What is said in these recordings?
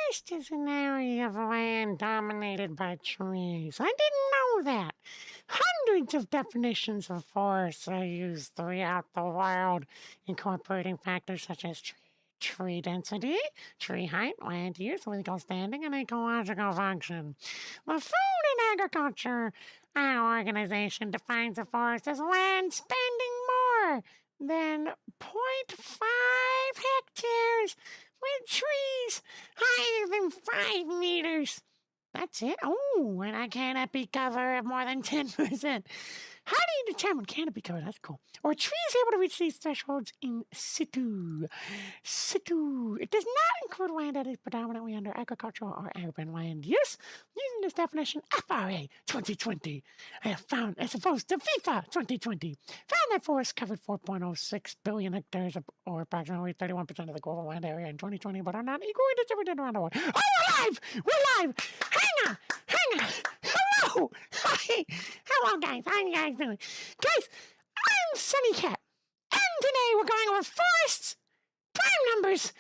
forest is an area of land dominated by trees. I didn't know that. Hundreds of definitions of forests are used throughout the world, incorporating factors such as tree density, tree height, land use, legal standing, and ecological function. The Food and Agriculture Organization defines a forest as land spanning more than 0.5 hectares with trees higher than 5 meters. That's it? Oh, and a canopy cover of more than 10%. How do you determine canopy cover? That's cool. Or trees able to reach these thresholds in situ? Situ. It does not include land that is predominantly under agricultural or urban land use. Using this definition, FRA 2020 I have found, as opposed to FIFA 2020, found that forests covered 4.06 billion hectares, or approximately 31% of the global land area in 2020, but are not equally distributed around the world. Oh, we're live! We're live! Hang on! Hello! Hi! Hello, guys. How you guys doing? Guys, I'm Sunny Cat, and today we're going over forests, prime numbers,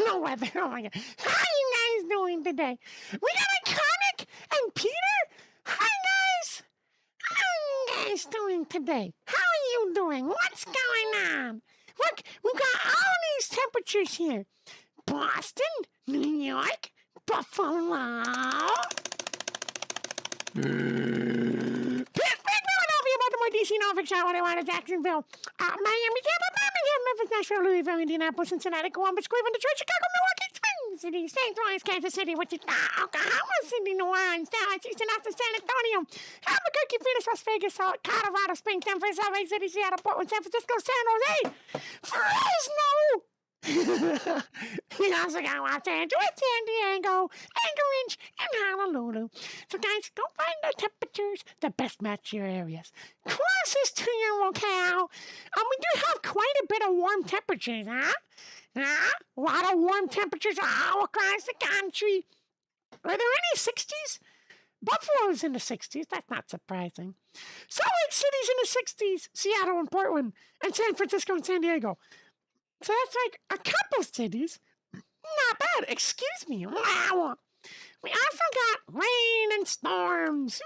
no weather. Oh my god. How you guys doing today? We got Iconic and Peter. Hi, guys. How you guys doing today? How are you doing? What's going on? Look, we've got all these temperatures here. Boston, New York, Buffalo, Pittsburgh, Philadelphia, Baltimore, D.C., Norfolk, Charlotte, Atlanta, Jacksonville, Miami, Tampa, Birmingham, Memphis, Nashville, Louisville, Indianapolis, Cincinnati, Columbus, Cleveland, Detroit, Chicago, Milwaukee, Twin Cities, St. Louis, Kansas City, Wichita, Oklahoma City, New Orleans, Dallas, Houston, Austin, San Antonio, Albuquerque, Phoenix, Las Vegas, Colorado Springs, Denver, Salt Lake City, Seattle, Portland, San Francisco, San Jose, Fresno. We also got Los Angeles, San Diego, Anchorage, and Honolulu. So guys, go find the temperatures that best match your areas. Closest to your locale. We do have quite a bit of warm temperatures, huh? A lot of warm temperatures all across the country. Are there any 60s? Buffalo's in the 60s. That's not surprising. Salt Lake City's in the 60s. Seattle and Portland, and San Francisco and San Diego. So that's like a couple cities. Not bad. Excuse me. Wow. We also got rain and storms.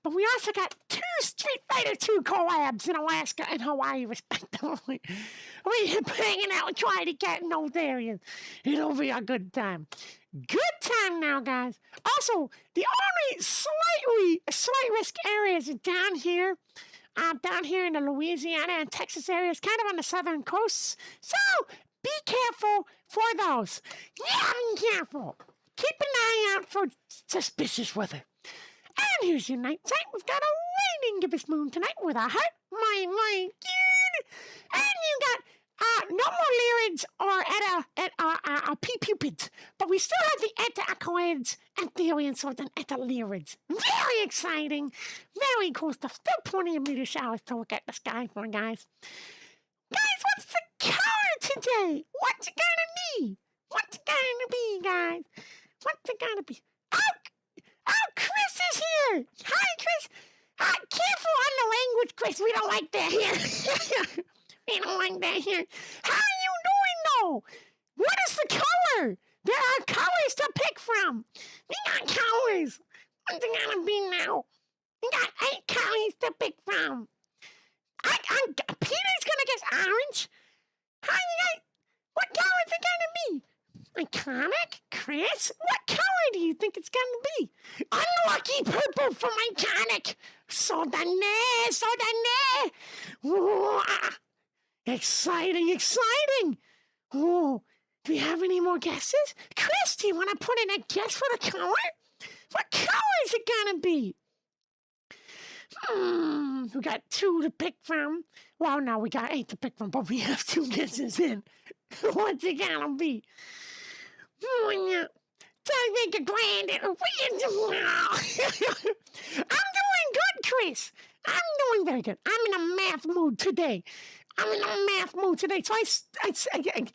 But we also got 2 Street Fighter 2 collabs in Alaska and Hawaii, respectively. We're hanging out trying to get in those areas. It'll be a good time. Good time now, guys. Also, the only slight risk areas are down here in the Louisiana and Texas areas, kind of on the southern coasts. So, be careful for those. Yeah, be careful. Keep an eye out for suspicious weather. And here's your night sight. We've got a waning gibbous moon tonight with a heart. My cute. And you got no more lyrids or pupids, but we still have the eta-acoids, anthelian swords, and eta-lyrids. Very exciting, very cool stuff. Still plenty of meteor showers to look at the sky for, guys. Guys, what's the color today? What's it gonna be? What's it gonna be, guys? What's it gonna be? Oh, Chris is here. Hi, Chris. Careful on the language, Chris. We don't like that here. We don't like that here. How are you doing, though? What is the color? There are colors to pick from. We got colors. What's it gonna be now? We got 8 colors to pick from. Peter's gonna guess orange. How you guys? What color is it gonna be? Iconic? Chris? What color do you think it's gonna be? Unlucky purple from Iconic. So done. Exciting. Oh, do we have any more guesses? Chris, do you want to put in a guess for the color? What color is it gonna be? We got 2 to pick from. Well, no, we got 8 to pick from, but we have 2 guesses in. What's it gonna be? Time to make a grand. I'm doing good, Chris. I'm doing very good. I'm in a math mood today. So I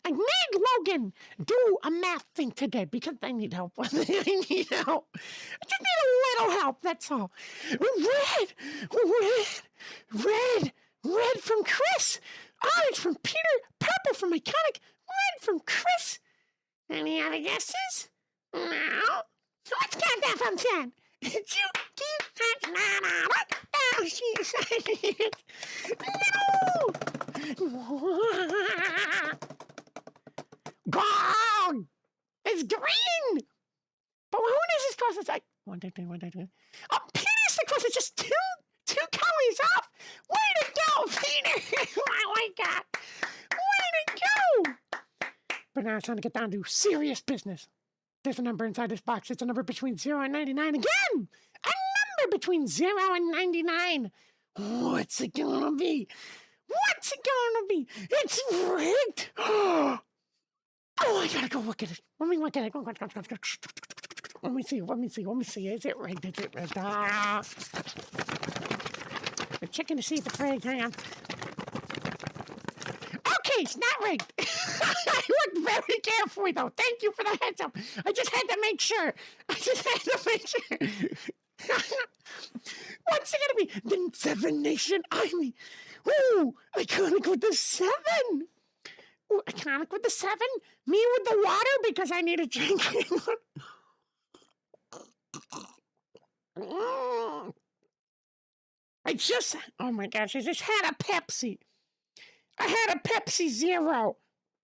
made Logan do a math thing today because I need help. I need help. I just need a little help, that's all. Red from Chris. Orange from Peter. Purple from Iconic. Red from Chris. Any glasses? No. Let's count that from 10. Gone! It's green! But who is this close? It's like 1, 2, 3, 1, 2, 3. Oh, Peter's the closest. Just two colors off. Way to go, Peter! I like that. Way to go! But now it's time to get down to serious business. There's a number inside this box. It's a number between 0 and 99. Again! A number between 0 and 99. What's it gonna be? What's it gonna be? It's rigged! Oh, I gotta go look at it. Let me look at it. Let me see. Is it rigged? Ah. I'm checking to see if it's rigged. Hang on. Okay, it's not rigged. I looked very carefully, though. Thank you for the heads up. I just had to make sure. What's it gonna be? The Seven Nation Army. Ooh, iconic with the 7. Ooh, iconic with the 7. Me with the water because I need a drink. Oh my gosh, I just had a Pepsi. I had a Pepsi Zero.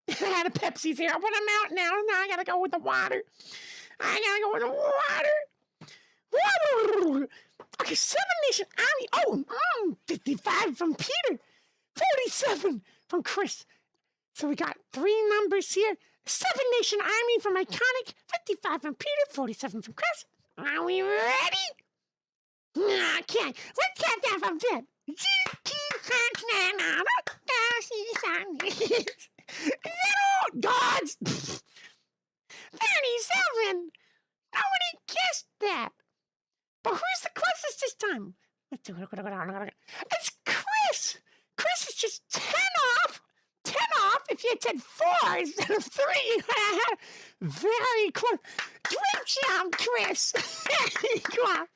But I'm out now. Now I gotta go with the water. Water. Okay, 7 Nation Army. Oh, 55 from Peter. 47 from Chris. So we got 3 numbers here. 7 Nation Army from Iconic. 55 from Peter. 47 from Chris. Are we ready? Okay, let's count down from 10. Gods! 37! Nobody guessed that. But who's the closest this time? It's Chris! Chris is just 10 off! 10 off if you had said 4 instead of 3. Very close. Great job, Chris. Come on.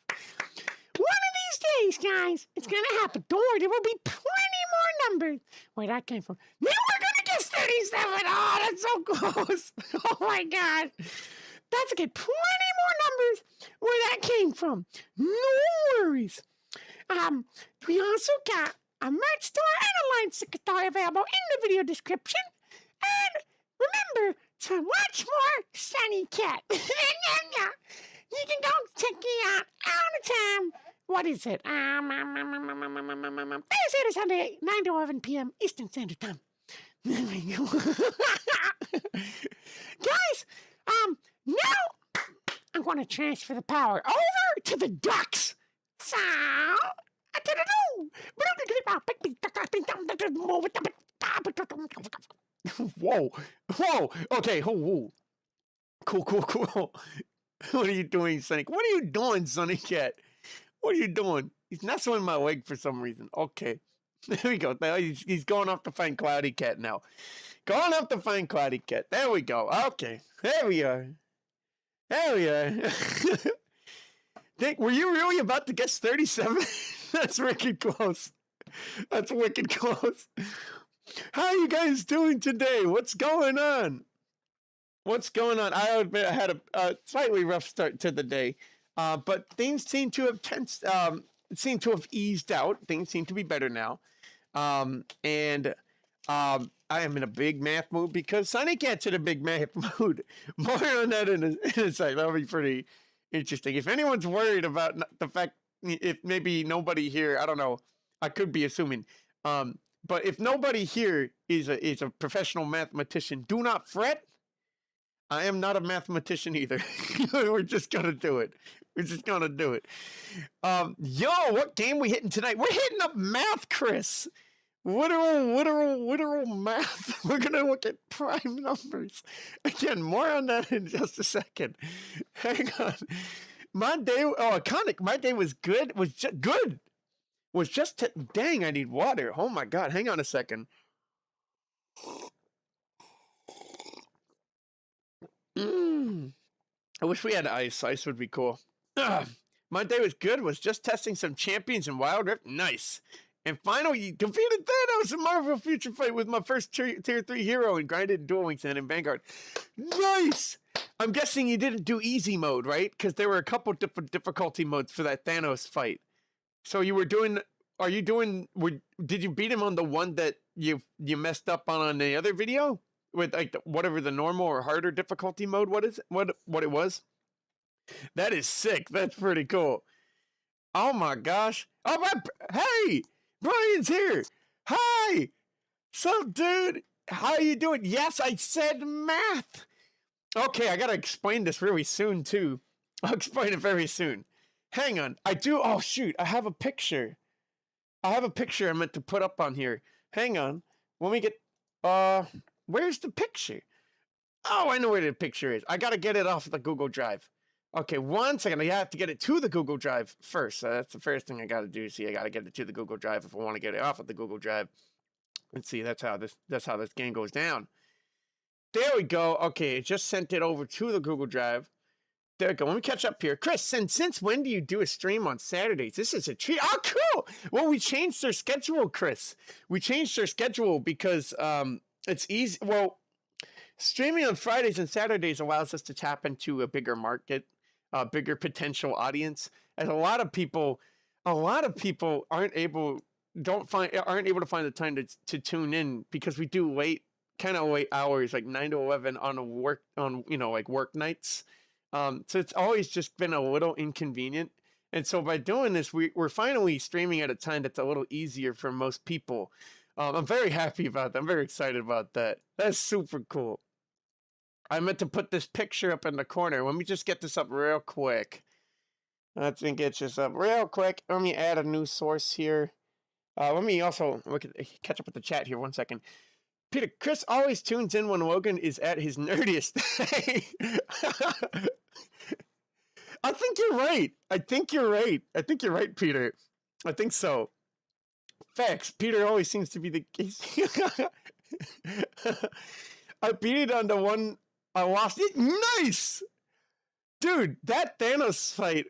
One of these days, guys, it's going to happen. Don't worry, there will be plenty more numbers. Where that came from. Now we're going to guess 37. Oh, that's so close. Oh, my God. That's okay. Plenty more numbers where that came from. No worries. We also got a merch store and a line secretary available in the video description. And remember to watch more Sunny Cat. You can go check it out all the time. What is it? Thursday to Sunday, 9 to 11 p.m. Eastern Standard Time. There we go. Guys, now I'm going to transfer the power over to the ducks. So, Whoa. Okay, whoa. Cool. What are you doing, Sonic? What are you doing, Sonic Cat? What are you doing? He's nestling my leg for some reason. Okay. There we go. Now he's going off to find Cloudy Cat now. Going off to find Cloudy Cat. There we go. Okay. There we are. Dick, were you really about to guess 37? That's wicked close. How are you guys doing today? What's going on? I admit I had a slightly rough start to the day, but things seem to have eased out. Things seem to be better now, and I am in a big math mood because Sonny Cat's in a big math mood. More on that in a sec. That'll be pretty interesting. If anyone's worried about the fact, if maybe nobody here, I don't know, I could be assuming, but if nobody here is a professional mathematician, do not fret. I am not a mathematician either. We're just gonna do it. Yo, what game we hitting tonight? We're hitting up math, Chris. Literal math. We're gonna look at prime numbers. Again, more on that in just a second. Hang on. Iconic. My day was good. Dang, I need water. Oh my God. Hang on a second. I wish we had ice. Ice would be cool. My day was good. Was just testing some champions in Wild Rift. Nice. And finally, defeated Thanos in Marvel Future Fight with my first tier 3 hero and grinded Duel Links and in Vanguard. Nice. I'm guessing you didn't do easy mode, right? Because there were a couple different difficulty modes for that Thanos fight. So you were doing. Are you doing? Did you beat him on the one that you messed up on the other video with like whatever the normal or harder difficulty mode? What is it? What it was? That is sick. That's pretty cool. Oh my gosh. Oh my. Hey, Brian's here. Hi. Sup, dude? How you doing? Yes, I said math. Okay, I gotta explain this really soon too. I'll explain it very soon. Hang on. I do. Oh shoot! I have a picture. I have a picture I meant to put up on here. Hang on. Let me get. Where's the picture? Oh, I know where the picture is. I gotta get it off the Google Drive. Okay, 1 second. I have to get it to the Google Drive first. So that's the first thing I gotta do. See, I gotta get it to the Google Drive if I want to get it off of the Google Drive. Let's see. That's how this game goes down. There we go. Okay, it just sent it over to the Google Drive. There we go. Let me catch up here. Chris, since when do you do a stream on Saturdays? This is a treat. Oh, cool. Well, we changed their schedule, Chris. We changed their schedule because it's easy. Well, streaming on Fridays and Saturdays allows us to tap into a bigger market, a bigger potential audience. And a lot of people aren't able to find the time to tune in because we do kind of late hours, like 9 to 11 on work nights. So it's always just been a little inconvenient. And so by doing this, we're finally streaming at a time that's a little easier for most people. I'm very happy about that. I'm very excited about that. That's super cool. I meant to put this picture up in the corner. Let me just get this up real quick. Let me get this up real quick. Let me add a new source here. Let me also catch up with the chat here 1 second. Peter, Chris always tunes in when Logan is at his nerdiest. I think you're right. I think you're right, Peter. I think so. Facts. Peter always seems to be the case. I beat it on the one I lost. Nice! Dude, that Thanos fight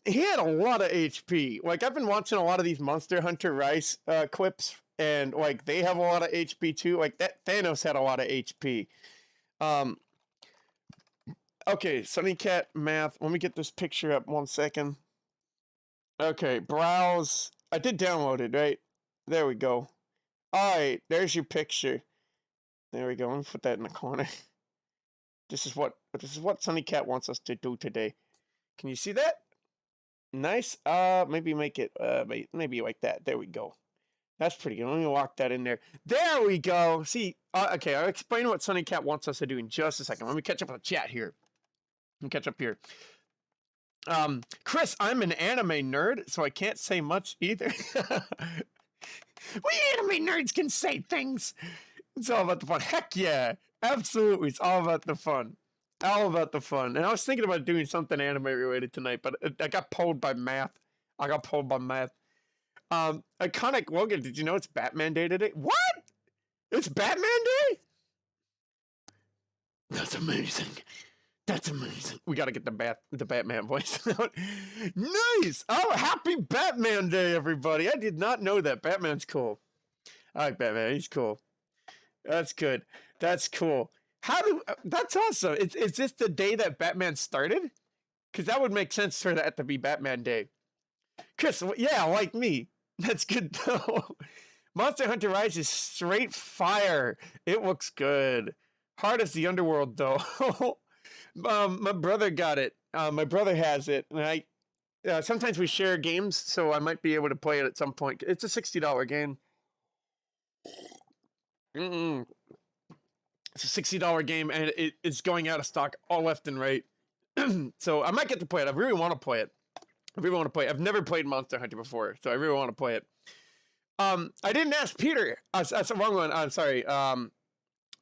he had a lot of HP. Like, I've been watching a lot of these Monster Hunter Rise clips, and like they have a lot of HP too. Like that Thanos had a lot of HP. Okay, Sunny Cat math. Let me get this picture up 1 second. Okay, browse. I did download it, right? There we go. Alright, there's your picture. There we go. Let me put that in the corner. This is what Sunny Cat wants us to do today. Can you see that? Nice. Maybe make it maybe like that. There we go. That's pretty good. Let me lock that in there. There we go. See, okay, I'll explain what Sunny Cat wants us to do in just a second. Let me catch up with the chat here. Let me catch up here. Chris, I'm an anime nerd, so I can't say much either. We anime nerds can say things. It's all about the fun. Heck yeah. Absolutely. It's all about the fun. All about the fun. And I was thinking about doing something anime related tonight, but I got pulled by math. Iconic Logan, did you know it's Batman Day today? What? It's Batman Day? That's amazing. That's amazing. We gotta get the Batman voice out. Nice! Oh, happy Batman Day, everybody. I did not know that. Batman's cool. I like Batman. He's cool. That's good. That's cool. That's awesome. Is this the day that Batman started? Because that would make sense for that to be Batman Day. Chris, yeah, like me. That's good though. Monster Hunter Rise is straight fire. It looks good. Hard as the underworld though. My brother got it. My brother has it, and I sometimes we share games, so I might be able to play it at some point. It's a $60 game. It's a $60 game, and it's going out of stock all left and right. So I might get to play it. I really want to play it. I've never played Monster Hunter before, so I really want to play it. I didn't ask Peter. That's the wrong one. I'm sorry.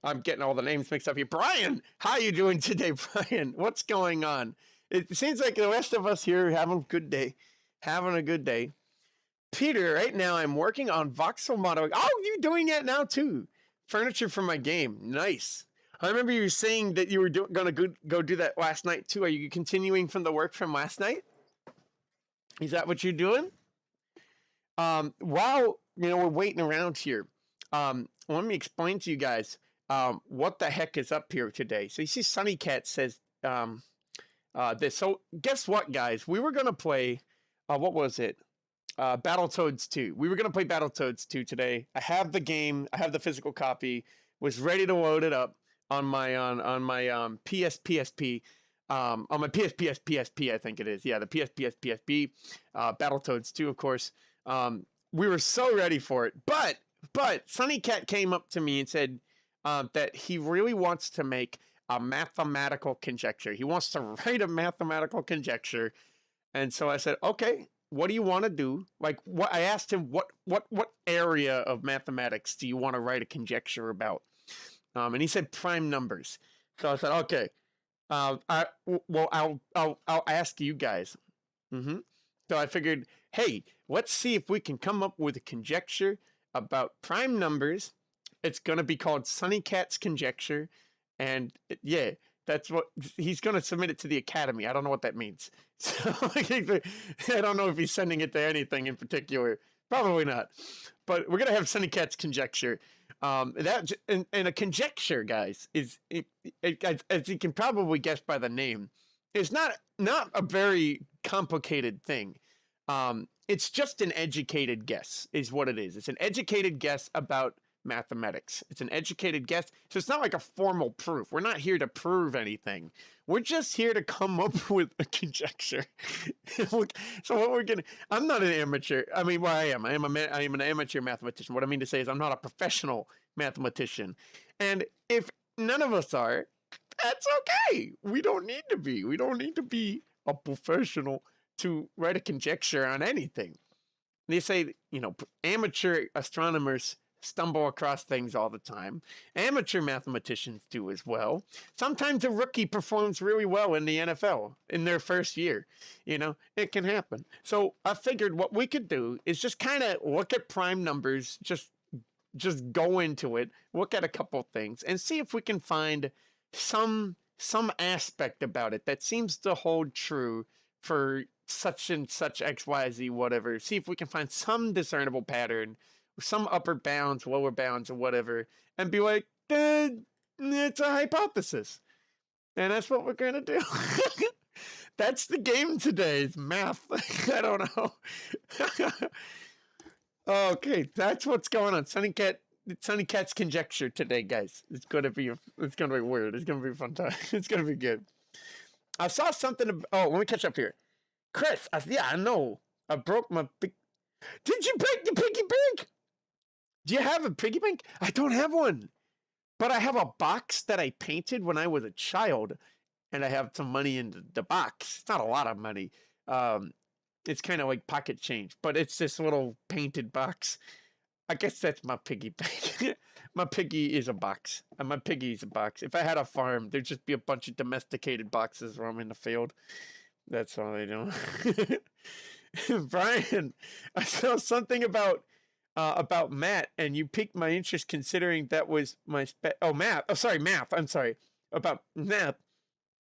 I'm getting all the names mixed up here. Brian, how you doing today, Brian? What's going on? It seems like the rest of us here having a good day. Peter, right now I'm working on voxel modeling. Oh, you're doing that now too. Furniture for my game. Nice. I remember you saying that you were going to go do that last night too. Are you continuing from the work from last night? Is that what you're doing? While we're waiting around here, let me explain to you guys what the heck is up here today. So you see Sunny Cat says this. So guess what, guys? We were gonna play. What was it? Battletoads 2. We were gonna play Battletoads 2 today. I have the game. I have the physical copy. Was ready to load it up on my PSP. On my PSP, I think it is. Yeah, the PSP. Battletoads 2, of course. We were so ready for it, but Sunny Cat came up to me and said that he really wants to make a mathematical conjecture. He wants to write a mathematical conjecture, and so I said, okay. What do you want to do? Like, what I asked him, what area of mathematics do you want to write a conjecture about? And he said prime numbers. So I said, okay. I'll ask you guys. So I figured, hey, let's see if we can come up with a conjecture about prime numbers. It's gonna be called Sunny Cat's conjecture, and yeah, that's what he's gonna submit it to the Academy. I don't know what that means. So I don't know if he's sending it to anything in particular. Probably not. But we're gonna have Sunny Cat's conjecture. And a conjecture, guys, is as you can probably guess by the name, is not a very complicated thing. It's just an educated guess, is what it is. It's an educated guess about mathematics. It's an educated guess, so it's not like a formal proof. We're not here to prove anything. We're just here to come up with a conjecture. So what we're gonna, I'm not an amateur. I mean, well, I am an amateur mathematician. What I mean to say is I'm not a professional mathematician. And if none of us are, that's okay. We don't need to be. We don't need to be a professional to write a conjecture on anything. They say, amateur astronomers stumble across things all the time. Amateur mathematicians do as well. Sometimes a rookie performs really well in the NFL in their first year. It can happen. So I figured what we could do is just kind of look at prime numbers, just go into it, look at a couple things, and see if we can find some aspect about it that seems to hold true for such and such XYZ whatever. See if we can find some discernible pattern, some upper bounds, lower bounds, or whatever, and be like, it's a hypothesis. And that's what we're going to do. That's the game today, is math. I don't know. Okay, that's what's going on. Sunny Cat's conjecture today, guys. It's gonna be weird. It's gonna be a fun time. It's gonna be good. I saw something. Let me catch up here. Chris, I know. I broke my big. Did you break the piggy bank? Do you have a piggy bank? I don't have one. But I have a box that I painted when I was a child, and I have some money in the box. It's not a lot of money. It's kind of like pocket change, but it's this little painted box. I guess that's my piggy bank. My piggy is a box. And my piggy is a box. If I had a farm, there'd just be a bunch of domesticated boxes roaming the field. That's all I know. Brian, I saw something about Matt, and you piqued my interest considering that was my math. I'm sorry. About math.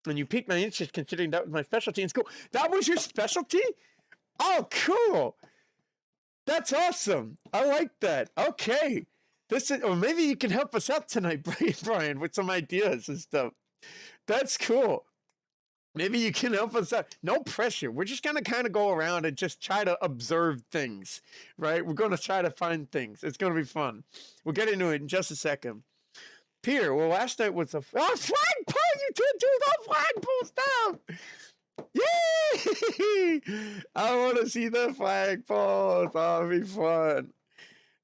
And you piqued my interest considering that was my specialty in school. That was your specialty? Oh, cool. That's awesome. I like that. Okay. Or maybe you can help us out tonight, Brian, with some ideas and stuff. That's cool. Maybe you can help us out. No pressure. We're just going to kind of go around and just try to observe things, right? We're going to try to find things. It's going to be fun. We'll get into it in just a second. Peter, well, last night was flagpole. You did do the flagpole stuff. Yay! I want to see the flagpoles. That'll be fun.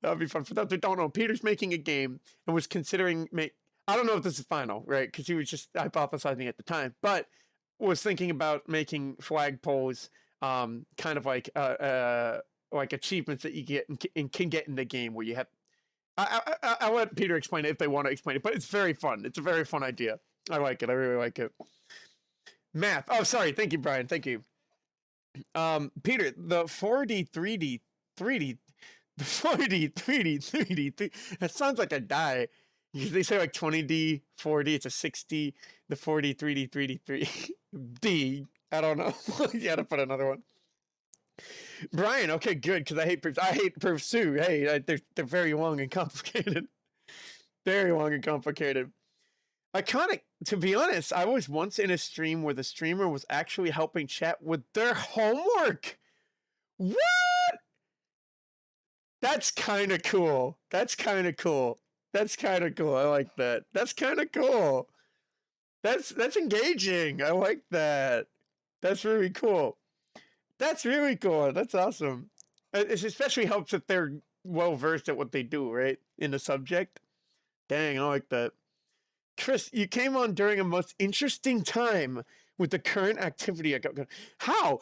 That'll be fun. For those who don't know, Peter's making a game and was considering I don't know if this is final, right? Because he was just hypothesizing at the time, but was thinking about making flagpoles, kind of like achievements that you get and can get in the game where you have. I'll let Peter explain it if they want to explain it, but it's very fun. It's a very fun idea. I like it. I really like it. Math. Oh, sorry. Thank you, Brian. Thank you. Peter, the 4D, 3D, the 4D, 3D, 3D, that sounds like a die. They say like 20D, 4D, it's a 6D, the 4D, 3D, 3D, 3D. I don't know. You gotta put another one. Brian, okay, good, because I hate proofs. I hate proofs too. Hey, they're very long and complicated. Very long and complicated. Iconic. To be honest, I was once in a stream where the streamer was actually helping chat with their homework. What? That's kind of cool. That's kind of cool. That's kind of cool. I like that. That's kind of cool. That's engaging. I like that. That's really cool. That's really cool. That's awesome. It especially helps if they're well versed at what they do, right? In the subject. Dang, I like that. Chris, you came on during a most interesting time with the current activity. How?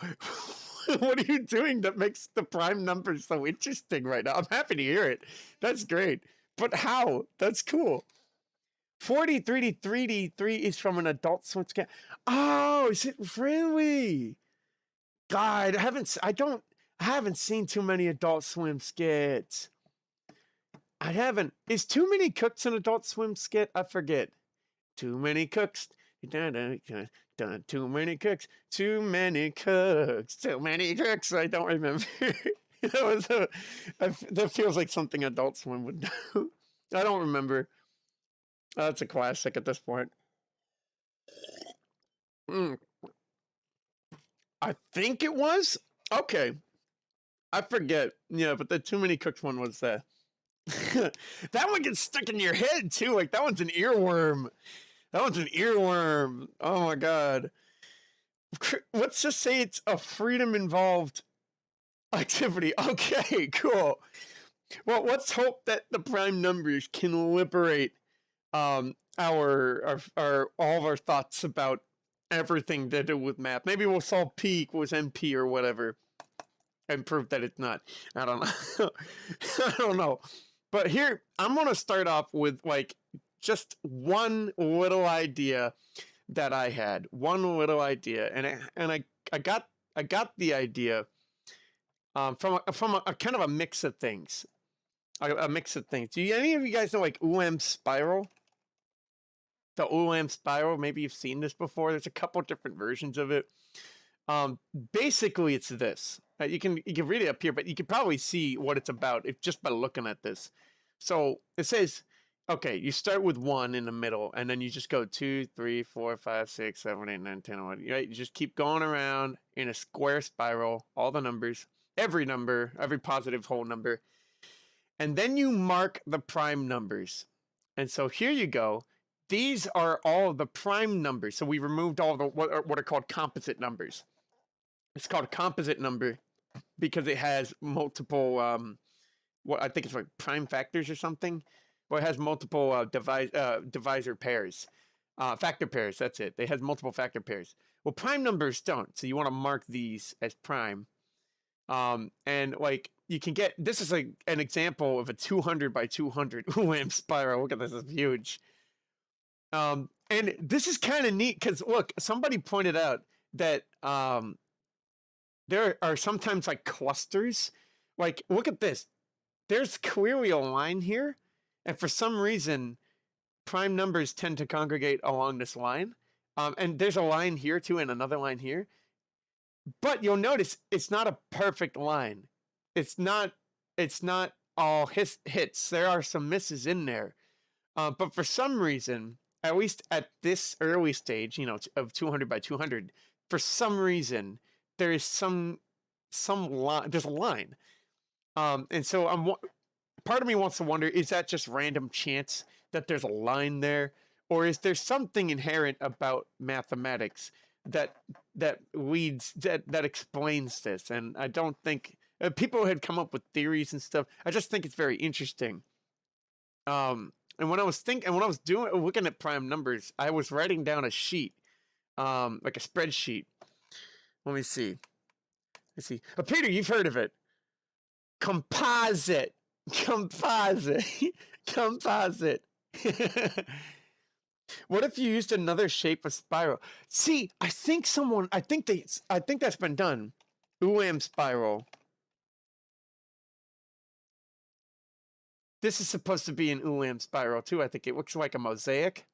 What are you doing that makes the prime numbers so interesting right now? I'm happy to hear it. That's great. But how? That's cool. 40 3D is from an Adult Swim sketch. Oh, is it really? God, I haven't seen too many Adult Swim skits. I haven't. Is Too Many Cooks an Adult Swim skit? I forget. Too many cooks. Too many cooks. Too many cooks. Too many cooks. I don't remember. That feels like something Adult Swim would do. I don't remember. That's a classic at this point. I think it was? Okay. I forget. Yeah, but the Too Many Cooks one was that one gets stuck in your head too. Like that one's an earworm. That one's an earworm. Oh my god. Let's just say it's a freedom involved activity. Okay, cool. Well, let's hope that the prime numbers can liberate our all of our thoughts about everything to do with math. Maybe we'll solve P equals NP or whatever and prove that it's not. I don't know. I don't know. But here, I'm going to start off with like just one little idea that I had. One little idea. And I got the idea from a kind of a mix of things. A mix of things. Do any of you guys know like UM spiral? The UM spiral, maybe you've seen this before. There's a couple different versions of it. Basically, it's this. You can read it up here, but you can probably see what it's about if just by looking at this. So it says, okay, you start with 1 in the middle, and then you just go 2, 3, 4, 5, 6, 7, 8, 9, 10, 11. Right? You just keep going around in a square spiral, all the numbers, every positive whole number, and then you mark the prime numbers. And so here you go. These are all the prime numbers. So we removed all the what are called composite numbers. It's called a composite number because it has multiple what I think it's like prime factors or something. Well, it has multiple divisor pairs, factor pairs. That's it. It has multiple factor pairs. Well, prime numbers don't. So you want to mark these as prime. And like you can get this is like an example of a 200 by 200 UM spiral. Look at this, it's huge. And this is kind of neat because look, somebody pointed out that there are sometimes like clusters. Like, look at this. There's clearly a line here, and for some reason, prime numbers tend to congregate along this line. And there's a line here too, and another line here. But you'll notice it's not a perfect line. It's not all hits. There are some misses in there. But for some reason, at least at this early stage, of 200 by 200, for some reason, there is some line. There's a line. And so part of me wants to wonder, is that just random chance that there's a line there? Or is there something inherent about mathematics that explains this? And I don't think people had come up with theories and stuff. I just think it's very interesting. And when I was looking at prime numbers, I was writing down a sheet, like a spreadsheet. Let me see. Peter, you've heard of it. Composite. What if you used another shape of spiral? See, I think that's been done. UM spiral. This is supposed to be an UM spiral too. I think it looks like a mosaic.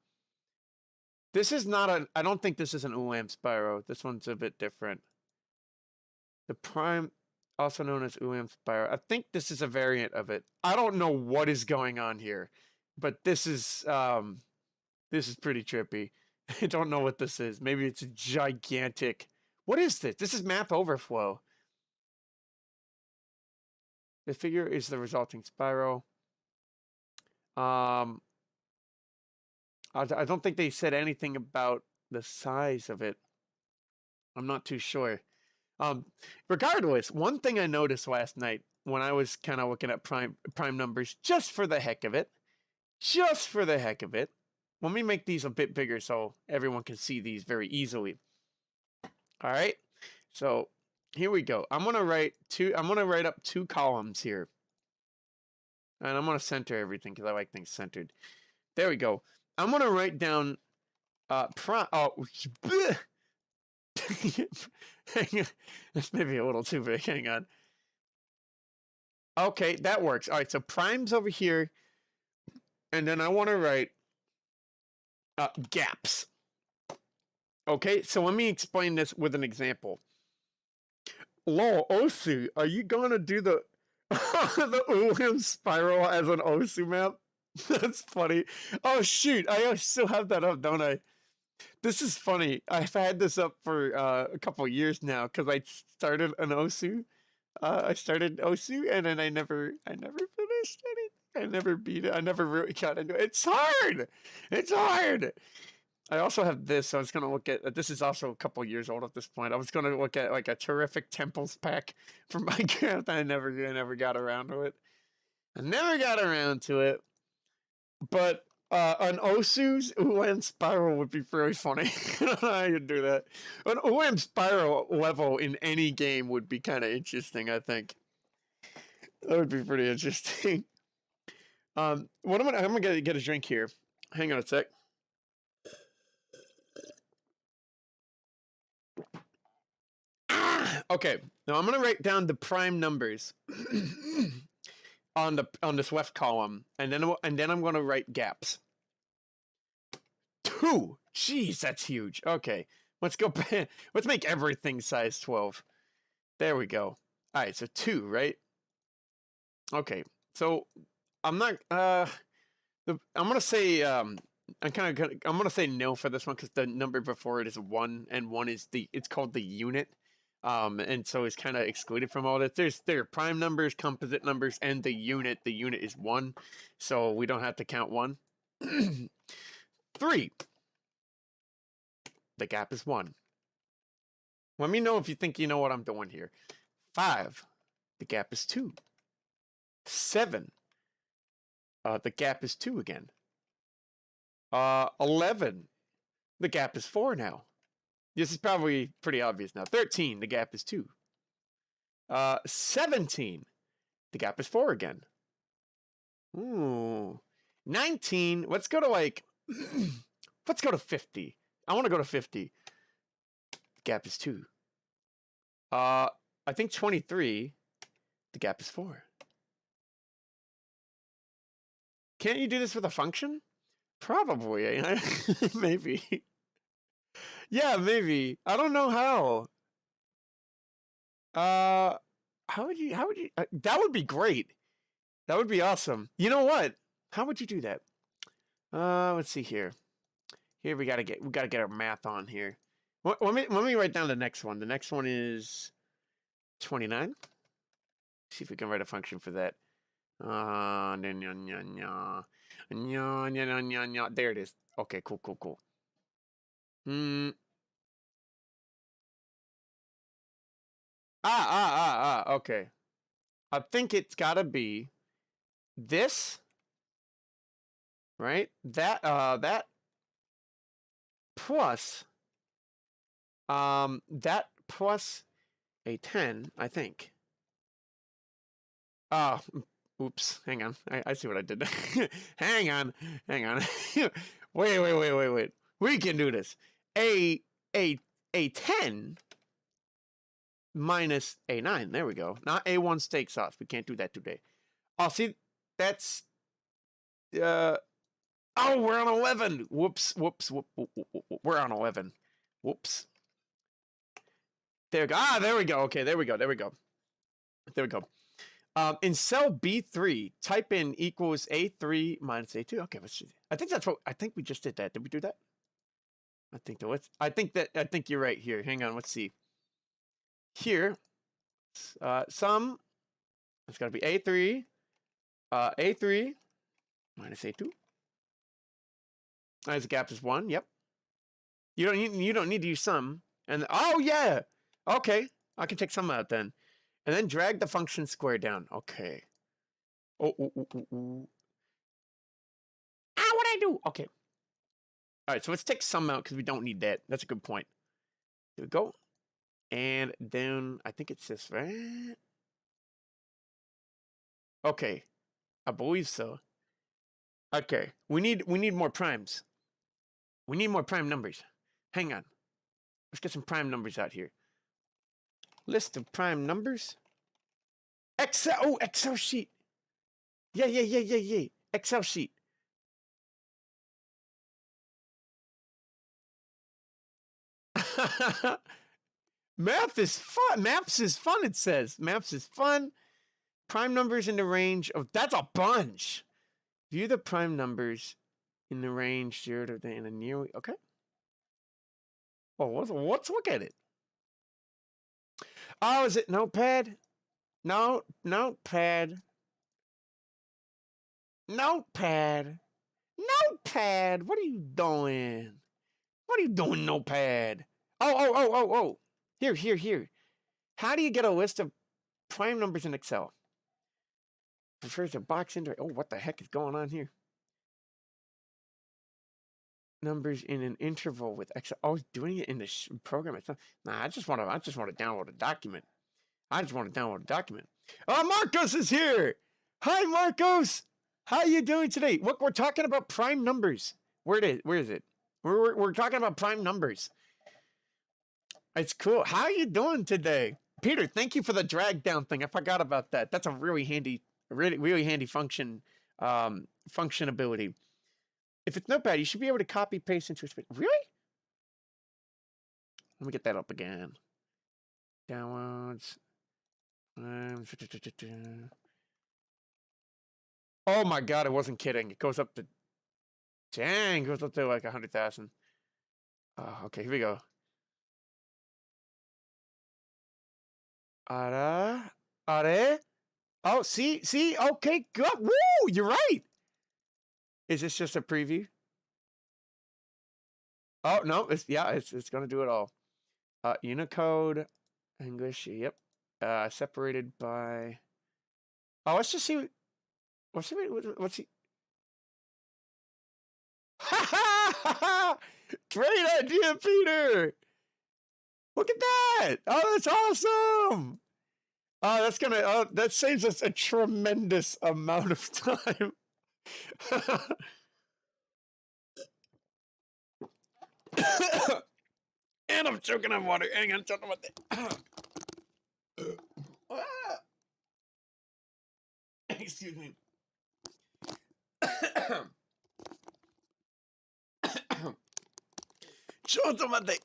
This is not I don't think this is an UM spiral. This one's a bit different. The prime, also known as UM spiral. I think this is a variant of it. I don't know what is going on here, but this is This is pretty trippy. I don't know what this is. Maybe it's a gigantic. What is this? This is math overflow. The figure is the resulting spiral. I don't think they said anything about the size of it. I'm not too sure. Regardless, one thing I noticed last night when I was kind of looking at prime numbers, just for the heck of it, let me make these a bit bigger so everyone can see these very easily. All right, so here we go. I'm gonna write up 2 columns here, and I'm gonna center everything because I like things centered. There we go. I'm gonna write down hang on. That's maybe a little too big. Hang on. Okay, that works. All right, so prime's over here, and then I want to write gaps. Okay, so let me explain this with an example. Lol, Osu, are you gonna do the the Williams spiral as an Osu map? That's funny. Oh shoot, I still have that up, don't I? This is funny. I've had this up for a couple years now because I started an Osu. I started Osu and then I never finished it. I never beat it. I never really got into it. It's hard. It's hard. I also have this. So I was gonna look at. This is also a couple years old at this point. I was gonna look at like a terrific temples pack for Minecraft. I never got around to it. I never got around to it. But an Osu's UM spiral would be very funny. I don't know how you'd do that. An UM spiral level in any game would be kind of interesting, I think. That would be pretty interesting. I'm gonna get a drink here. Hang on a sec. Okay, now I'm gonna write down the prime numbers on this left column, and then I'm gonna write gaps. 2. Jeez, that's huge. Okay, let's go back. Let's make everything size 12. There we go. All right, so 2, right? Okay, so I'm not. I'm gonna say. I'm gonna say no for this one because the number before it is 1, and 1 is it's called the unit. And so it's kind of excluded from all this. There are prime numbers, composite numbers, and the unit. The unit is 1, so we don't have to count 1. 3. The gap is 1. Let me know if you think you know what I'm doing here. 5. The gap is 2. 7. The gap is 2 again. 11. The gap is 4 now. This is probably pretty obvious now. 13. The gap is 2. 17. The gap is 4 again. Ooh. 19. Let's go to like. Let's go to 50. I want to go to 50. The gap is 2. I think 23. The gap is 4. Can't you do this with a function? Probably. Maybe. Yeah, maybe. I don't know how. How would you? That would be great. That would be awesome. You know what? How would you do that? Let's see here. Here we gotta get our math on here. Let me write down the next one. The next one is 29. See if we can write a function for that. There it is. Okay, cool. Okay. I think it's gotta be this, right? That plus that plus a 10, I think. Oops, hang on. I see what I did. hang on. Wait. We can do this. A 10 minus a 9. There we go. Not A1 steak sauce. We can't do that today. Oh, see, that's we're on 11. Whoops. We're on 11. Whoops. There we go. There we go. Okay, there we go. In cell B3, type in equals A3 minus A2. Okay, let's see. I think we just did that. Did we do that? I think you're right here. Hang on, let's see. Here, sum, it's gotta be A3, A3 minus A2. As the gap is 1, yep. You don't need to use sum. And oh yeah! Okay, I can take sum out then. And then drag the function square down. Okay. Oh. Ah, what'd I do? Okay. Alright, so let's take sum out because we don't need that. That's a good point. Here we go. And then I think it's this, right? Okay. I believe so. Okay. We need more primes. We need more prime numbers. Hang on. Let's get some prime numbers out here. List of prime numbers. Excel. Oh, Excel sheet. Yeah. Excel sheet. Math is fun. Maps is fun, it says. Maps is fun. Prime numbers in the range of... That's a bunch. View the prime numbers in the range 0 to the near... Okay. Oh, let's look at it. Oh, is it Notepad? No, Notepad. Notepad. Notepad. What are you doing? What are you doing, Notepad? Oh. Here. How do you get a list of prime numbers in Excel? Prefers a box into... Oh, what the heck is going on here? Numbers in an interval with Excel. Oh, doing it in the program itself. Nah, I just want to download a document. Oh, Marcos is here. Hi, Marcos. How you doing today? Look, we're talking about prime numbers. Where is it? We're talking about prime numbers. It's cool. How are you doing today? Peter, thank you for the drag down thing. I forgot about that. That's a really handy function, function ability. If it's Notepad, you should be able to copy paste into a space. Really? Let me get that up again. Downloads. Oh my god, I wasn't kidding. It goes up to... Dang, it goes up to like 100,000. Okay, here we go. Are? Oh, see? Okay, good. Woo! You're right. Is this just a preview? Oh, no. It's going to do it all. Unicode, English, yep. Separated by... Oh, let's just see... What's he... Ha! Great idea, Peter! Look at that! Oh, that's awesome! That saves us a tremendous amount of time. And I'm choking on water. Hang on, talking about that. Excuse me. Chotomate.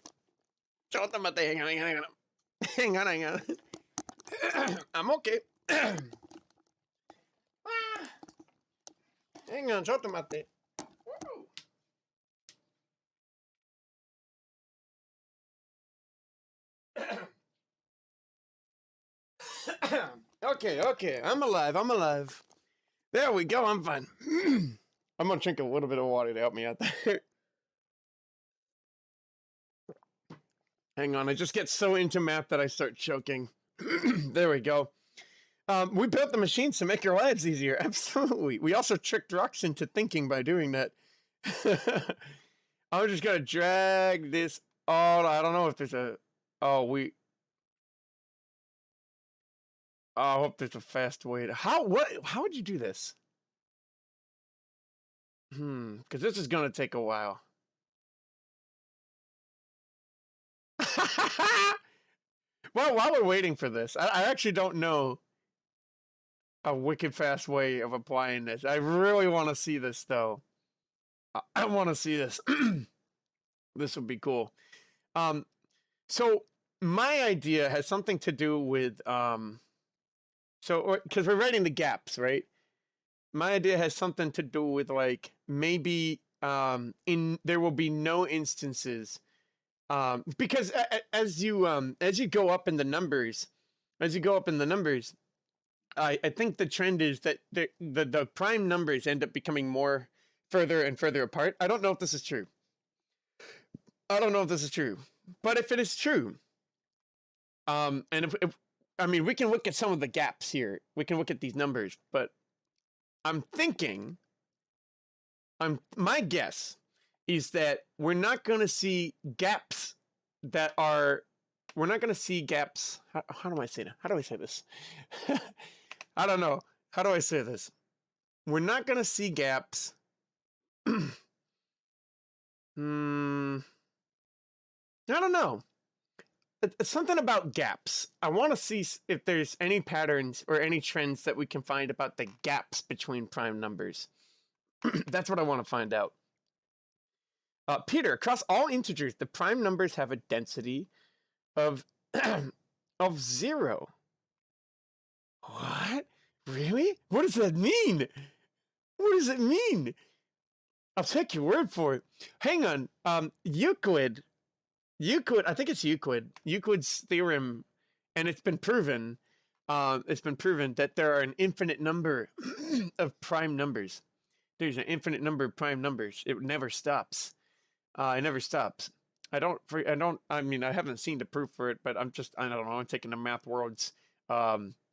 Hang on. I'm okay. Hang on, chotomate. Okay. I'm alive. There we go. I'm fine. I'm gonna drink a little bit of water to help me out there. Hang on, I just get so into math that I start choking. There we go. We built the machines to make our lives easier. Absolutely. We also tricked rocks into thinking by doing that. I'm just gonna drag this all. I don't know if there's a... I hope there's a fast way to... How would you do this? Because this is gonna take a while. Well, while we're waiting for this, I actually don't know a wicked fast way of applying this. I really want to see this, though. I want to see this. This would be cool. So my idea has something to do with So, because we're writing the gaps, right? My idea has something to do with like maybe in there will be no instances because as you go up in the numbers, I think the trend is that the prime numbers end up becoming more further and further apart. I don't know if this is true. But if it is true, and if I mean, we can look at some of the gaps here. We can look at these numbers, but I'm thinking, my guess is that we're not going to see gaps that are. We're not going to see gaps. How do I say that? How do I say this? I don't know. How do I say this? We're not going to see gaps. I don't know. It's something about gaps. I want to see if there's any patterns or any trends that we can find about the gaps between prime numbers. That's what I want to find out. Peter, across all integers, the prime numbers have a density of of 0. What? Really? What does that mean? What does it mean? I'll take your word for it. Hang on. Euclid, I think it's Euclid's theorem, and it's been proven that there are an infinite number of prime numbers. There's an infinite number of prime numbers. It never stops. It never stops. I mean, I haven't seen the proof for it, but I don't know, I'm taking the math world's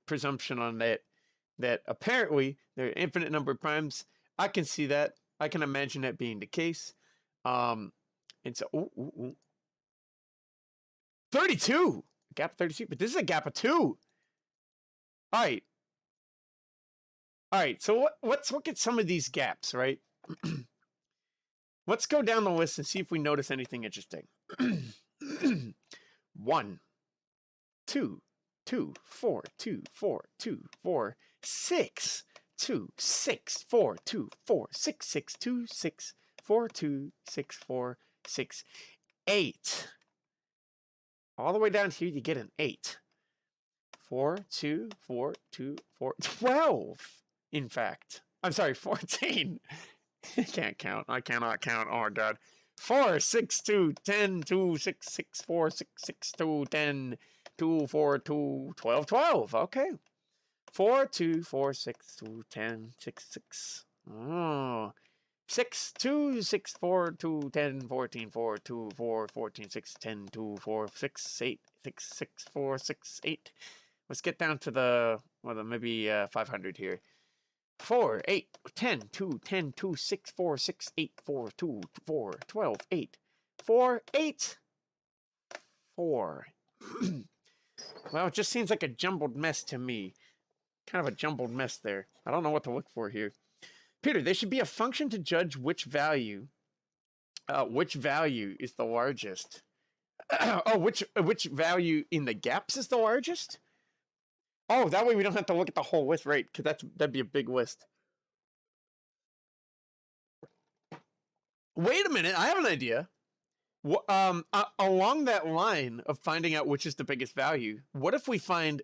presumption on that apparently there are an infinite number of primes. I can see that. I can imagine that being the case. And so, 32! Gap 32, but this is a gap of 2. Alright. Alright, so let's look at some of these gaps, right? Let's go down the list and see if we notice anything interesting. 1, 2, 2, 4, 2, 4, 2, 4, 6, 2, 6, 4, 2, 4, 6, 6, 2, 6, 4, 2, 6, 4, 6, 8. All the way down here, you get an 8. 4, 2, 4, 2, 4, 12, in fact. I'm sorry, 14. I can't count. I cannot count. Oh, my God. 4, 6, 2, 10, 2, 6, 6, 4, 6, 6, 2, 10, 2, 4, 2, 12, 12. Okay. 4, 2, 4, 6, 2, 10, 6, 6. Oh. 6, 2, 6, 4, 2, 10, 14, 4, 2, 4, 14, 6, 10, 2, 4, 6, 8, 6, 6, 4, 6, 8. Let's get down to the, well, maybe 500 here. 4, 8, 10, 2, 10, 2, 6, 4, 6, 8, 4, 2, 4, 12, 8, 4, 8, 4. Well, it just seems like a jumbled mess to me. Kind of a jumbled mess there. I don't know what to look for here. Peter, there should be a function to judge which value is the largest. Oh, which value in the gaps is the largest? Oh, that way we don't have to look at the whole list, right? Because that'd be a big list. Wait a minute, I have an idea. Along that line of finding out which is the biggest value, what if we find,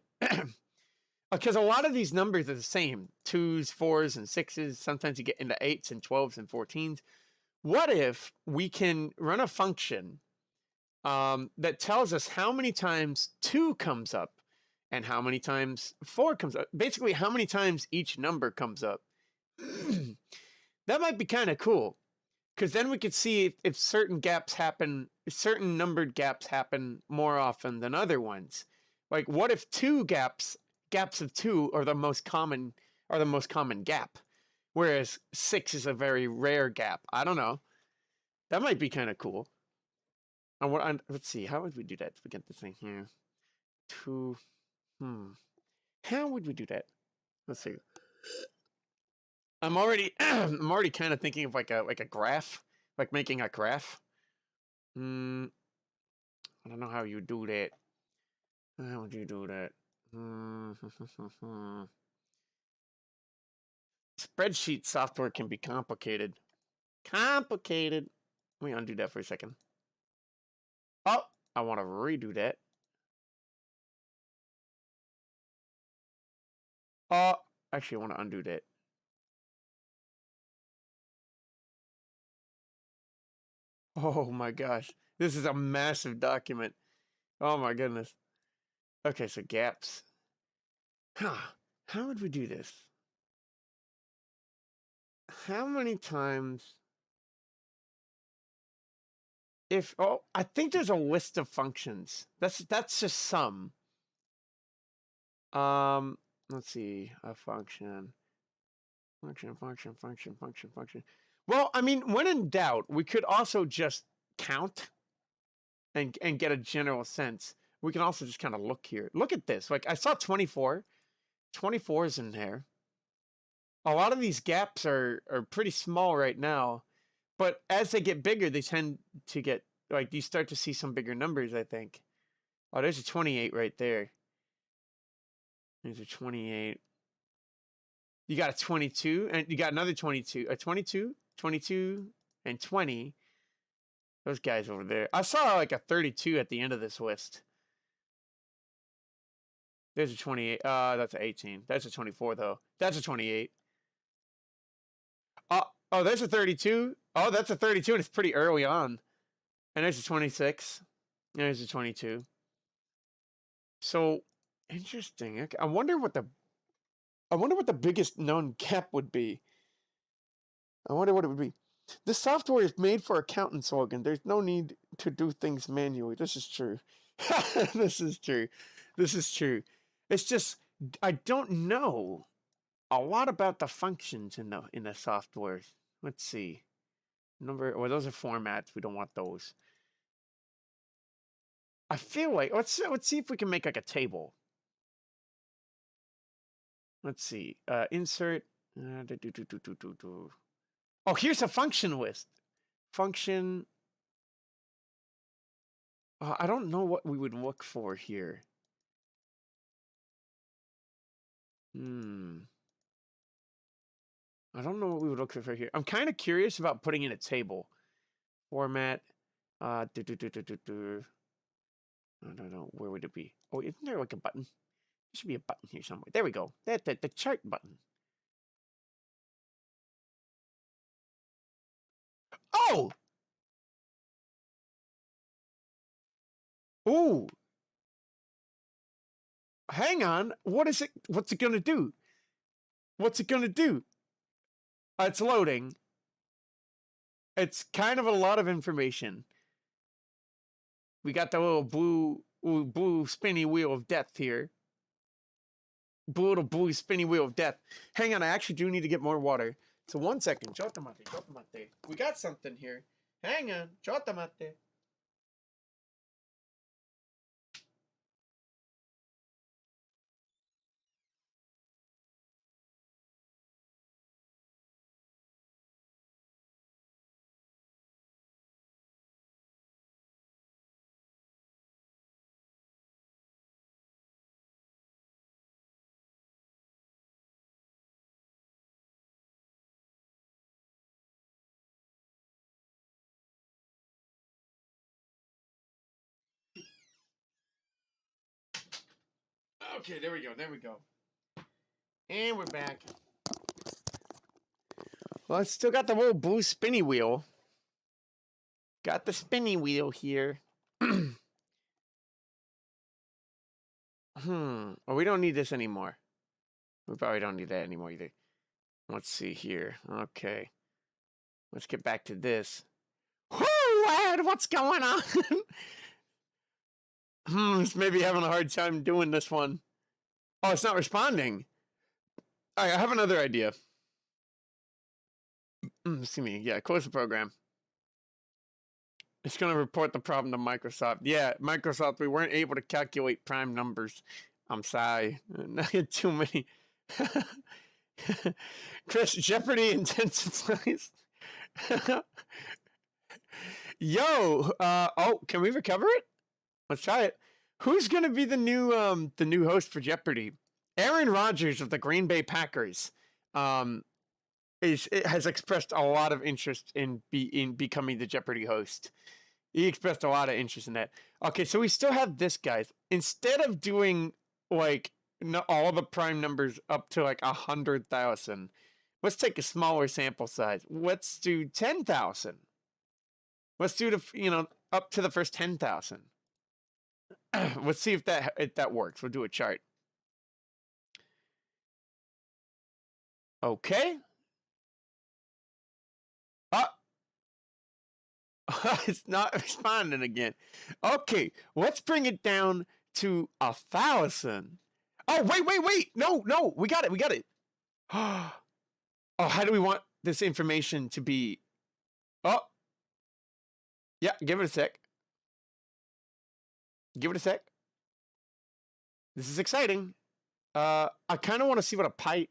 because a lot of these numbers are the same, 2s, 4s, and 6s. Sometimes you get into 8s and 12s and 14s. What if we can run a function that tells us how many times 2 comes up and how many times 4 comes up? Basically, how many times each number comes up. That might be kind of cool, because then we could see if certain numbered gaps happen more often than other ones. Like, what if gaps of 2 are the most common gap, whereas 6 is a very rare gap? I don't know. That might be kind of cool. Let's see. How would we do that? We get this thing here. 2. How would we do that? Let's see. I'm already kind of thinking of like a graph, like making a graph. I don't know how you do that. How would you do that? Spreadsheet software can be complicated. Let me undo that for a second. Oh, I want to redo that. Actually, I want to undo that. Oh my gosh. This is a massive document. Oh my goodness. Okay, so gaps. Huh. How would we do this? How many times? I think there's a list of functions. That's just some. Let's see. A function. Function. Well, I mean, when in doubt, we could also just count and get a general sense. We can also just kind of look here. Look at this. Like, I saw 24. 24 is in there. A lot of these gaps are pretty small right now, but as they get bigger, they tend to get, like, you start to see some bigger numbers, I think. Oh, there's a 28 right there. There's a 28. You got a 22, and you got another 22. A 22, 22, and 20. Those guys over there. I saw like a 32 at the end of this list. There's a 28. That's an 18. That's a 24, though. That's a 28. Oh, there's a 32. Oh, that's a 32, and it's pretty early on. And there's a 26. And there's a 22. So, interesting. Okay. I wonder what the biggest known gap would be. I wonder what it would be. This software is made for accountants, Logan. There's no need to do things manually. This is true. This is true. This is true. It's just I don't know a lot about the functions in the software. Let's see. Well, those are formats. We don't want those. I feel like let's see if we can make like a table. Let's see. Insert. Oh, here's a function list. Function. I don't know what we would look for here. I don't know what we would look for here. I'm kind of curious about putting in a table. Format. I don't know. Where would it be? Oh, isn't there like a button? There should be a button here somewhere. There we go. The chart button. Oh! Ooh! Hang on. What is it? What's it gonna do? What's it gonna do? It's loading. It's kind of a lot of information. We got the little blue spinny wheel of death here. Blue spinny wheel of death. Hang on, I actually do need to get more water. So 1 second. Chotamate. We got something here. Hang on. Chotamate. Okay, there we go. And we're back. Well, I still got the little blue spinny wheel. Got the spinny wheel here. Oh, we don't need this anymore. We probably don't need that anymore either. Let's see here. Okay. Let's get back to this. Whoo, Ed, what's going on? It's maybe having a hard time doing this one. Oh, it's not responding. All right, I have another idea. Excuse me. Yeah, close the program. It's going to report the problem to Microsoft. Yeah, Microsoft, we weren't able to calculate prime numbers. I'm sorry. I had too many. Chris, Jeopardy intensifies. Yo, oh, can we recover it? Let's try it. Who's going to be the new host for Jeopardy? Aaron Rodgers of the Green Bay Packers has expressed a lot of interest in becoming the Jeopardy host. He expressed a lot of interest in that. Okay, so we still have this, guys. Instead of doing like all the prime numbers up to like 100,000. Let's take a smaller sample size. Let's do 10,000. Let's do up to the first 10,000. Let's see if that works. We'll do a chart. Okay. It's not responding again. Okay, let's bring it down to 1,000. Oh, wait. No, we got it. Oh, how do we want this information to be? Oh, yeah, give it a sec. This is exciting. I kind of want to see what a pie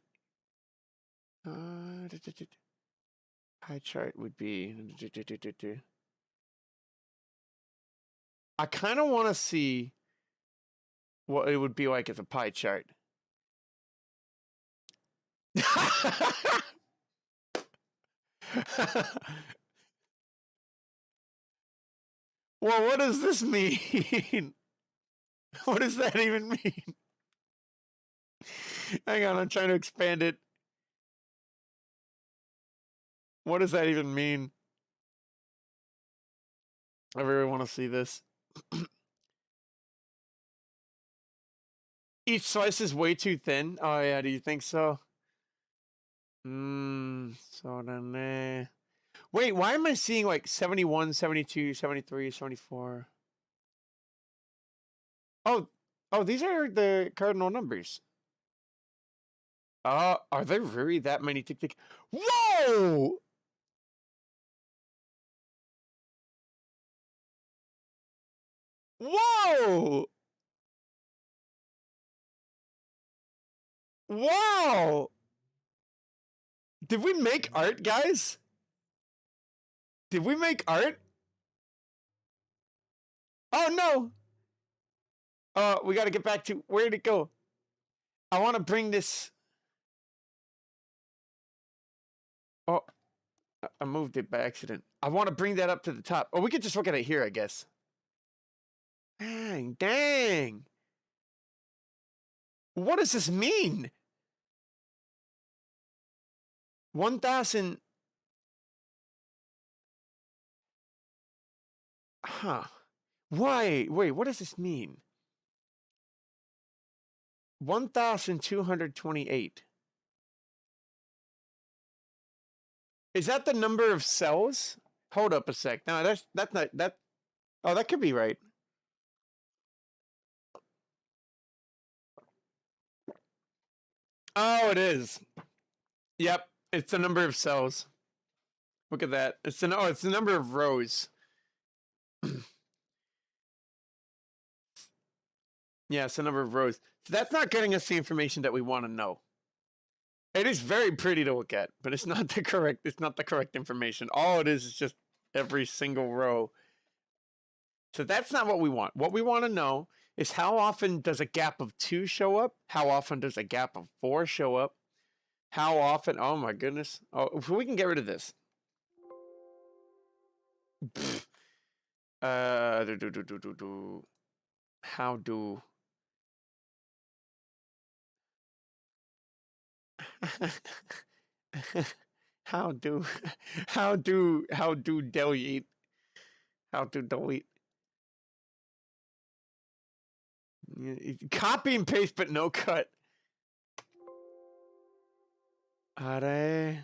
chart would be. I kind of want to see what it would be like as a pie chart. Well, what does this mean? What does that even mean? Hang on, I'm trying to expand it. What does that even mean? I really want to see this. Each slice is way too thin. Oh yeah, do you think so? So then, wait, why am I seeing like 71, 72, 73, 74? Oh, these are the cardinal numbers. Are there really that many tick? Whoa! Whoa! Wow! Did we make art, guys? Did we make art? Oh no! We gotta get back to where'd it go? I want to bring this. Oh, I moved it by accident. I want to bring that up to the top. Oh, we could just look at it here, I guess. Dang. What does this mean? 1,000. Huh. Wait, what does this mean? 1,228. Is that the number of cells? Hold up a sec. No, that's not that. Oh, that could be right. Oh, it is. Yep, it's the number of cells. Look at that. It's the number of rows. Yeah, it's the number of rows. So that's not getting us the information that we want to know. It is very pretty to look at, but it's not the correct information. All it is just every single row. So that's not what we want. What we want to know is how often does a gap of 2 show up? How often does a gap of 4 show up? How often? Oh my goodness. Oh, if we can get rid of this. How do how do delete? How to delete? Copy and paste, but no cut. I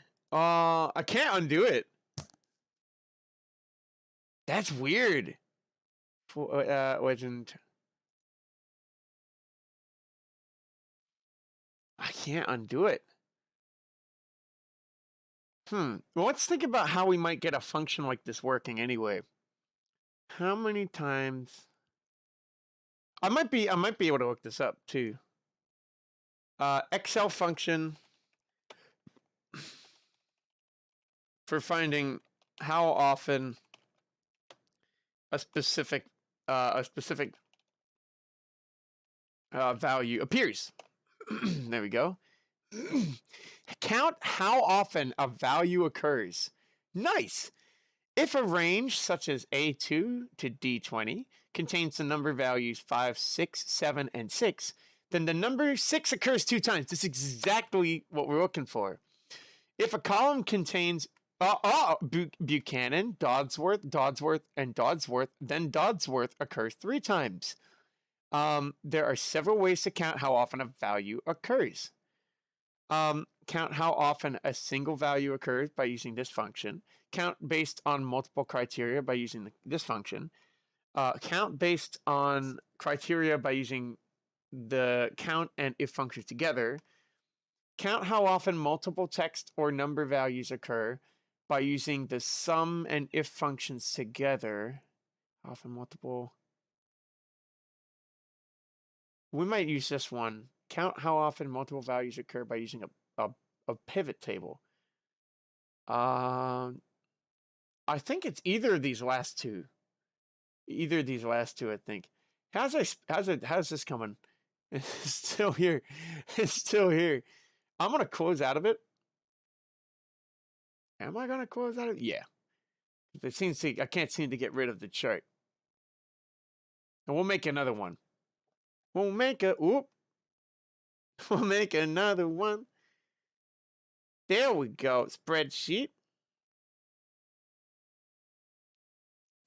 can't undo it. That's weird. Legend. I can't undo it. Well, let's think about how we might get a function like this working anyway. How many times? I might be able to look this up too. Excel function for finding how often a specific value appears. There we go. Count how often a value occurs. Nice. If a range such as A2 to D20 contains the number values 5, 6, 7, and 6, then the number 6 occurs 2 times. This is exactly what we're looking for. If a column contains Buchanan, Dodsworth, and Dodsworth, then Dodsworth occurs 3 times. There are several ways to count how often a value occurs. Count how often a single value occurs by using this function. Count based on multiple criteria by using this function. Count based on criteria by using the count and if functions together. Count how often multiple text or number values occur by using the sum and if functions together. Often multiple. We might use this one. Count how often multiple values occur by using a pivot table. I think it's either of these last two. Either of these last two, I think. How's this coming? It's still here. It's still here. I'm gonna close out of it. Am I gonna close out of it? Yeah. It seems I can't seem to get rid of the chart. And we'll make another one. We'll make another one. There we go. Spreadsheet.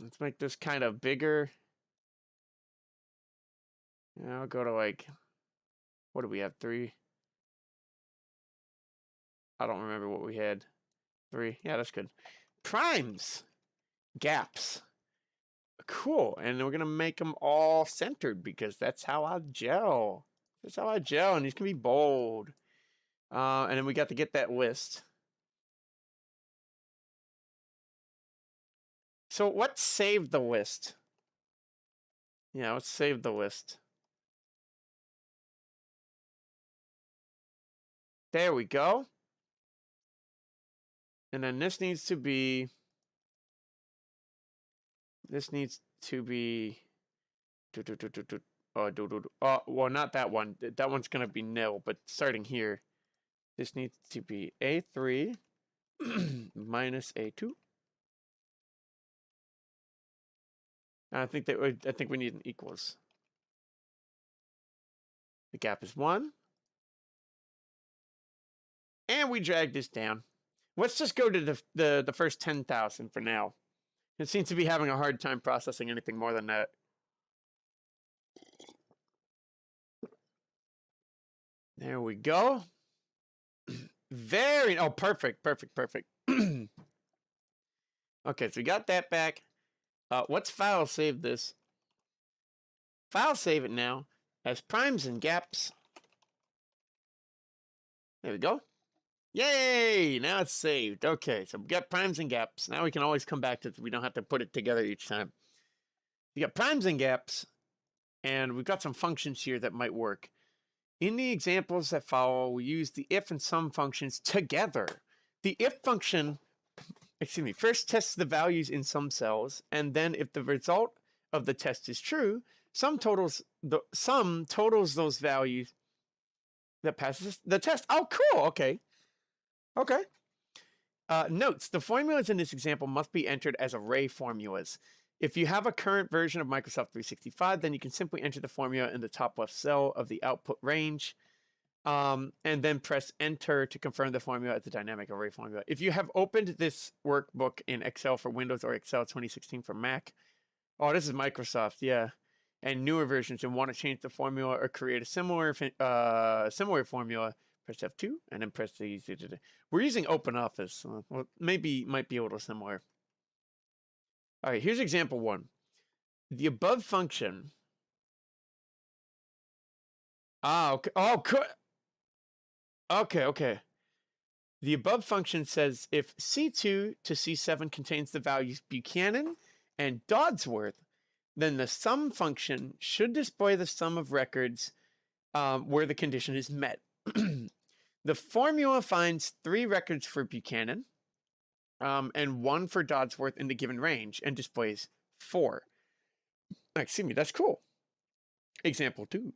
Let's make this kind of bigger. And I'll go to like, what do we have? 3. I don't remember what we had. 3. Yeah, that's good. Primes. Gaps. Cool. And we're going to make them all centered because that's how I gel. That's how I gel. And these can be bold. And then we got to get that list. So let's save the list. Yeah, let's save the list. There we go. And then this needs to be. Well, not that one. That one's going to be nil, but starting here, this needs to be A3 minus A2. I think we need an equals. The gap is 1. And we drag this down. Let's just go to the first 10,000 for now. It seems to be having a hard time processing anything more than that. There we go. Perfect. Okay, so we got that back. Let's file save this. File save it now as primes and gaps. There we go. Yay! Now it's saved. Okay, so we got primes and gaps. Now we can always come back to it. We don't have to put it together each time. We got primes and gaps, and we've got some functions here that might work. In the examples that follow, we use the if and sum functions together. The if function, first tests the values in some cells, and then if the result of the test is true, sum totals those values that passes the test. Oh, cool. Okay. Notes, the formulas in this example must be entered as array formulas. If you have a current version of Microsoft 365, then you can simply enter the formula in the top left cell of the output range, and then press enter to confirm the formula as a dynamic array formula. If you have opened this workbook in Excel for Windows or Excel 2016 for Mac, oh, this is Microsoft, yeah, and newer versions, and want to change the formula or create a similar formula, press F2 and then press the. We're using OpenOffice. So well, might be a little similar. All right, here's example 1. The above function. Okay. Oh, okay. The above function says if C2 to C7 contains the values Buchanan and Dodsworth, then the sum function should display the sum of records where the condition is met. The formula finds 3 records for Buchanan and 1 for Dodsworth in the given range and displays 4. Excuse me, that's cool. Example 2.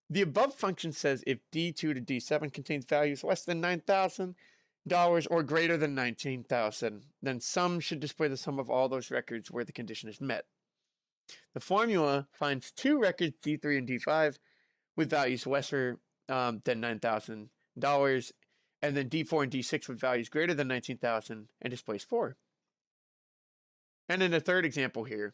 The above function says if D2 to D7 contains values less than $9,000 or greater than $19,000, then sum should display the sum of all those records where the condition is met. The formula finds 2 records D3 and D5 with values lesser than $9,000, and then D4 and D6 with values greater than 19,000 and displays 4. And in the third example here,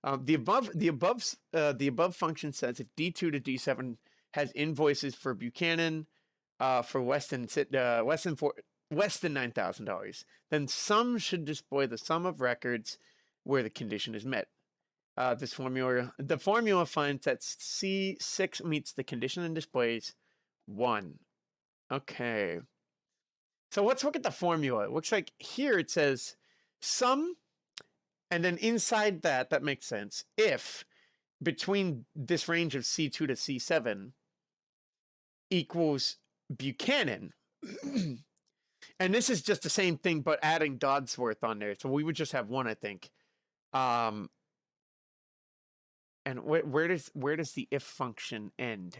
the above function says if D2 to D7 has invoices for Buchanan for less than $9,000, then sum should display the sum of records where the condition is met. The formula finds that C6 meets the condition and displays 1. Okay. So let's look at the formula. It looks like here it says sum, and then inside that makes sense, if between this range of C2 to C7 equals Buchanan. And this is just the same thing, but adding Dodsworth on there. So we would just have 1, I think. And where does the if function end?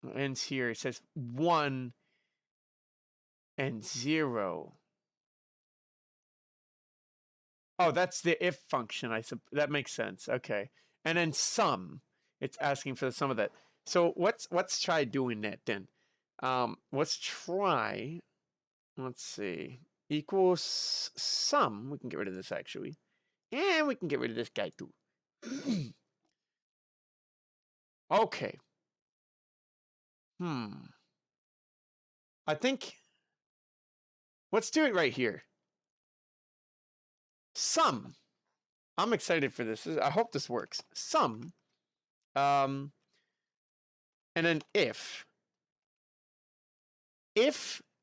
It ends here. It says 1 and 0. Oh, that's the if function. That makes sense. Okay. And then sum. It's asking for the sum of that. So let's try doing that then. Let's try. Let's see. Equals sum. We can get rid of this actually. And we can get rid of this guy too. Okay. I think let's do it right here. Sum. I'm excited for this. I hope this works. Sum. And then if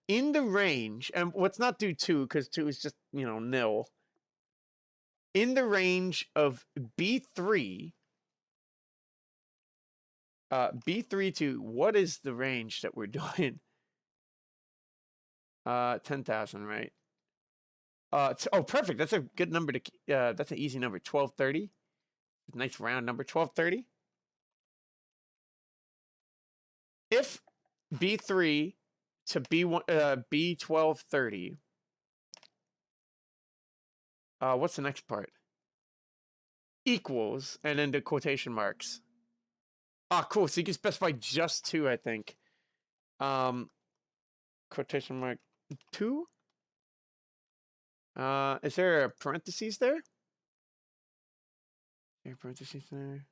in the range, and let's not do 2 because 2 is just, nil. In the range of B3 to, what is the range that we're doing? 10,000, right? Oh, perfect. That's a good number to, that's an easy number. 1230. Nice round number. 1230. If B3 to B1230, what's the next part? Equals, and then the quotation marks. Ah, cool. So you can specify just 2, I think. Quotation mark 2. Is there a parentheses there? Is there a parentheses there?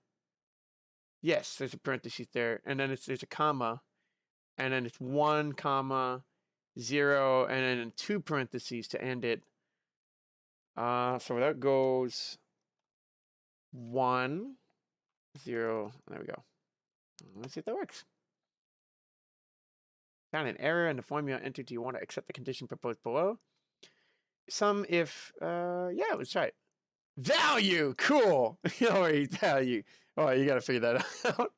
Yes, there's a parentheses there, and then there's a comma, and then it's 1, comma 0, and then 2 parentheses to end it. So that goes 1, 0. There we go. Let's see if that works. Found an error in the formula entered. Do you want to accept the condition proposed below? Sum if, yeah, let's try it. Value, cool. Value. Oh, you got to figure that out.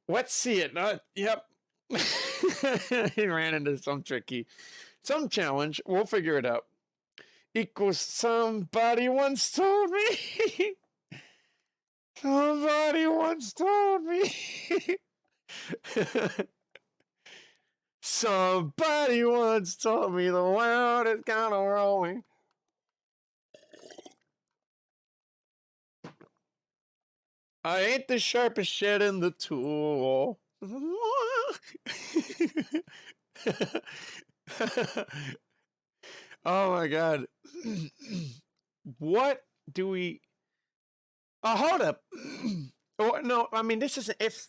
Let's see it. Yep. He ran into some challenge. We'll figure it out. Equals somebody once told me. Somebody once told me. Somebody once told me the world is kind of rolling. I ain't the sharpest shed in the tool. Oh my God. What do we... Oh, hold up. Oh, no, I mean, this is an if.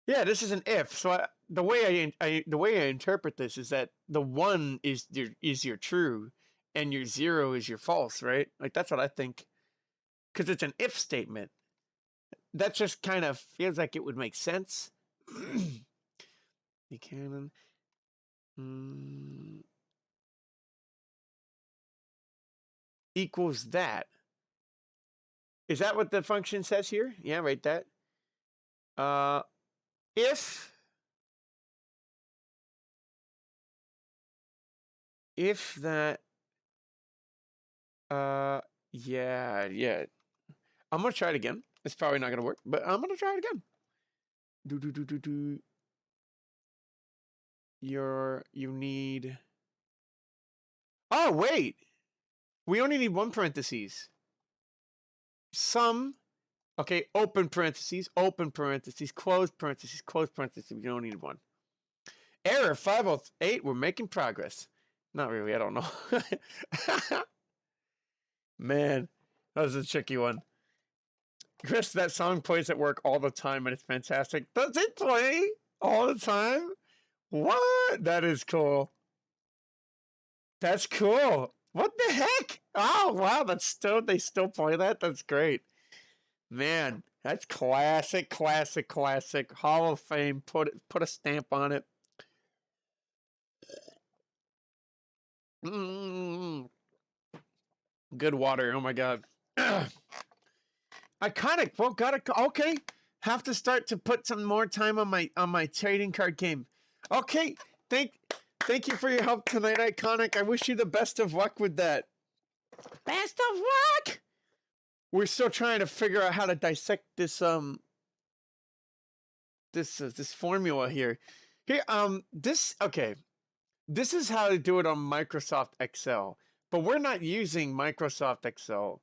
Yeah, this is an if. So the way I interpret this is that the 1 is your true, and your 0 is your false, right? Like that's what I think, because it's an if statement. That just kind of feels like it would make sense. Buchanan. Equals that. Is that what the function says here? Yeah, write that. If that, yeah. I'm gonna try it again. It's probably not gonna work, but I'm gonna try it again. You need. Oh wait. We only need one parentheses. Sum. Okay, open parentheses, close parentheses, close parentheses. We don't need one. Error 508. We're making progress. Not really. I don't know. Man, that was a tricky one. Chris, that song plays at work all the time and it's fantastic. Does it play all the time? What? That is cool. That's cool. What the heck? Oh, wow. They still play that? That's great. Man, that's classic. Hall of Fame. Put a stamp on it. Good water. Oh my god. Iconic. Well, okay. Have to start to put some more time on my trading card game. Okay. Thank you for your help tonight, Iconic. I wish you the best of luck with that. Best of luck. We're still trying to figure out how to dissect this this formula here. Here this is how to do it on Microsoft Excel, but we're not using Microsoft Excel.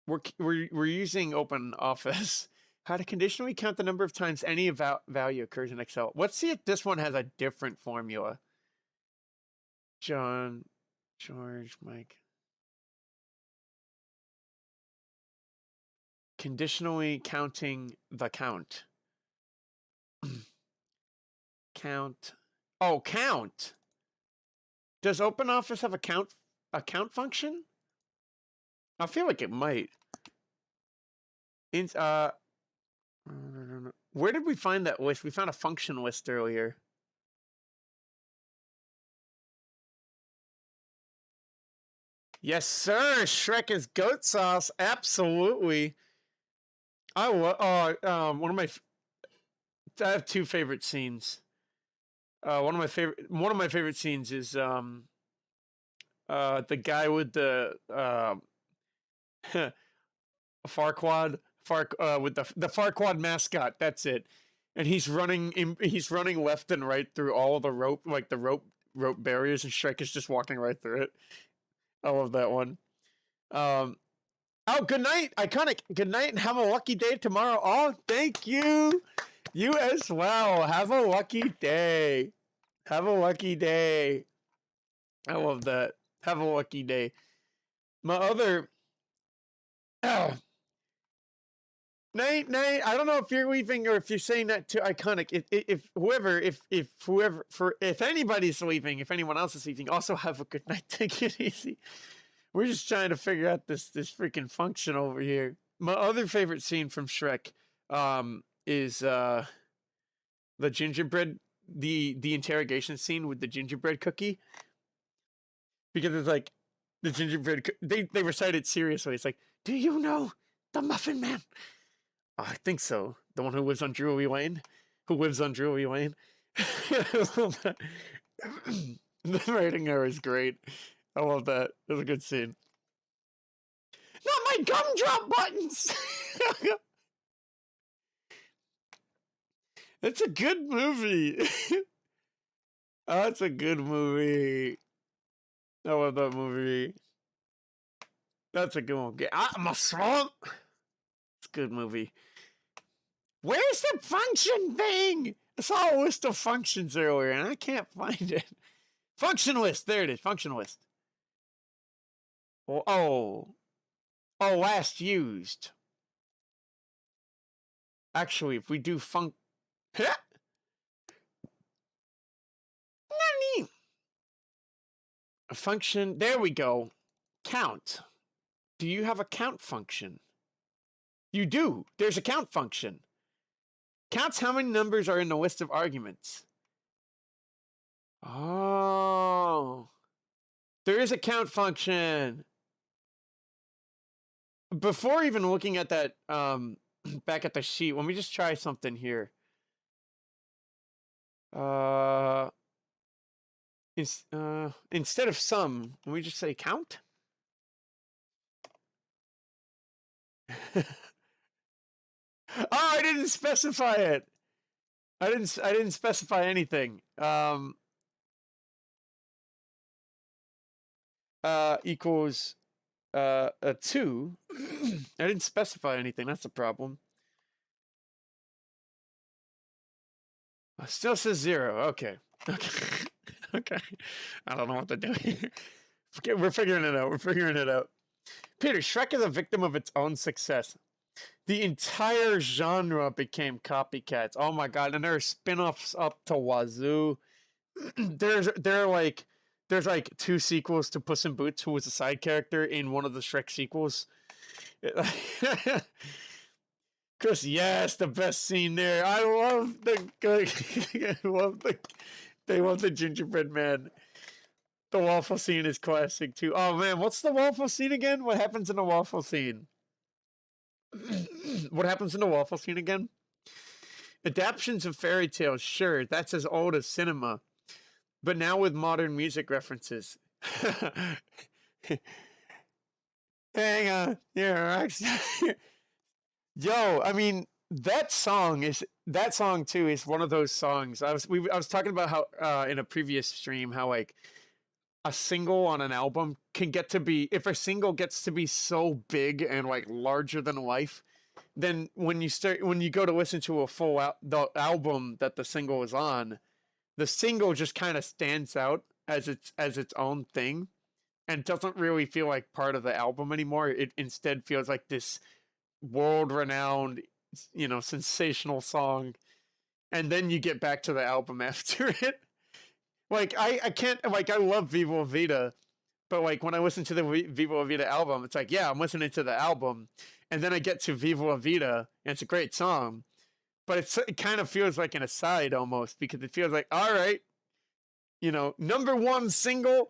We're using Open Office. How to conditionally count the number of times any value occurs in Excel. Let's see if this one has a different formula. John, George, Mike. Conditionally counting the count. Count. Oh, count. Does OpenOffice have a count function? I feel like it might. Where did we find that list? We found a function list earlier. Yes, sir. Shrek is goat sauce. Absolutely. I have two favorite scenes. One of my favorite scenes is the guy with the Farquaad with the Farquaad mascot. That's it. And he's running left and right through all the rope barriers, and Shrek is just walking right through it. I love that one. Oh, good night, Iconic. Good night, and have a lucky day tomorrow. Oh, thank you. You as well. Have a lucky day. Have a lucky day. I love that. Have a lucky day. My other... Night. I don't know if you're leaving or if you're saying that to Iconic. If anybody's leaving, if anyone else is leaving, also have a good night. Take it easy. We're just trying to figure out this freaking function over here. My other favorite scene from Shrek is the gingerbread, the interrogation scene with the gingerbread cookie. Because it's like the gingerbread they recite it seriously. It's like, do you know the Muffin Man? Oh, I think so. The one who lives on Drury Lane. The writing there is great. I love that. It was a good scene. Not my gumdrop buttons! It's a good movie. Oh, it's a good movie. I love that movie. That's a good one. Get out of my swamp! It's a good movie. Where's the function thing? I saw a list of functions earlier and I can't find it. Function list. There it is. Function list. Oh, last used. Actually, if we do a function, there we go. Count. Do you have a count function? You do. There's a count function. Counts how many numbers are in the list of arguments. Oh. There is a count function. Before even looking at that back at the sheet, let me just try something here. Instead of sum, let me just say count. Oh, I didn't specify it. I didn't specify anything. equals a 2. I didn't specify anything. That's a problem. Still says 0. Okay. Okay. Okay. I don't know what to do here. We're figuring it out. We're figuring it out. Peter, Shrek is a victim of its own success. The entire genre became copycats. Oh my god! And there are spin-offs up to wazoo. There's 2 sequels to Puss in Boots, who was a side character in one of the Shrek sequels. Chris, yes, the best scene there. I love they love the gingerbread man. The waffle scene is classic too. Oh man, what's the waffle scene again? What happens in the waffle scene? What happens in the waffle scene again? Adaptions of fairy tales, sure, that's as old as cinema, but now with modern music references. Hang on, yeah, yo, I mean that song too is one of those songs. I was talking about how in a previous stream how like a single on an album can get to be, if a single gets to be so big and like larger than life, then when you go to listen to a full the album that the single is on, the single just kind of stands out as its own thing and doesn't really feel like part of the album anymore. It instead feels like this world renowned, sensational song, and then you get back to the album after it. Like I can't, like, I love Viva La Vida, but like when I listen to the Viva La Vida album, it's like, yeah, I'm listening to the album, and then I get to Viva La Vida, and it's a great song, but it kind of feels like an aside almost, because it feels like, all right, number 1 single,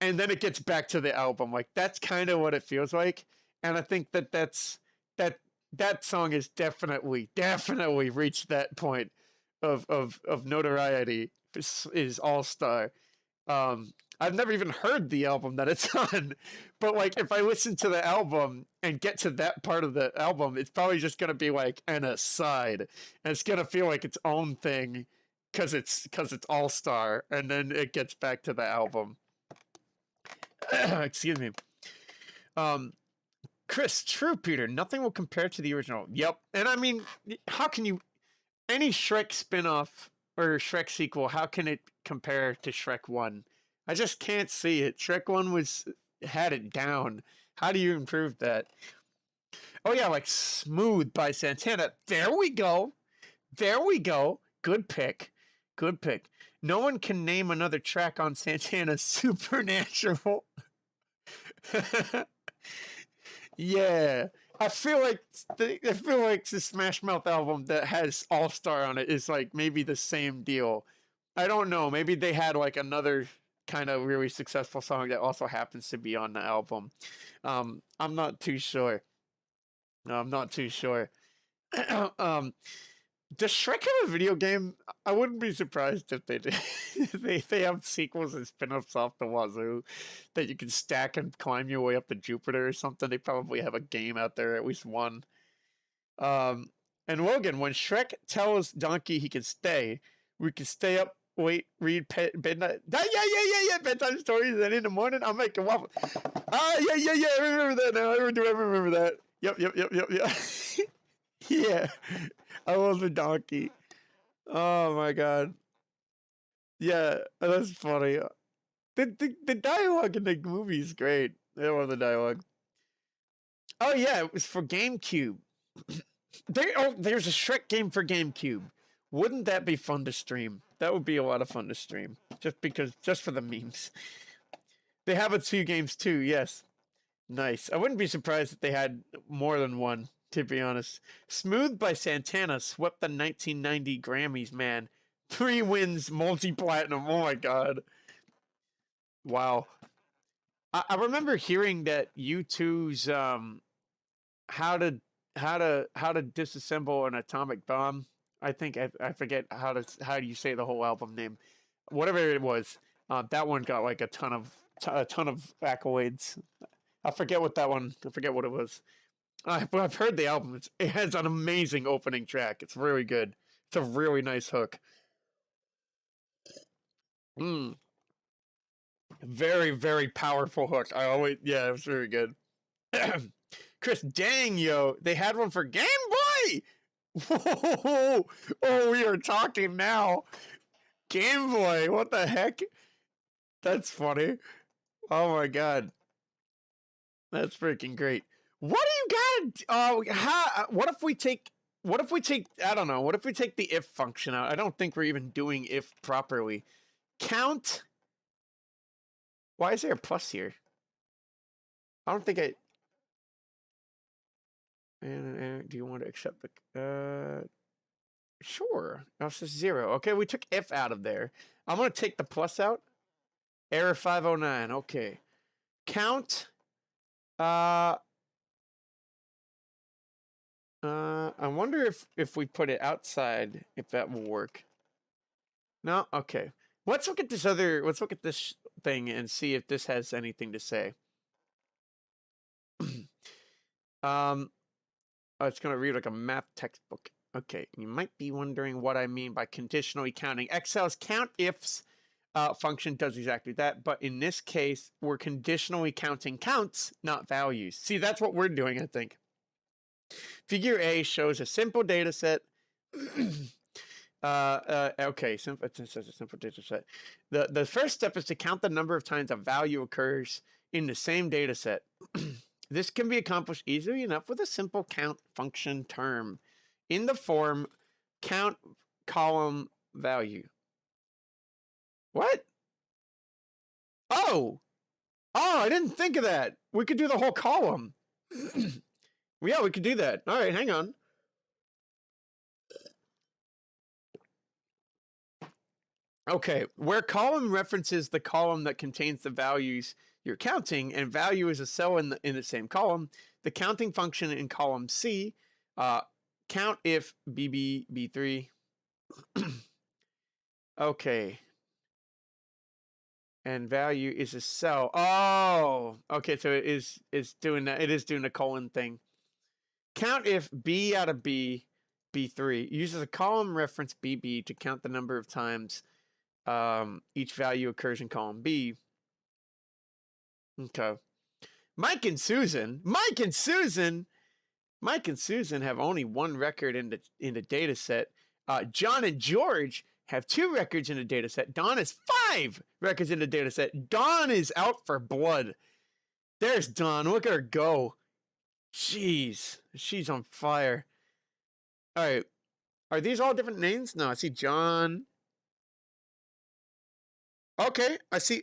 and then it gets back to the album. Like that's kind of what it feels like, and I think that song is definitely reached that point of notoriety. Is All Star. I've never even heard the album that it's on, but like if I listen to the album and get to that part of the album, it's probably just gonna be like an aside, and it's gonna feel like its own thing because it's All Star, and then it gets back to the album. Excuse me. Chris, true, Peter. Nothing will compare to the original. Yep, and I mean, how can you? Any Shrek spin-off or Shrek sequel, how can it compare to Shrek 1? I just can't see it. Shrek 1 had it down. How do you improve that? Oh yeah, like Smooth by Santana. There we go. There we go. Good pick. Good pick. No one can name another track on Santana's Supernatural. Yeah. I feel like the Smash Mouth album that has All Star on it is like maybe the same deal. I don't know. Maybe they had like another kind of really successful song that also happens to be on the album. I'm not too sure. I'm not too sure. Does Shrek have a video game? I wouldn't be surprised if they did. they have sequels and spin-offs off the wazoo that you can stack and climb your way up to Jupiter or something. They probably have a game out there, at least one. And Logan, when Shrek tells Donkey he can stay, we can stay up, wait, read bedtime. Yeah. Bedtime stories, and in the morning I'll make a waffle. Yeah. I remember that now. I remember that. Yep. Yeah. I love the donkey. Oh my god. Yeah, that's funny. The dialogue in the movie is great. I love the dialogue. Oh yeah, it was for GameCube. There's a Shrek game for GameCube. Wouldn't that be fun to stream? That would be a lot of fun to stream. Just for the memes. They have 2 games too, yes. Nice. I wouldn't be surprised if they had more than one, to be honest. Smooth by Santana swept the 1990 Grammys, man. 3 wins, multi-platinum. Oh my god. Wow. I remember hearing that U2's how to disassemble an atomic bomb. I think I forget how do you say the whole album name. Whatever it was. That one got like a ton of accolades. I forget what it was. I've heard the album. It has an amazing opening track. It's really good. It's a really nice hook. Very, very powerful hook. I always, yeah, it was very good. Chris, dang, yo, they had one for Game Boy. Whoa, oh, we are talking now. Game Boy, what the heck? That's funny. Oh my god, that's freaking great. What do you got? What if we take? What if we take? I don't know. What if we take the if function out? I don't think we're even doing if properly. Count. Why is there a plus here? I don't think I. And do you want to accept the? Sure. That's just 0. Okay, we took if out of there. I'm gonna take the plus out. Error 509. Okay. Count. I wonder if we put it outside, if that will work. No. Okay. Let's look at this other. Let's look at this thing and see if this has anything to say. Oh, it's gonna read like a math textbook. Okay, you might be wondering what I mean by conditionally counting. Excel's count ifs function does exactly that, but in this case, we're conditionally counting counts, not values. See, that's what we're doing, I think. Figure A shows a simple data set. Okay, it says a simple data set. The first step is to count the number of times a value occurs in the same data set. This can be accomplished easily enough with a simple count function term in the form count column value. What? Oh, I didn't think of that. We could do the whole column. Yeah, we could do that. All right, hang on. Okay, where column references the column that contains the values you're counting, and value is a cell in the same column, the counting function in column C, count if BB B3. Okay. And value is a cell. Oh, okay, so it is doing that. It is doing the colon thing. Count if B out of B, B3 uses a column reference BB to count the number of times each value occurs in column B. Okay. Mike and Susan have only one record in the data set. John and George have 2 records in the data set. Don has 5 records in the data set. Don is out for blood. There's Don. Look at her go. Jeez. She's on fire. All right. Are these all different names? No, I see John. Okay. I see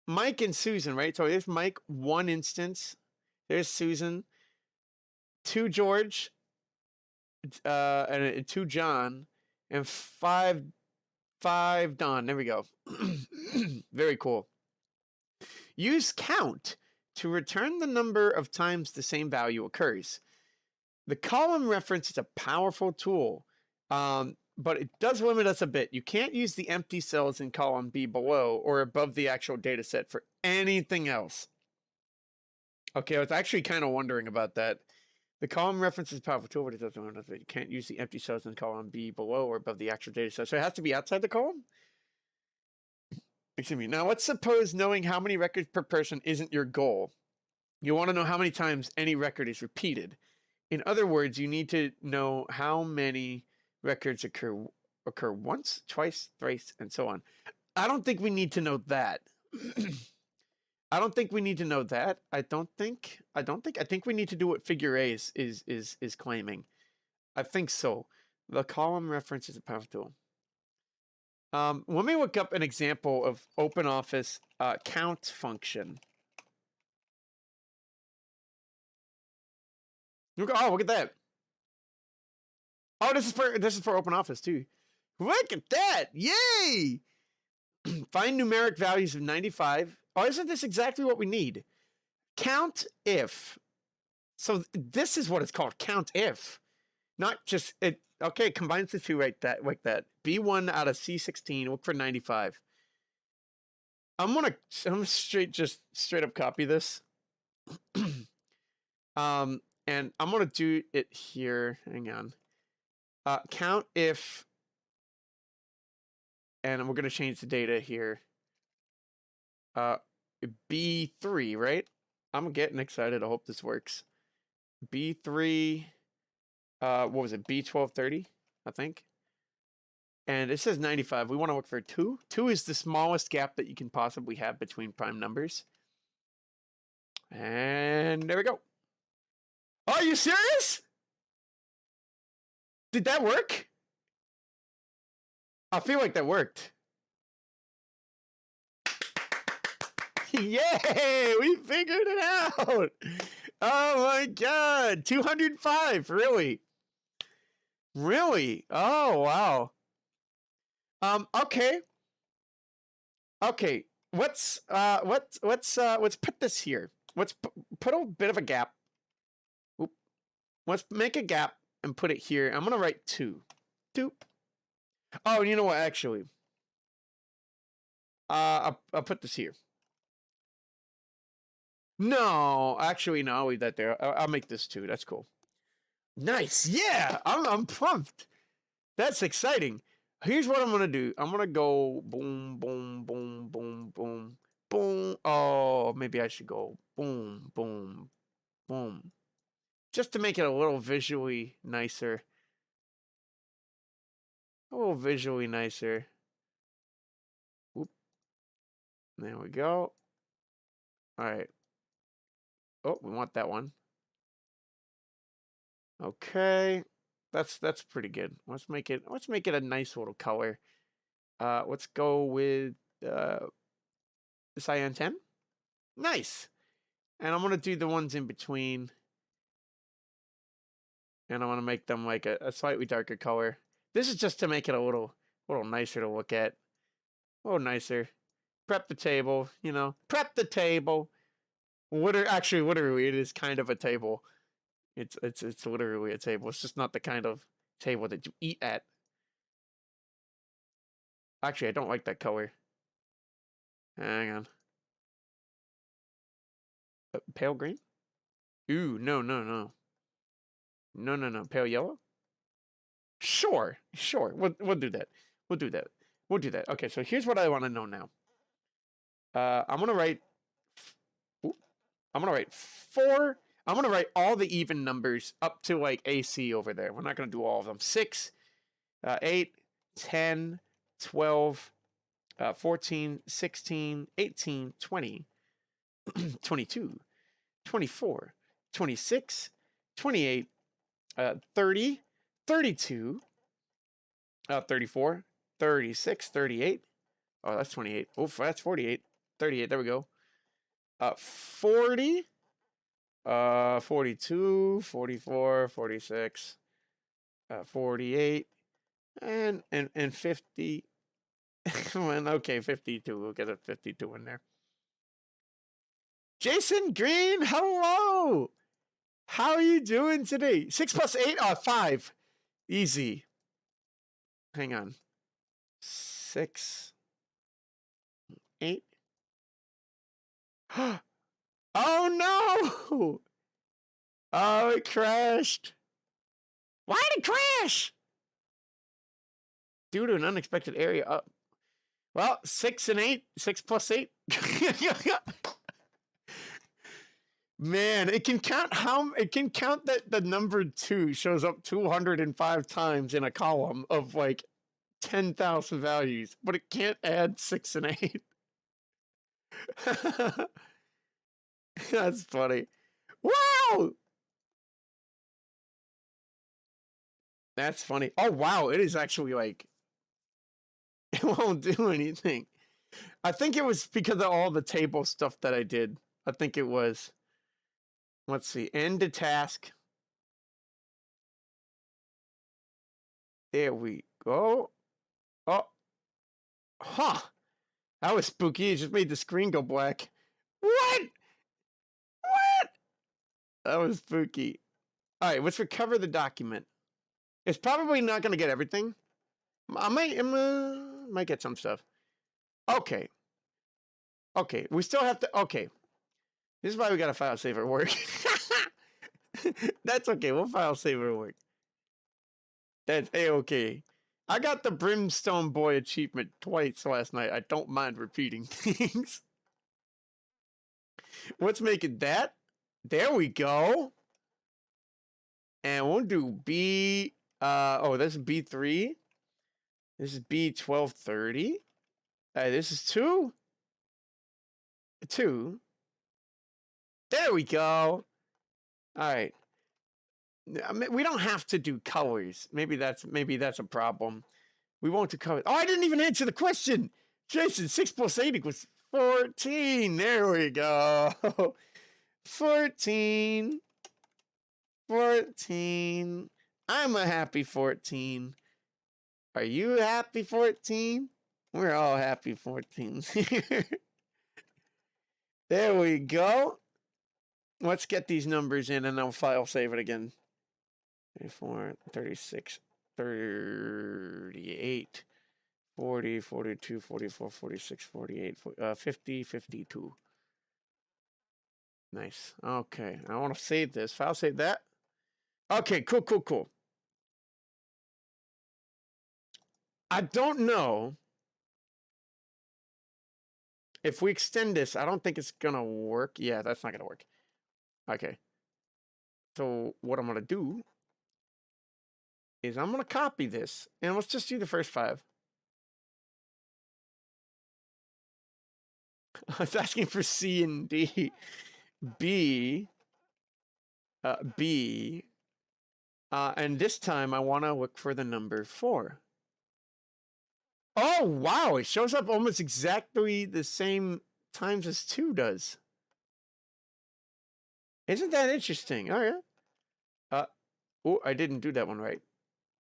Mike and Susan, right? So there's Mike, 1 instance. There's Susan. 2 George. And 2 John. And 5 Don. There we go. Very cool. Use count to return the number of times the same value occurs. The column reference is a powerful tool, but it does limit us a bit. You can't use the empty cells in column B below or above the actual data set for anything else. Okay, I was actually kind of wondering about that. The column reference is a powerful tool, but it doesn't limit us. You can't use the empty cells in column B below or above the actual data set. So it has to be outside the column? Excuse me. Now, let's suppose knowing how many records per person isn't your goal. You want to know how many times any record is repeated. In other words, you need to know how many records occur once, twice, thrice, and so on. I don't think we need to know that. I don't think we need to know that. I think we need to do what figure A is claiming. I think so. The column reference is a powerful tool. Let me look up an example of OpenOffice count function. Look at that. Oh, this is for OpenOffice too. Look at that. Yay! Find numeric values of 95. Oh, isn't this exactly what we need? Count if. So this is what it's called, count if. Not just it. Okay, combines the two like that. B1 out of C16. Look for 95. I'm straight up copy this. And I'm gonna do it here. Hang on. Count if, and we're gonna change the data here. Uh, B3, right? I'm getting excited. I hope this works. B3, what was it? B1230, I think. And it says 95. We want to look for 2. 2 is the smallest gap that you can possibly have between prime numbers. And there we go. Are you serious? Did that work? I feel like that worked. Yay! We figured it out! Oh my god! 205, really? Really? Oh wow. Okay. Okay. Let's put this here. Let's put a bit of a gap. Oop. Let's make a gap and put it here. I'm gonna write 2. Doop. Oh, you know what? Actually, I'll put this here. No, actually, no. I'll leave that there. I'll make this 2. That's cool. Nice. Yeah, I'm pumped. That's exciting. Here's what I'm gonna do. I'm gonna go boom, boom, boom, boom, boom, boom. Oh, maybe I should go boom, boom, boom, just to make it a little visually nicer. A little visually nicer. Whoop. There we go. All right. Oh, we want that one. Okay. That's pretty good. Let's make it a nice little color. Let's go with cyan 10. Nice. And I'm gonna do the ones in between. And I want to make them like a slightly darker color. This is just to make it a little nicer to look at. A little nicer. Prep the table, you know. Prep the table. Literally, it is kind of a table. It's literally a table. It's just not the kind of table that you eat at. Actually, I don't like that color. Hang on. Pale green? Ooh, no. No. Pale yellow? Sure. We'll do that. We'll do that. Okay, so here's what I want to know now. I'm gonna write 4. I'm gonna write all the even numbers up to like AC over there. We're not gonna do all of them. 6, 8, 10, 12, 14, 16, 18, 20, 22, 24, 26, 28, 30, 32, 34, 36, 38. Oh, that's 28. Oh, that's 48. 38. There we go. 40, 42, 44, 46, 48, and 50. Okay, 52. We'll get a 52 in there. Jason Green, hello. How are you doing today? 6 plus 8? 5. Easy. Hang on. 6, 8. Oh no! Oh, it crashed. Why did it crash? Due to an unexpected area. Well, 6 and 8. 6 plus 8. Man, it can count that the number 2 shows up 205 times in a column of like 10,000 values, but it can't add 6 and 8. That's funny. Wow! That's funny. Oh wow, it is actually like it won't do anything. I think it was because of all the table stuff that I did. I think it was. Let's see. End a task. There we go. Oh. Huh. That was spooky. It just made the screen go black. What? That was spooky. All right, let's recover the document. It's probably not going to get everything. I might get some stuff. Okay. We still have to. Okay. This is why we got to file save at work. That's okay. We'll file save at work. That's A-okay. I got the Brimstone Boy achievement twice last night. I don't mind repeating things. Let's make it that. There we go. And we'll do B. Oh, this is B3. This is B1230. This is 2. 2. There we go. All right. I mean, we don't have to do colors. Maybe that's a problem. We won't do colors. Oh, I didn't even answer the question. Jason, 6 plus 8 equals 14. There we go. 14. 14. I'm a happy 14. Are you happy 14? We're all happy 14s. There we go. Let's get these numbers in and I'll file save it again. 34, 36, 38, 40, 42, 44, 46, 48, 50, 52. Nice. Okay. I want to save this. File save that. Okay, cool. I don't know if we extend this. I don't think it's going to work. Yeah, that's not going to work. Okay. So what I'm going to do is I'm going to copy this, and let's just do the first 5. I was asking for C and D. B. B. And this time I want to look for the number 4. Oh, wow. It shows up almost exactly the same times as 2 does. Isn't that interesting? Oh, yeah. Oh, I didn't do that one right.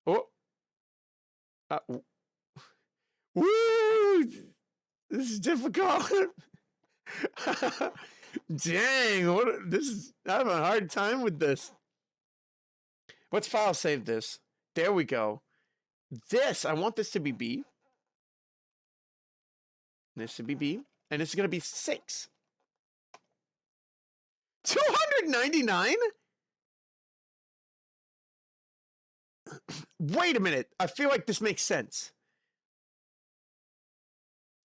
Oh. Woo! This is difficult. Dang, I'm having a hard time with this. Let's file save this. There we go. I want this to be B. This should be B. And it's going to be 6. 299? Wait a minute. I feel like this makes sense.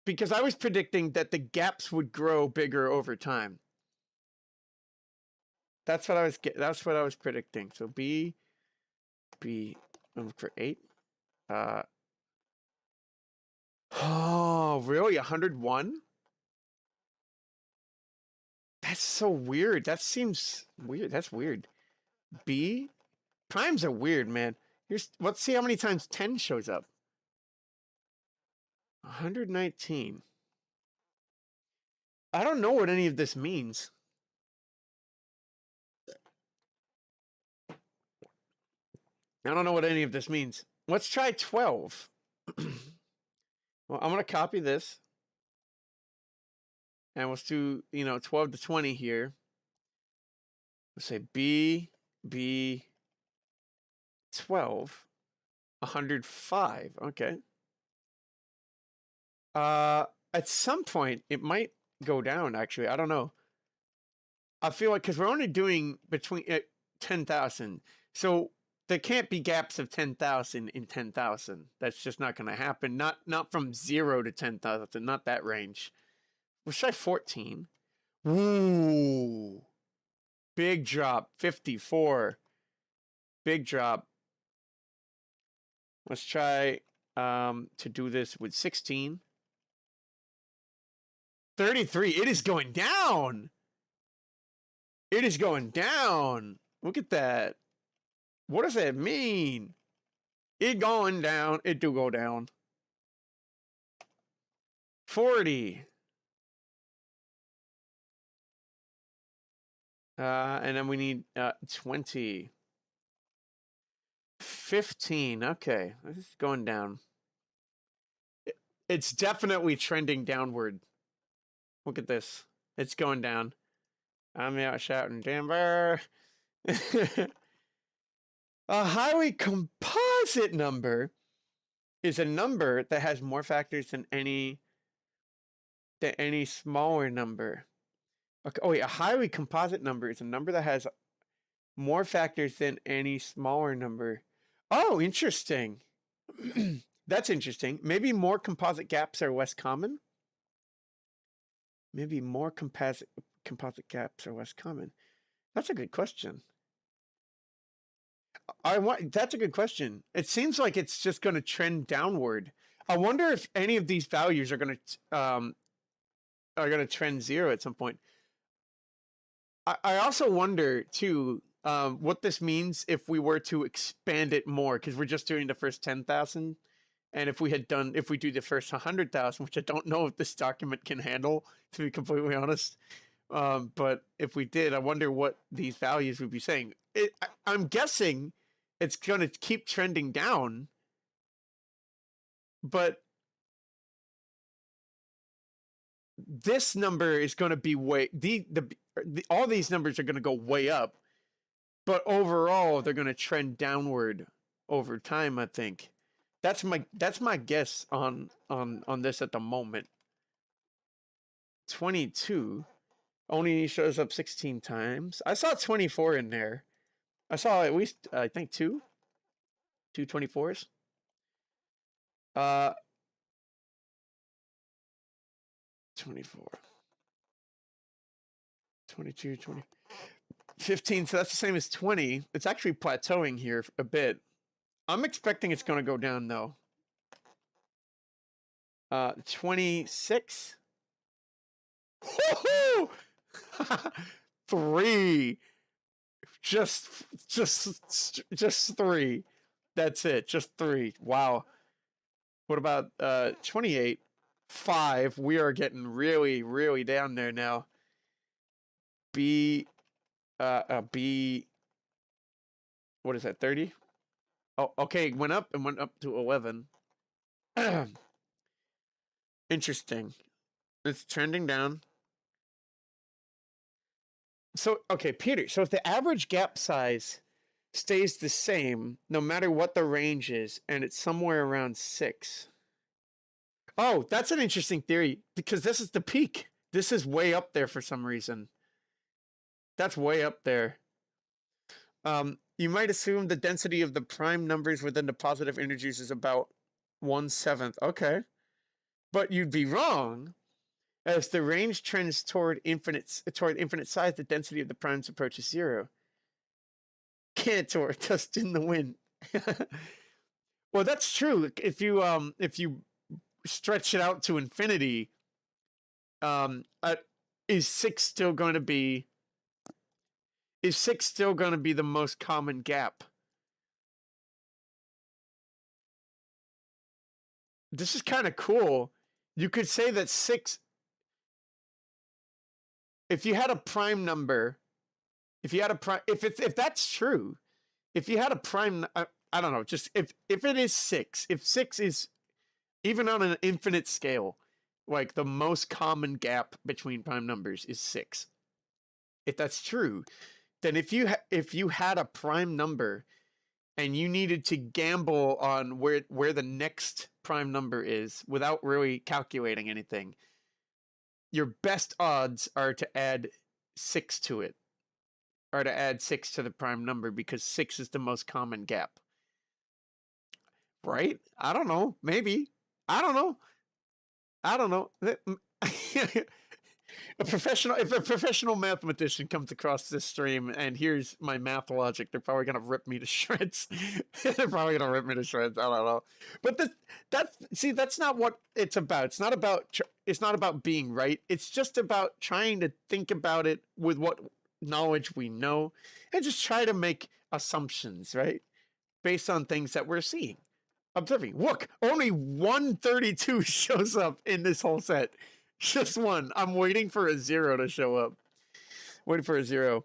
Because I was predicting that the gaps would grow bigger over time. That's what I was predicting. So B, I'm looking for 8. Oh, really? 101? That's so weird. That seems weird. That's weird. B? Primes are weird, man. Let's see how many times 10 shows up. 119. I don't know what any of this means. I don't know what any of this means. Let's try 12. Well, I'm going to copy this. And let's do, 12 to 20 here. Let's say B, 12, 105. Okay. At some point, it might go down, actually. I don't know. I feel like, because we're only doing between 10,000. So there can't be gaps of 10,000 in 10,000. That's just not going to happen. Not from 0 to 10,000. Not that range. Let's try 14. Ooh. Big drop. 54. Big drop. Let's try to do this with 16. 33. It is going down. It is going down. Look at that. What does that mean? It going down. It do go down. 40. And then we need 20. 15. Okay. This is going down. It's definitely trending downward. Look at this. It's going down. I'm out shouting, Denver. A highly composite number is a number that has more factors than any smaller number. Okay. Oh wait, a highly composite number is a number that has more factors than any smaller number. Oh, interesting. That's interesting. Maybe more composite gaps are less common. Maybe more composite composite gaps are less common? That's a good question. That's a good question. It seems like it's just going to trend downward. I wonder if any of these values are going to trend zero at some point. I also wonder too what this means if we were to expand it more, because we're just doing the first 10,000, and if we do the first 100,000, which I don't know if this document can handle, to be completely honest. But if we did, I wonder what these values would be saying. I'm guessing it's going to keep trending down, but this number is going to be all these numbers are going to go way up, but overall they're going to trend downward over time. I think that's my guess on this at the moment. 22 only shows up 16 times. I saw 24 in there. I saw at least I think two 24s. 24, 22, 20, 15. So that's the same as 20. It's actually plateauing here a bit. I'm expecting it's going to go down though. 26. Woohoo! 3. Just 3. That's it. Just 3. Wow. What about 28? 5. We are getting really, really down there now. B. What is that? 30? Oh, okay. It went up to 11. Interesting. It's trending down. So, okay, Peter. So if the average gap size stays the same, no matter what the range is, and it's somewhere around 6. Oh, that's an interesting theory, because this is the peak. This is way up there for some reason. That's way up there. You might assume the density of the prime numbers within the positive integers is about 1/7. Okay. But you'd be wrong. As the range trends toward infinite size, the density of the primes approaches 0. Cantor, dust in the wind. Well, that's true. If you stretch it out to infinity, is 6 still going to be the most common gap? This is kind of cool. You could say that 6, if you had a prime number, if that's true, if you had a prime, I don't know, just if it is 6, if 6 is, even on an infinite scale, like the most common gap between prime numbers is 6. If that's true, then if you had a prime number and you needed to gamble on where the next prime number is without really calculating anything, your best odds are to add 6 to it, or to add 6 to the prime number, because 6 is the most common gap. Right? I don't know. Maybe. I don't know. If a professional mathematician comes across this stream and hears my math logic, they're probably gonna rip me to shreds. I don't know. But that's not what it's about. It's not about being right. It's just about trying to think about it with what knowledge we know, and just try to make assumptions, right, based on things that we're seeing, observing. Look, only 132 shows up in this whole set. Just one. I'm waiting for a 0 to show up. Waiting for a 0.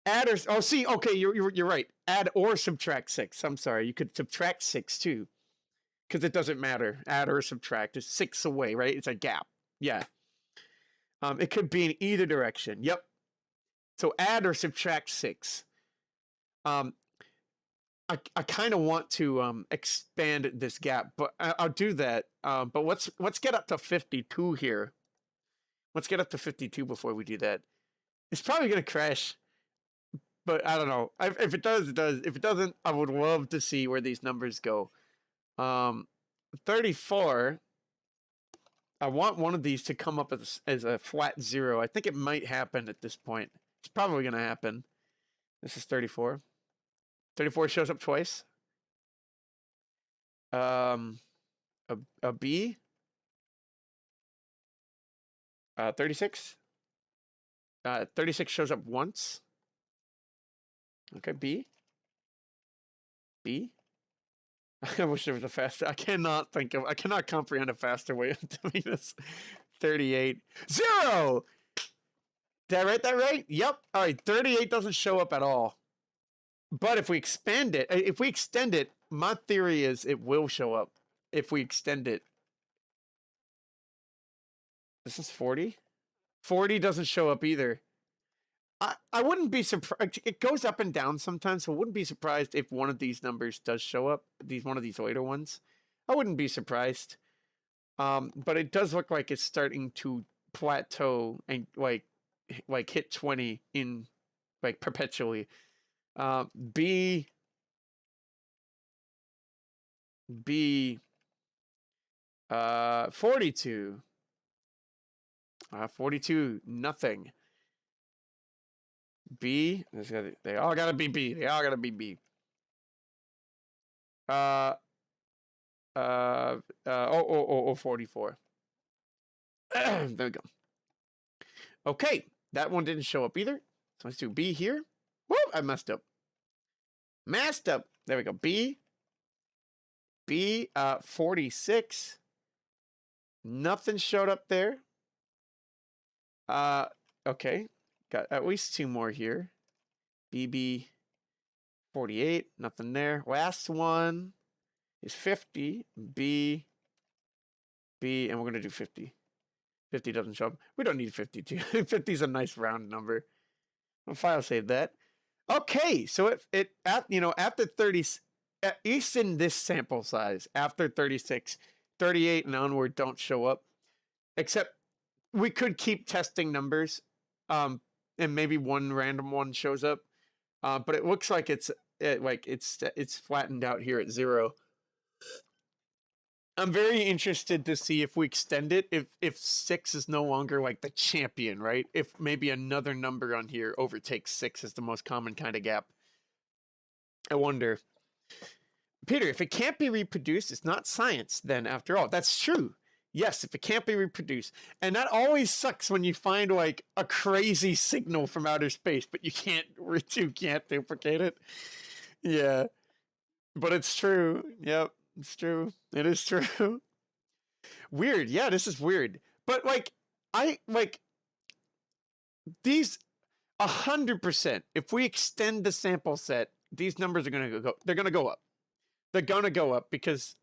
Add or okay, you're right. Add or subtract 6. I'm sorry. You could subtract 6 too, because it doesn't matter. Add or subtract. It's 6 away, right? It's a gap. Yeah. It could be in either direction. Yep. So add or subtract 6. I kind of want to expand this gap, but I'll do that. But let's get up to 52 here. Let's get up to 52 before we do that. It's probably going to crash, but I don't know. If it does, it does. If it doesn't, I would love to see where these numbers go. 34. I want one of these to come up as a flat 0. I think it might happen at this point. It's probably going to happen. This is 34. 34 shows up twice. A B. 36. 36 shows up once. Okay, B. B. I wish there was a faster. I cannot comprehend a faster way of doing this. 38. 0! Did I write that right? Yep. All right, 38 doesn't show up at all. But if we extend it, my theory is it will show up if we extend it. This is 40. 40 doesn't show up either. I wouldn't be surprised. It goes up and down sometimes, so I wouldn't be surprised if one of these numbers does show up. One of these later ones. I wouldn't be surprised. But it does look like it's starting to plateau and like hit 20 in like perpetually. B 42. 42, nothing. B, they all gotta be B. They all gotta be B. 44. There we go. Okay, that one didn't show up either. So let's do B here. Whoa, I messed up. There we go. B, 46. Nothing showed up there. Okay. Got at least 2 more here. BB 48, nothing there. Last one is 50. B, and we're going to do 50. 50 doesn't show up. We don't need 52. 50 is a nice round number. I'll file save that. Okay, so after 30, at least in this sample size, after 36, 38 and onward don't show up. Except we could keep testing numbers. And maybe one random one shows up. But it looks like it's flattened out here at 0. I'm very interested to see if we extend it, if 6 is no longer like the champion, right? If maybe another number on here overtakes 6 as the most common kind of gap. I wonder. Peter, if it can't be reproduced, it's not science then after all. That's true. Yes, if it can't be reproduced. And that always sucks when you find like a crazy signal from outer space, but you can't duplicate it. Yeah. But it's true. Yep, it's true. It is true. Weird. Yeah, this is weird. But these 100%, if we extend the sample set, these numbers are going to go, they're going to go up. They're going to go up because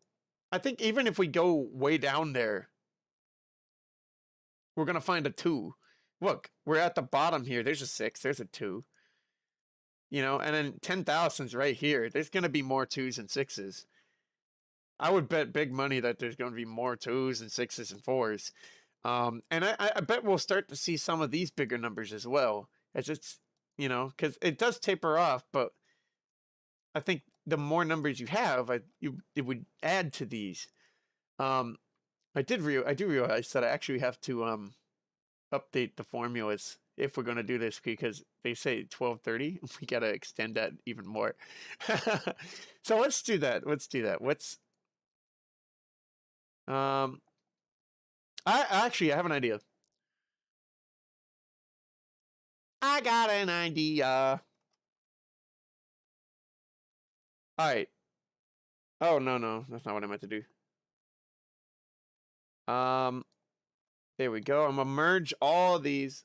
I think even if we go way down there, we're going to find a 2. Look, we're at the bottom here. There's a 6. There's a 2. And then 10,000's right here. There's going to be more 2s and 6s. I would bet big money that there's going to be more 2s and 6s and 4s. And I bet we'll start to see some of these bigger numbers as well. As it's, because it does taper off, but I think the more numbers you have, it would add to these. I do realize that I actually have to update the formulas if we're going to do this because they say 1230. We got to extend that even more. So let's do that. I have an idea. I got an idea. All right. Oh, no. That's not what I meant to do. There we go. I'm going to merge all these.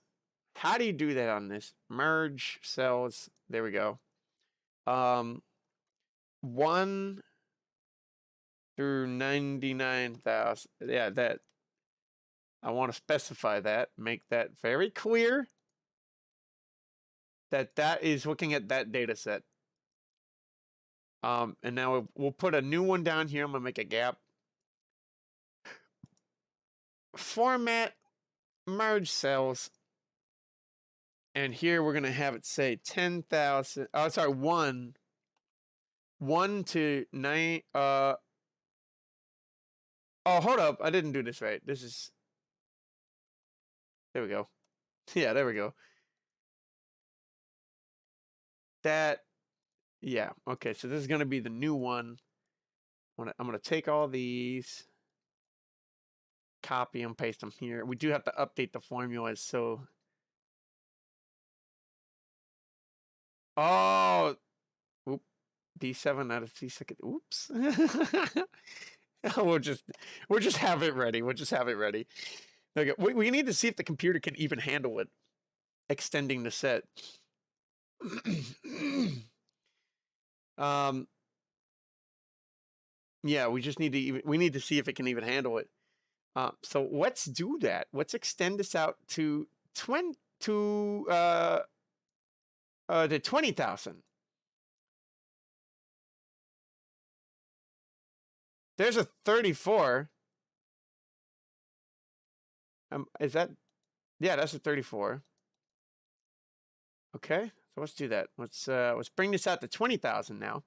How do you do that on this? Merge cells. There we go. 1 through 99,000. Yeah, that. I want to specify that. Make that very clear. That is looking at that data set. And now we'll put a new one down here. I'm going to make a gap. Format, merge cells. And here we're going to have it say 10,000. Oh, sorry, 1 to 9. Oh, hold up. I didn't do this right. This is There we go. Yeah, there we go. That, yeah. Okay, so this is going to be the new one. I'm going to take all these, copy and paste them here. We do have to update the formulas, so. Oh, oop, D7 out of C2. Oops. we'll just have it ready. We'll just have it ready. Okay, we need to see if the computer can even handle it. Extending the set. Yeah, we just need to see if it can even handle it. So let's do that. Let's extend this out to 20,000. There's a 34. Is that? Yeah, that's a 34. Okay, so let's do that. Let's bring this out to 20,000 now.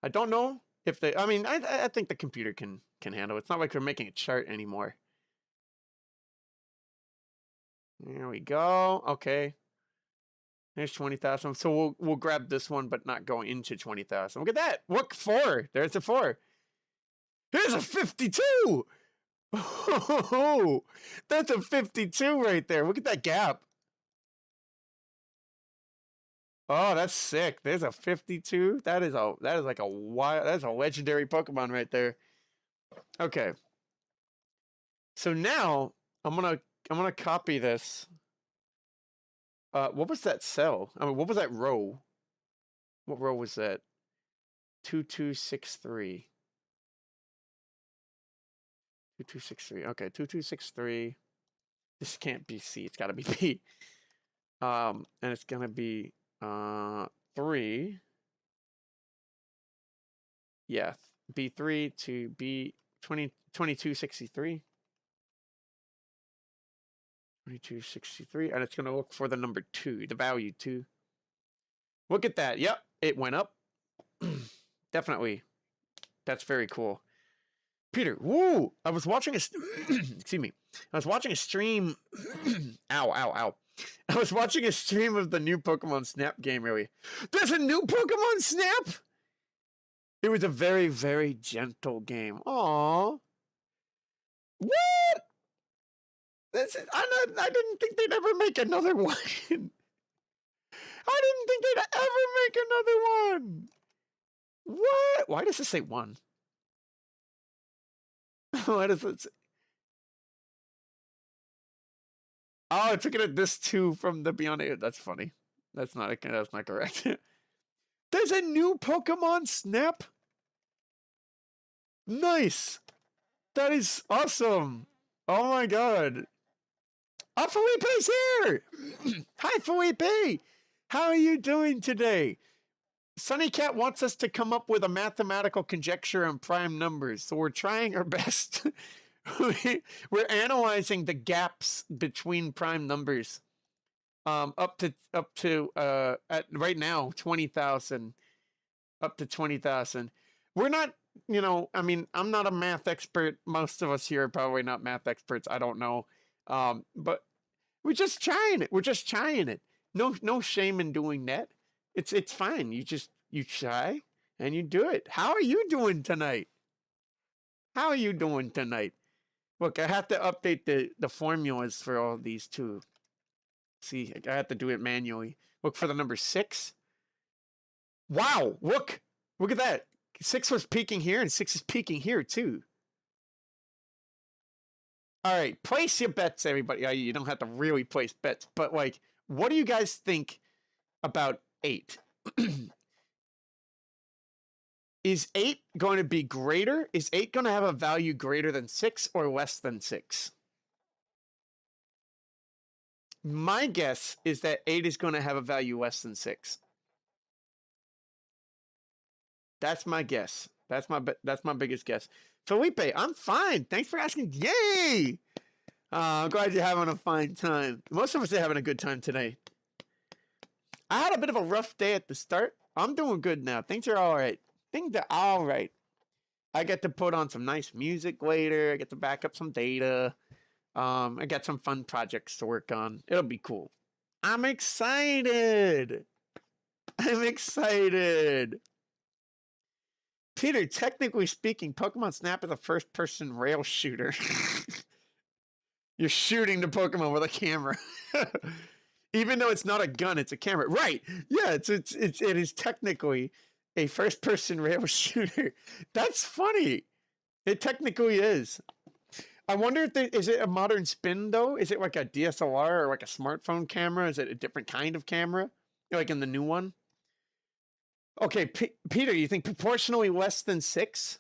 I don't know if they. I mean, I think the computer can handle it. It's not like we're making a chart anymore. There we go. Okay. There's 20,000. So we'll grab this one, but not go into 20,000. Look at that. Look, 4. There's a 4. Here's a 52. Oh, that's a 52 right there. Look at that gap. Oh, that's sick. There's a 52. That is like a wild. That's a legendary Pokemon right there. Okay. So now I'm gonna copy this. What was that cell? I mean, what was that row? What row was that? 2263. 2263. Okay, 2263. This can't be C. It's got to be B. And it's gonna be 3. Yeah, B3 to B 2263. 2263, and it's gonna look for the number 2, the value 2. Look at that. Yep, it went up. Definitely. That's very cool. Peter, woo! I was watching a excuse me. I was watching a stream. Ow, ow, ow. I was watching a stream of the new Pokemon Snap game, really. There's a new Pokemon Snap? It was a very, very gentle game. Aww. What? I didn't think they'd ever make another one. I didn't think they'd ever make another one. What? Why does it say 1? Why does it say? Oh, it took it at this 2 from the Beyond 8. That's funny. That's not correct. There's a new Pokemon Snap. Nice. That is awesome. Oh my god. Oh, Felipe's here! Hi, Felipe! How are you doing today? Sunny Cat wants us to come up with a mathematical conjecture on prime numbers, so we're trying our best. We're analyzing the gaps between prime numbers. Up to at right now 20,000, up to 20,000. We're not, I mean, I'm not a math expert. Most of us here are probably not math experts. I don't know. But we're just trying it. We're just trying it. No shame in doing that. It's fine. You try and you do it. How are you doing tonight? How are you doing tonight? Look, I have to update the formulas for all these too. See, I have to do it manually. Look for the number 6. Wow, look at that. 6 was peaking here and 6 is peaking here too. All right, place your bets, everybody. You don't have to really place bets, but like, what do you guys think about 8? Is 8 going to be greater? Is 8 going to have a value greater than 6 or less than 6? My guess is that 8 is going to have a value less than 6. That's my guess. That's my biggest guess. Felipe, I'm fine. Thanks for asking. Yay! I'm glad you're having a fine time. Most of us are having a good time today. I had a bit of a rough day at the start. I'm doing good now. Things are all right. Things are all right. I get to put on some nice music later. I get to back up some data. I got some fun projects to work on. It'll be cool. I'm excited. I'm excited. Peter, technically speaking, Pokemon Snap is a first-person rail shooter. You're shooting the Pokemon with a camera. Even though it's not a gun, it's a camera. Right. Yeah, it is technically a first-person rail shooter. That's funny. It technically is. I wonder if is it a modern spin though? Is it like a DSLR or like a smartphone camera? Is it a different kind of camera? Like in the new one? Okay, Peter, you think proportionally less than 6?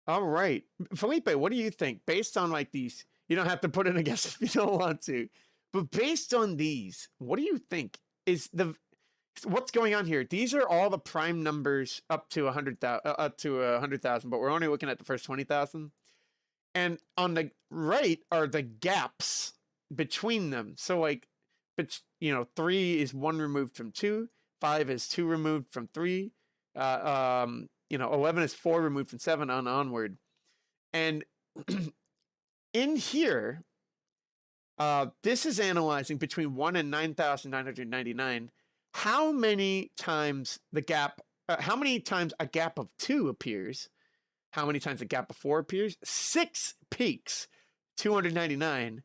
All right. Felipe, what do you think? Based on like these, you don't have to put in a guess if you don't want to. But based on these, what do you think is what's going on here? These are all the prime numbers up to 100,000, but we're only looking at the first 20,000. And on the right are the gaps between them. So like, but 3 is 1 removed from 2, 5 is 2 removed from 3, 11 is 4 removed from 7 on onward. And in here, this is analyzing between 1 and 9,999 how many times how many times a gap of 2 appears, how many times a gap of 4 appears. 6 peaks, 299,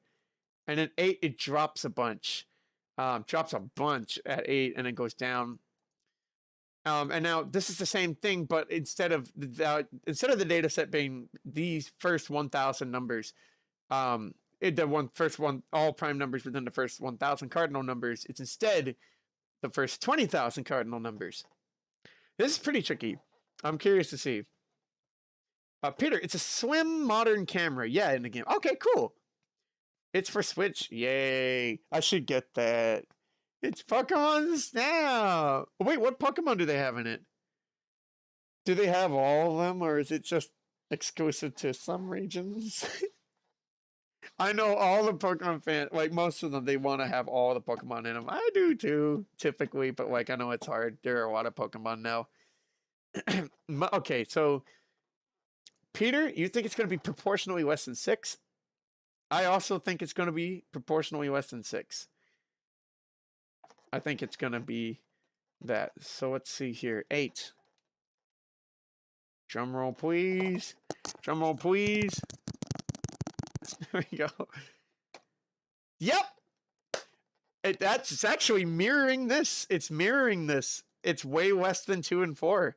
and then 8 it drops a bunch. Drops a bunch at 8 and then goes down. And now this is the same thing, but instead of the data set being these first 1,000 numbers, all prime numbers within the first 1,000 cardinal numbers, it's instead the first 20,000 cardinal numbers. This is pretty tricky. I'm curious to see. Peter, it's a slim modern camera. Yeah, in the game. Okay, cool. It's for Switch. Yay. I should get that. It's Pokemon Snap. Wait, what Pokemon do they have in it? Do they have all of them, or is it just exclusive to some regions? I know all the Pokemon fans, like most of them, they want to have all the Pokemon in them. I do too, typically, but like I know it's hard. There are a lot of Pokemon now. Okay, so Peter, you think it's going to be proportionally less than 6? I also think it's going to be proportionally less than 6. I think it's going to be that. So let's see here. 8. Drum roll, please. Drum roll, please. There we go. Yep. It's actually mirroring this. It's mirroring this. It's way less than 2 and 4.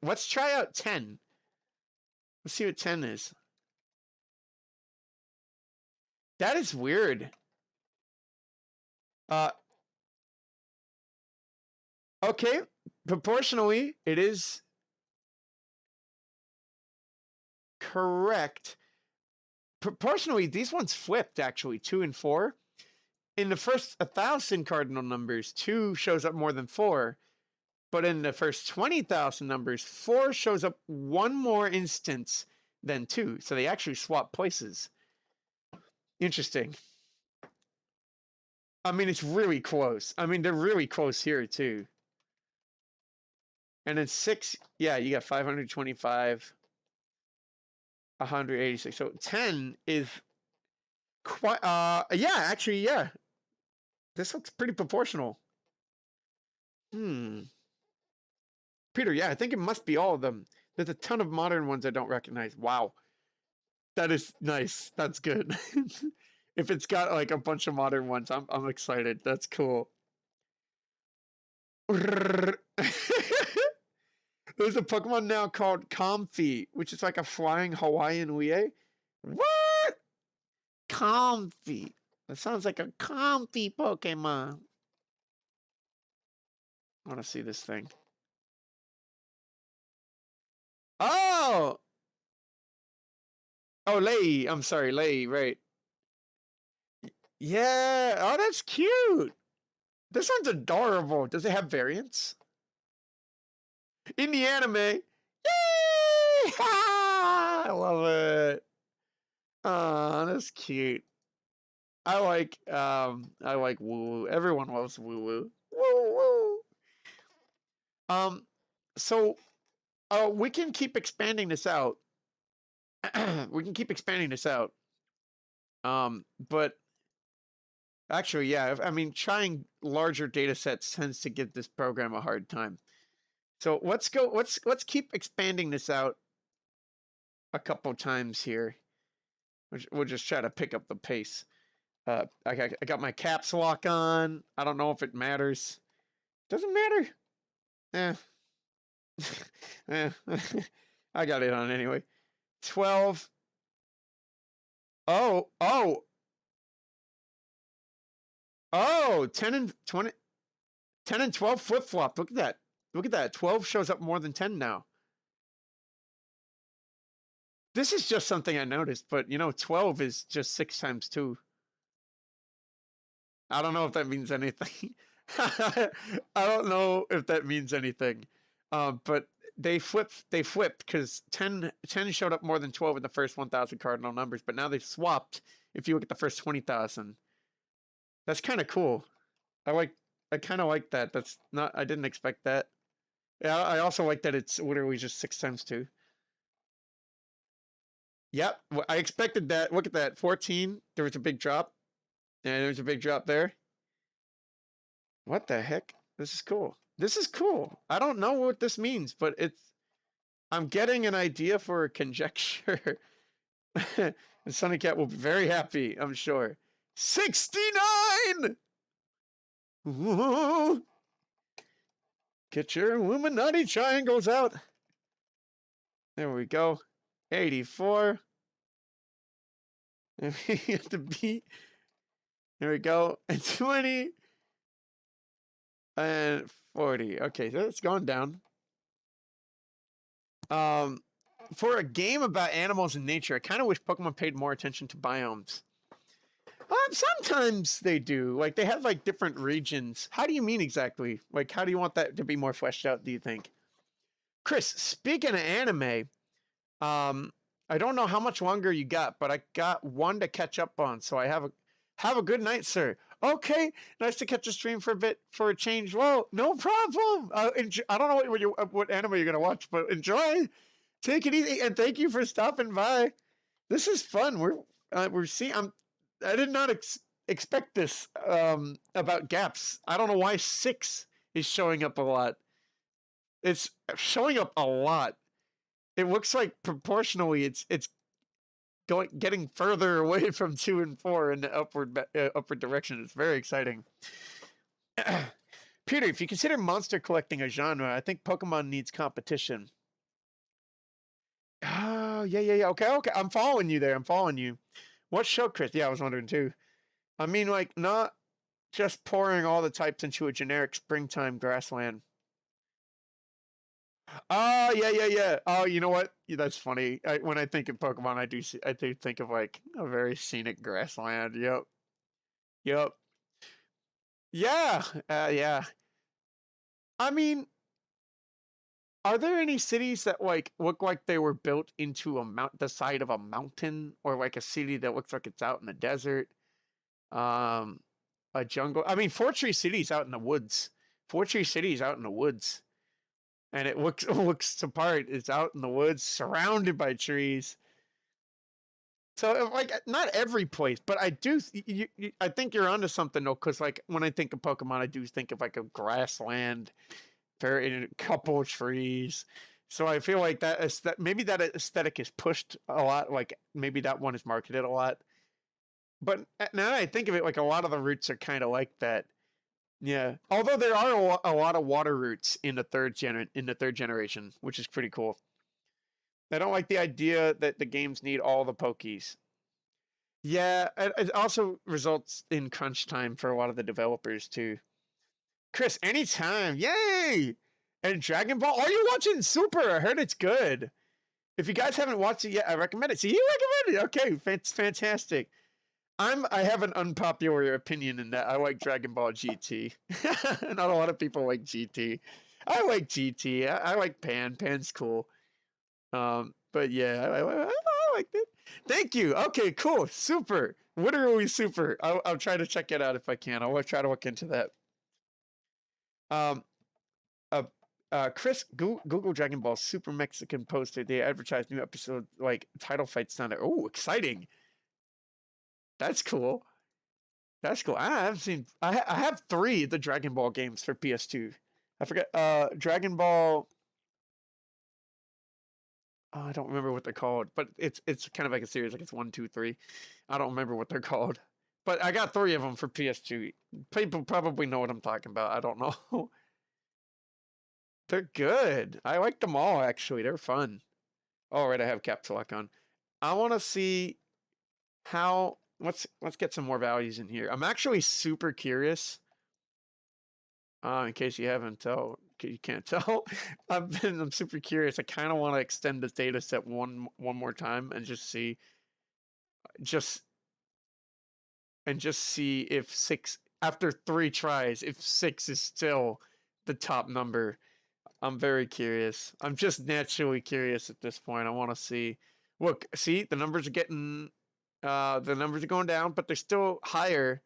Let's try out 10. Let's see what 10 is. That is weird. Okay, proportionally, it is correct. Proportionally, these ones flipped, actually, 2 and 4. In the first 1,000 cardinal numbers, 2 shows up more than 4. But in the first 20,000 numbers, 4 shows up one more instance than 2. So they actually swap places. Interesting. I mean, it's really close. I mean, they're really close here, too. And then 6, yeah, you got 525, 186. So 10 is quite, yeah, actually, yeah. This looks pretty proportional. Peter, yeah, I think it must be all of them. There's a ton of modern ones I don't recognize. Wow. That is nice. That's good. If it's got like a bunch of modern ones, I'm excited. That's cool. There's a Pokemon now called Comfy, which is like a flying Hawaiian Lie. What? Comfy. That sounds like a comfy Pokemon. I want to see this thing. Oh! Oh, Lei. I'm sorry, Lei, right. Yeah. Oh, that's cute. This one's adorable. Does it have variants? In the anime. Yay! I love it. Oh, that's cute. I like Woo Woo. Everyone loves Woo Woo. Woo Woo. So we can keep expanding this out. We can keep expanding this out. But actually, yeah, I mean, trying larger data sets tends to give this program a hard time. So let's go. Let's keep expanding this out a couple times here. We'll just try to pick up the pace. I got my caps lock on. I don't know if it matters. Doesn't matter. Eh. eh. I got it on anyway. 12. Oh, oh. Oh, 10 and 20. 10 and 12 flip-flop. Look at that. Look at that. 12 shows up more than 10 now. This is just something I noticed, but 12 is just 6 times 2. I don't know if that means anything. I don't know if that means anything. But they flipped because 10 showed up more than 12 in the first 1,000 cardinal numbers, but now they've swapped if you look at the first 20,000. That's kind of cool. I kind of like that. I didn't expect that. Yeah, I also like that it's literally just 6 times 2. Yep, I expected that. Look at that. 14, there was a big drop. And there's a big drop there. What the heck? This is cool. This is cool. I don't know what this means, but I'm getting an idea for a conjecture. And Sunny Cat will be very happy, I'm sure. 69! Ooh. Get your Illuminati triangles out. There we go. 84. And we get the beat. There we go. And 20. And 40. Okay, so it's gone down. For a game about animals and nature, I kind of wish Pokemon paid more attention to biomes. Sometimes they do. Like, they have, like, different regions. How do you mean exactly? Like, how do you want that to be more fleshed out, do you think? Chris, speaking of anime, I don't know how much longer you got, but I got one to catch up on, so I have a good night, sir. Okay, nice to catch a stream for a bit for a change. Well, no problem. I don't know what anime you're gonna watch, but enjoy. Take it easy, and thank you for stopping by. This is fun. We're seeing. I did not expect this about gaps. I don't know why 6 is showing up a lot. It's showing up a lot. It looks like proportionally, it's getting further away from 2 and 4 in the upward direction. It's very exciting. Peter, if you consider monster collecting a genre, I think Pokemon needs competition. Oh, yeah. Okay. I'm following you there. I'm following you. What show, Chris? Yeah, I was wondering too. I mean, like, not just pouring all the types into a generic springtime grassland. Oh, yeah. Oh, you know what? Yeah, that's funny. When I think of Pokemon, I do think of, like, a very scenic grassland. Yep. Yeah. Yeah. I mean, are there any cities that, like, look like they were built into the side of a mountain, or like a city that looks like it's out in the desert? A jungle. I mean, Fortree City's out in the woods. Fortree City's out in the woods. And it looks the part. It's out in the woods, surrounded by trees. So, like, not every place, but I do. I think you're onto something though, because, like, when I think of Pokemon, I do think of, like, a grassland, a couple of trees. So I feel like maybe that aesthetic is pushed a lot. Like, maybe that one is marketed a lot. But now that I think of it, like, a lot of the routes are kind of like that. Yeah. Although there are a lot of water routes in the third generation, which is pretty cool. I don't like the idea that the games need all the Pokies. Yeah, it also results in crunch time for a lot of the developers too. Chris, anytime. Yay! And Dragon Ball, are you watching Super? I heard it's good. If you guys haven't watched it yet, I recommend it. So you recommend it? Okay, fantastic. I have an unpopular opinion in that I like Dragon Ball GT. Not a lot of people like GT. I like GT. I like Pan. Pan's cool. But yeah, I liked it. Thank you. Okay, cool. Super. Literally super. I'll try to check it out if I can. I'll try to look into that. Chris, Google Dragon Ball Super Mexican poster. They advertised new episode, like, title fights down there. Oh, exciting. That's cool. That's cool. I haven't seen. I have 3 of the Dragon Ball games for PS2. I forget. Dragon Ball. Oh, I don't remember what they're called, but it's kind of like a series. Like it's 1, 2, 3. I don't remember what they're called, but I got 3 of them for PS2. People probably know what I'm talking about. I don't know. They're good. I like them all actually. They're fun. All right, I have caps lock on. I want to see how. Let's get some more values in here. I'm actually super curious. In case you can't tell, I'm super curious. I kind of want to extend this data set one more time and just see if 6 after 3 tries, if 6 is still the top number. I'm very curious. I'm just naturally curious at this point. I want to see. Look, see, the numbers are going down, but they're still higher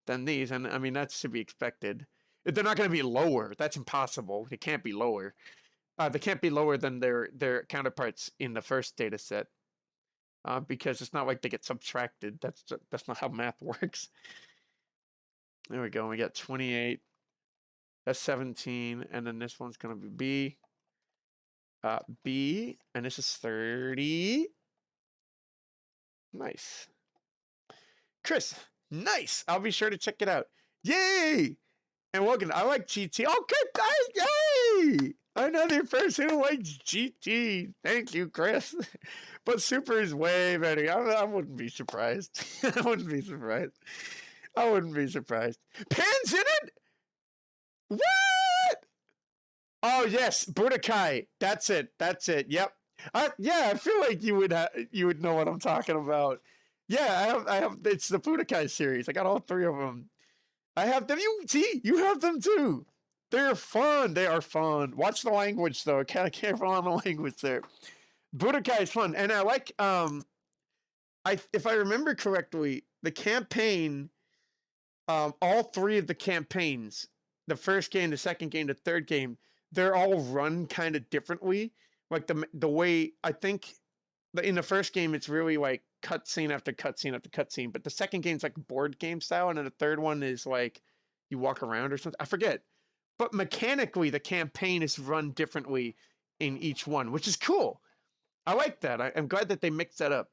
than these, and I mean that's to be expected. They're not going to be lower. That's impossible. They can't be lower. They can't be lower than their counterparts in the first data set, because it's not like they get subtracted. That's not how math works. There we go. We got 28. That's 17, and then this one's going to be B. B, and this is 30. Nice. Chris, nice. I'll be sure to check it out. Yay! And Logan, I like GT. Oh, good. Yay! Another person who likes GT. Thank you, Chris. But Super is way better. I wouldn't be surprised. I wouldn't be surprised. Pan's in it? What? Oh, yes. Budokai. That's it. Yep. Yeah, I feel like you would know what I'm talking about. Yeah, I have. It's the Budokai series. I got all 3 of them. I have them. You have them too. They're fun. They are fun. Watch the language though. Kind of careful on the language there. Budokai is fun, and I like. If I remember correctly, the campaign, all 3 of the campaigns, the first game, the second game, the third game, they're all run kind of differently. Like the way I think in the first game, it's really like cutscene after cutscene after cutscene. But the second game's like board game style, and then the third one is like you walk around or something. I forget. But mechanically, the campaign is run differently in each one, which is cool. I like that. I'm glad that they mixed that up.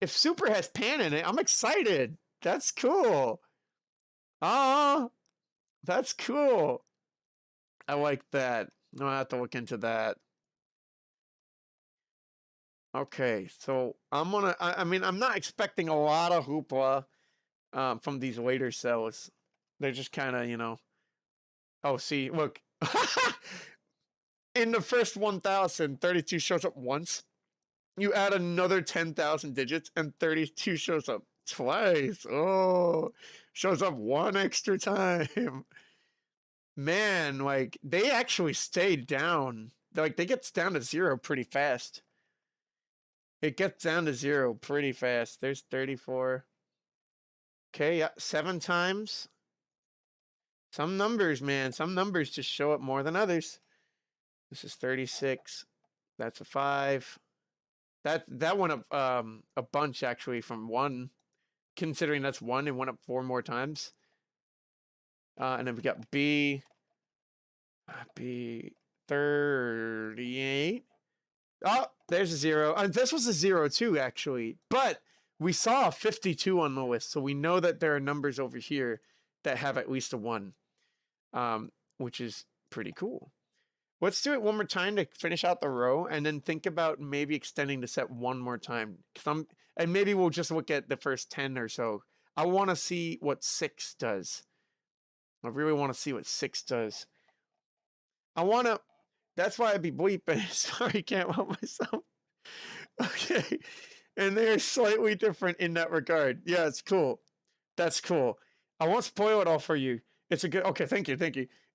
If Super has Pan in it, I'm excited. That's cool. That's cool. I like that. I'll have to look into that. Okay, so I mean, I'm not expecting a lot of hoopla from these later cells. They're just kind of, Oh, see, look. In the first 1,000, 32 shows up once. You add another 10,000 digits, and 32 shows up twice. Oh, shows up 1 extra time. Man, like, they actually stayed down. Like, they get down to 0 pretty fast. It gets down to 0 pretty fast. There's 34. Okay, yeah, 7 times. Some numbers, man. Some numbers just show up more than others. This is 36. That's a 5. That went up a bunch actually from 1. Considering that's 1, it went up 4 more times. And then we got B. B 38. Oh, there's a 0. This was a 0 too, actually. But we saw a 52 on the list, so we know that there are numbers over here that have at least a 1, which is pretty cool. Let's do it one more time to finish out the row, and then think about maybe extending the set 1 more time. And maybe we'll just look at the first 10 or so. I want to see what 6 does. I really want to see what 6 does. That's why I'd be bleeping. Sorry, can't help myself. Okay. And they're slightly different in that regard. Yeah, it's cool. That's cool. I won't spoil it all for you. It's a good, okay, thank you.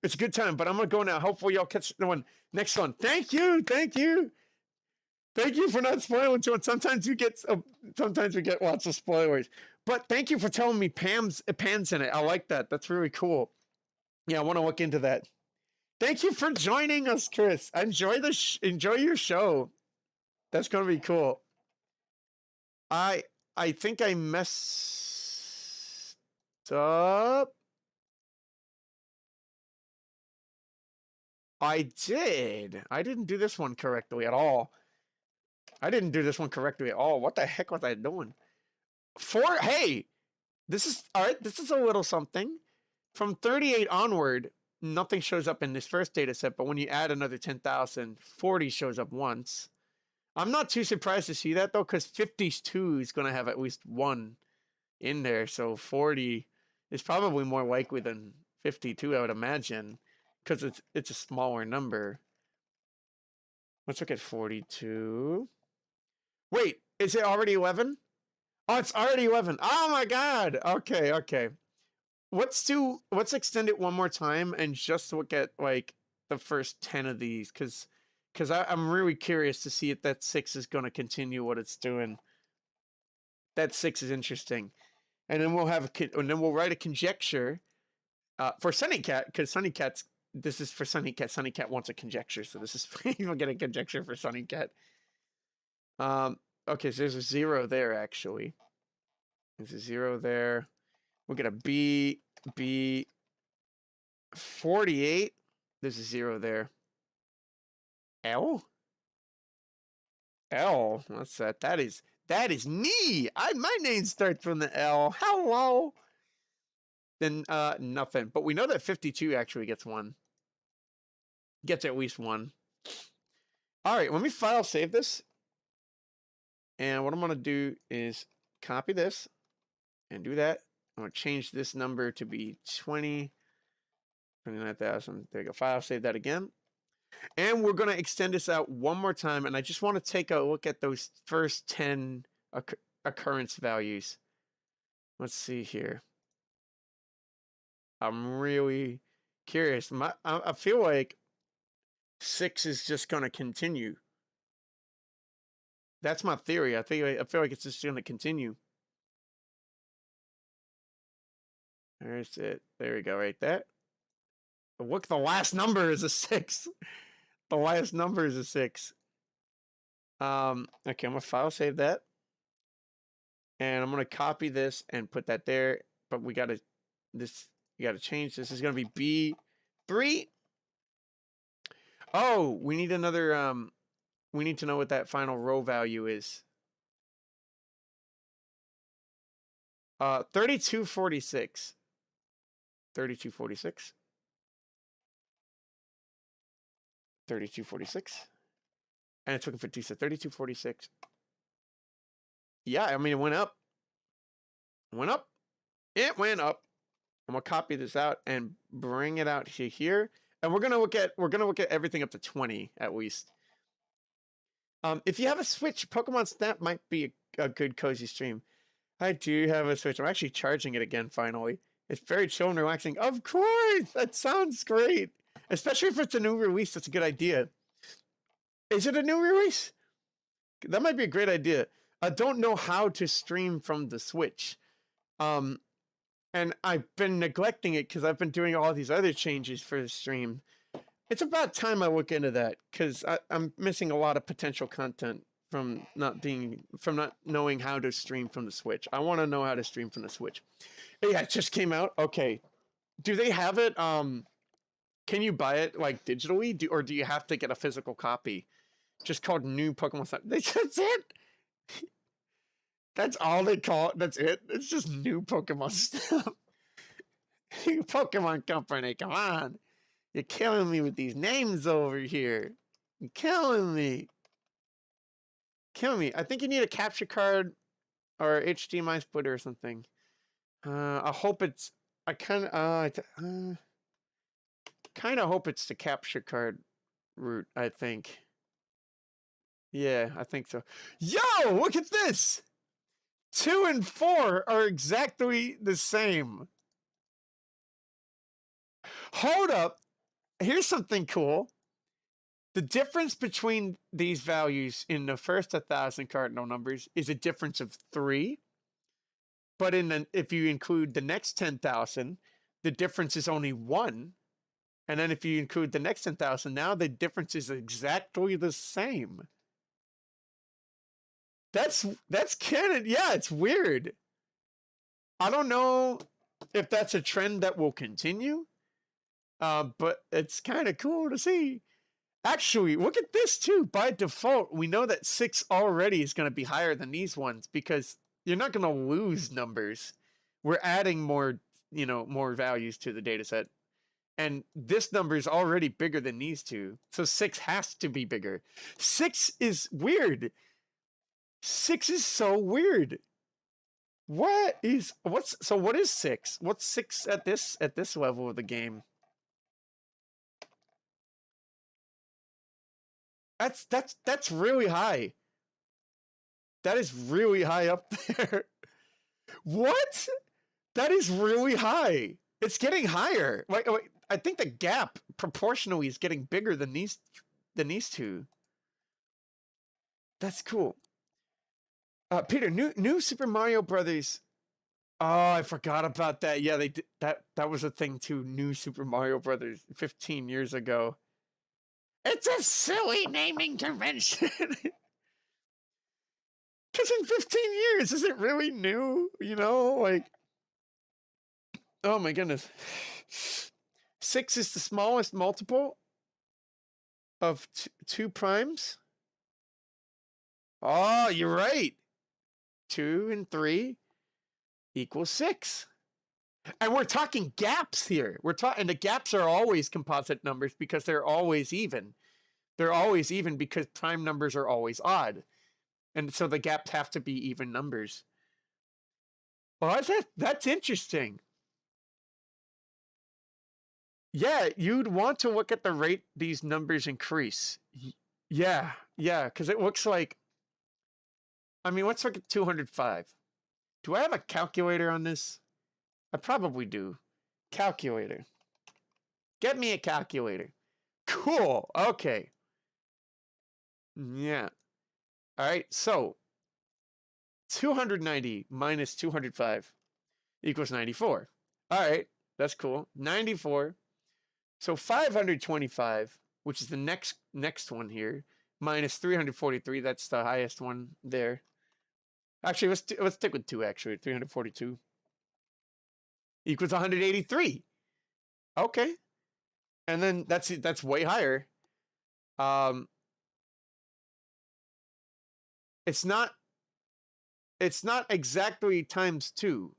It's a good time, but I'm going to go now. Hopefully y'all catch the one. Next one. Thank you. Thank you for not spoiling too much. Sometimes we get lots of spoilers. But thank you for telling me Pan's in it. I like that. That's really cool. Yeah, I want to look into that. Thank you for joining us, Chris. Enjoy your show. That's going to be cool. I think I messed up? I did. I didn't do this one correctly at all. I didn't do this one correctly at all. What the heck was I doing? Hey, this is all right. This is a little something. From 38 onward, nothing shows up in this first data set, but when you add another 10,000, 40 shows up once. I'm not too surprised to see that though, because 52 is going to have at least one in there. So 40 is probably more likely than 52, I would imagine, because it's a smaller number. Let's look at 42. Wait, is it already 11? Oh, it's already 11. Oh my god. Okay, okay. Let's extend it one more time and just look at like the first 10 of these, because I'm really curious to see if that 6 is going to continue what it's doing. That 6 is interesting, and then we'll write a conjecture for Sunnycat, because Sunnycat's this is for Sunnycat. Sunnycat wants a conjecture, so this is you'll get a conjecture for Sunnycat. Okay, so there's a 0 there actually. There's a 0 there. We'll get a B 48. There's a 0 there. L? What's that? That is me. My name starts from the L. Hello. Then nothing. But we know that 52 actually gets one. Gets at least one. All right, let me file save this. And what I'm going to do is copy this and do that. I'm going to change this number to be 29,000. There you go. File save that again. And we're going to extend this out one more time. And I just want to take a look at those first 10 occurrence values. Let's see here. I'm really curious. I feel like 6 is just going to continue. That's my theory. I feel like it's just going to continue. There's it. There we go, right there. But look, the last number is a 6. The last number is a 6. Okay, I'm gonna file save that, and I'm gonna copy this and put that there. But you gotta change this. This is gonna be B3. Oh, we need another. We need to know what that final row value is. 3246. 3246. 3246. And it's looking for 2, so 3246. Yeah, I mean, it went up. It went up. It went up. I'm gonna copy this out and bring it out here. And we're gonna look at everything up to 20 at least. If you have a Switch, Pokemon Snap might be a good cozy stream. I do have a Switch. I'm actually charging it again finally. It's very chill and relaxing. Of course! That sounds great. Especially if it's a new release, that's a good idea. Is it a new release? That might be a great idea. I don't know how to stream from the Switch. And I've been neglecting it because I've been doing all these other changes for the stream. It's about time I look into that, because I'm missing a lot of potential content from not knowing how to stream from the Switch. I want to know how to stream from the Switch. Yeah, it just came out. Okay. Do they have it? Can you buy it like digitally, or do you have to get a physical copy? Just called New Pokemon Snap. That's it. That's all they call it. That's it. It's just New Pokemon Snap. Pokemon Company, come on. You're killing me with these names over here. You're killing me. Killing me. I think you need a capture card or HDMI splitter or something. I hope it's. I kind of hope it's the capture card route. I think. Yeah, I think so. Yo, look at this. 2 and 4 are exactly the same. Hold up. Here's something cool. The difference between these values in the first 1,000 cardinal numbers is a difference of 3. But if you include the next 10,000, the difference is only 1. And then if you include the next 10,000, now the difference is exactly the same. That's kind of, yeah, it's weird. I don't know. if that's a trend that will continue. But it's kind of cool to see. Actually, look at this too. By default, we know that 6 already is going to be higher than these ones because you're not going to lose numbers. We're adding more, more values to the data set. And this number is already bigger than these two. So 6 has to be bigger. 6 is weird. 6 is so weird. What is 6? What's 6 at this level of the game? That's really high. That is really high up there. What? That is really high. It's getting higher. Like, I think the gap proportionally is getting bigger than these two. That's cool. Peter, new Super Mario Brothers. Oh, I forgot about that. Yeah, they did that was a thing too. New Super Mario Brothers 15 years ago. It's a silly naming convention. Because in 15 years, is it really new? Like, oh my goodness. 6 is the smallest multiple of 2 primes. Oh, you're right. 2 and 3 equals 6. And we're talking gaps here. And the gaps are always composite numbers because they're always even. They're always even because prime numbers are always odd. And so the gaps have to be even numbers. Well, that's interesting. Yeah, you'd want to look at the rate these numbers increase. Yeah, because it looks like, let's look at 205. Do I have a calculator on this? I probably do. Calculator. Get me a calculator. Cool. Okay. Yeah. All right. So 290 minus 205 equals 94. All right. That's cool. 94. So 525, which is the next one here, minus 343. That's the highest one there. Actually, let's stick with 2. Actually, 342 equals 183. Okay, and then that's way higher. It's not exactly times 2.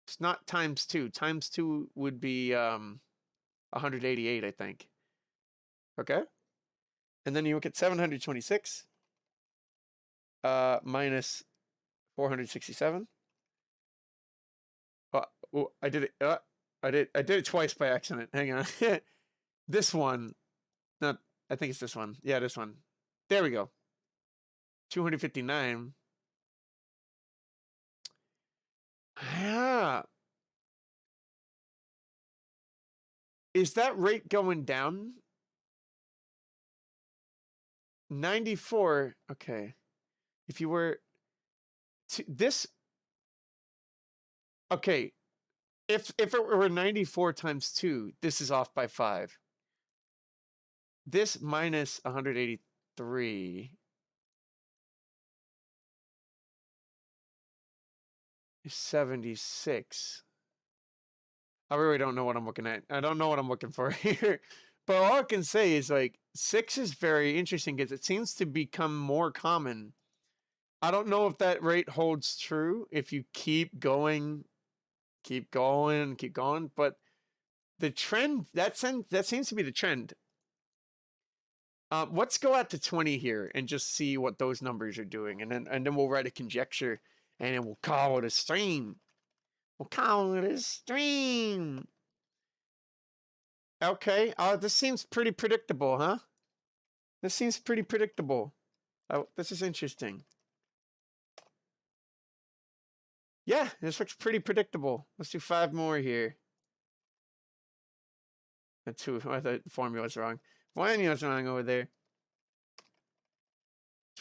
It's not times 2. Times 2 would be 188, I think. Okay, and then you look at 726 minus 467. I did it. I did it twice by accident. Hang on. This one. Not. I think it's this one. Yeah, this one. There we go. 259. Yeah. Is that rate going down? 94. Okay. If you were to this. Okay. If it were 94 times 2, this is off by 5. This minus 183 is 76. I really don't know what I'm looking at. I don't know what I'm looking for here. But all I can say is, like, 6 is very interesting because it seems to become more common. I don't know if that rate holds true if you keep going, but the trend, that seems to be the trend. Let's go out to 20 here and just see what those numbers are doing, and then we'll write a conjecture, and then we'll call it a stream. Okay. This seems pretty predictable, huh? This seems pretty predictable. Oh, this is interesting. Yeah, this looks pretty predictable. Let's do 5 more here. And 2. The formula's wrong. Formula's wrong over there.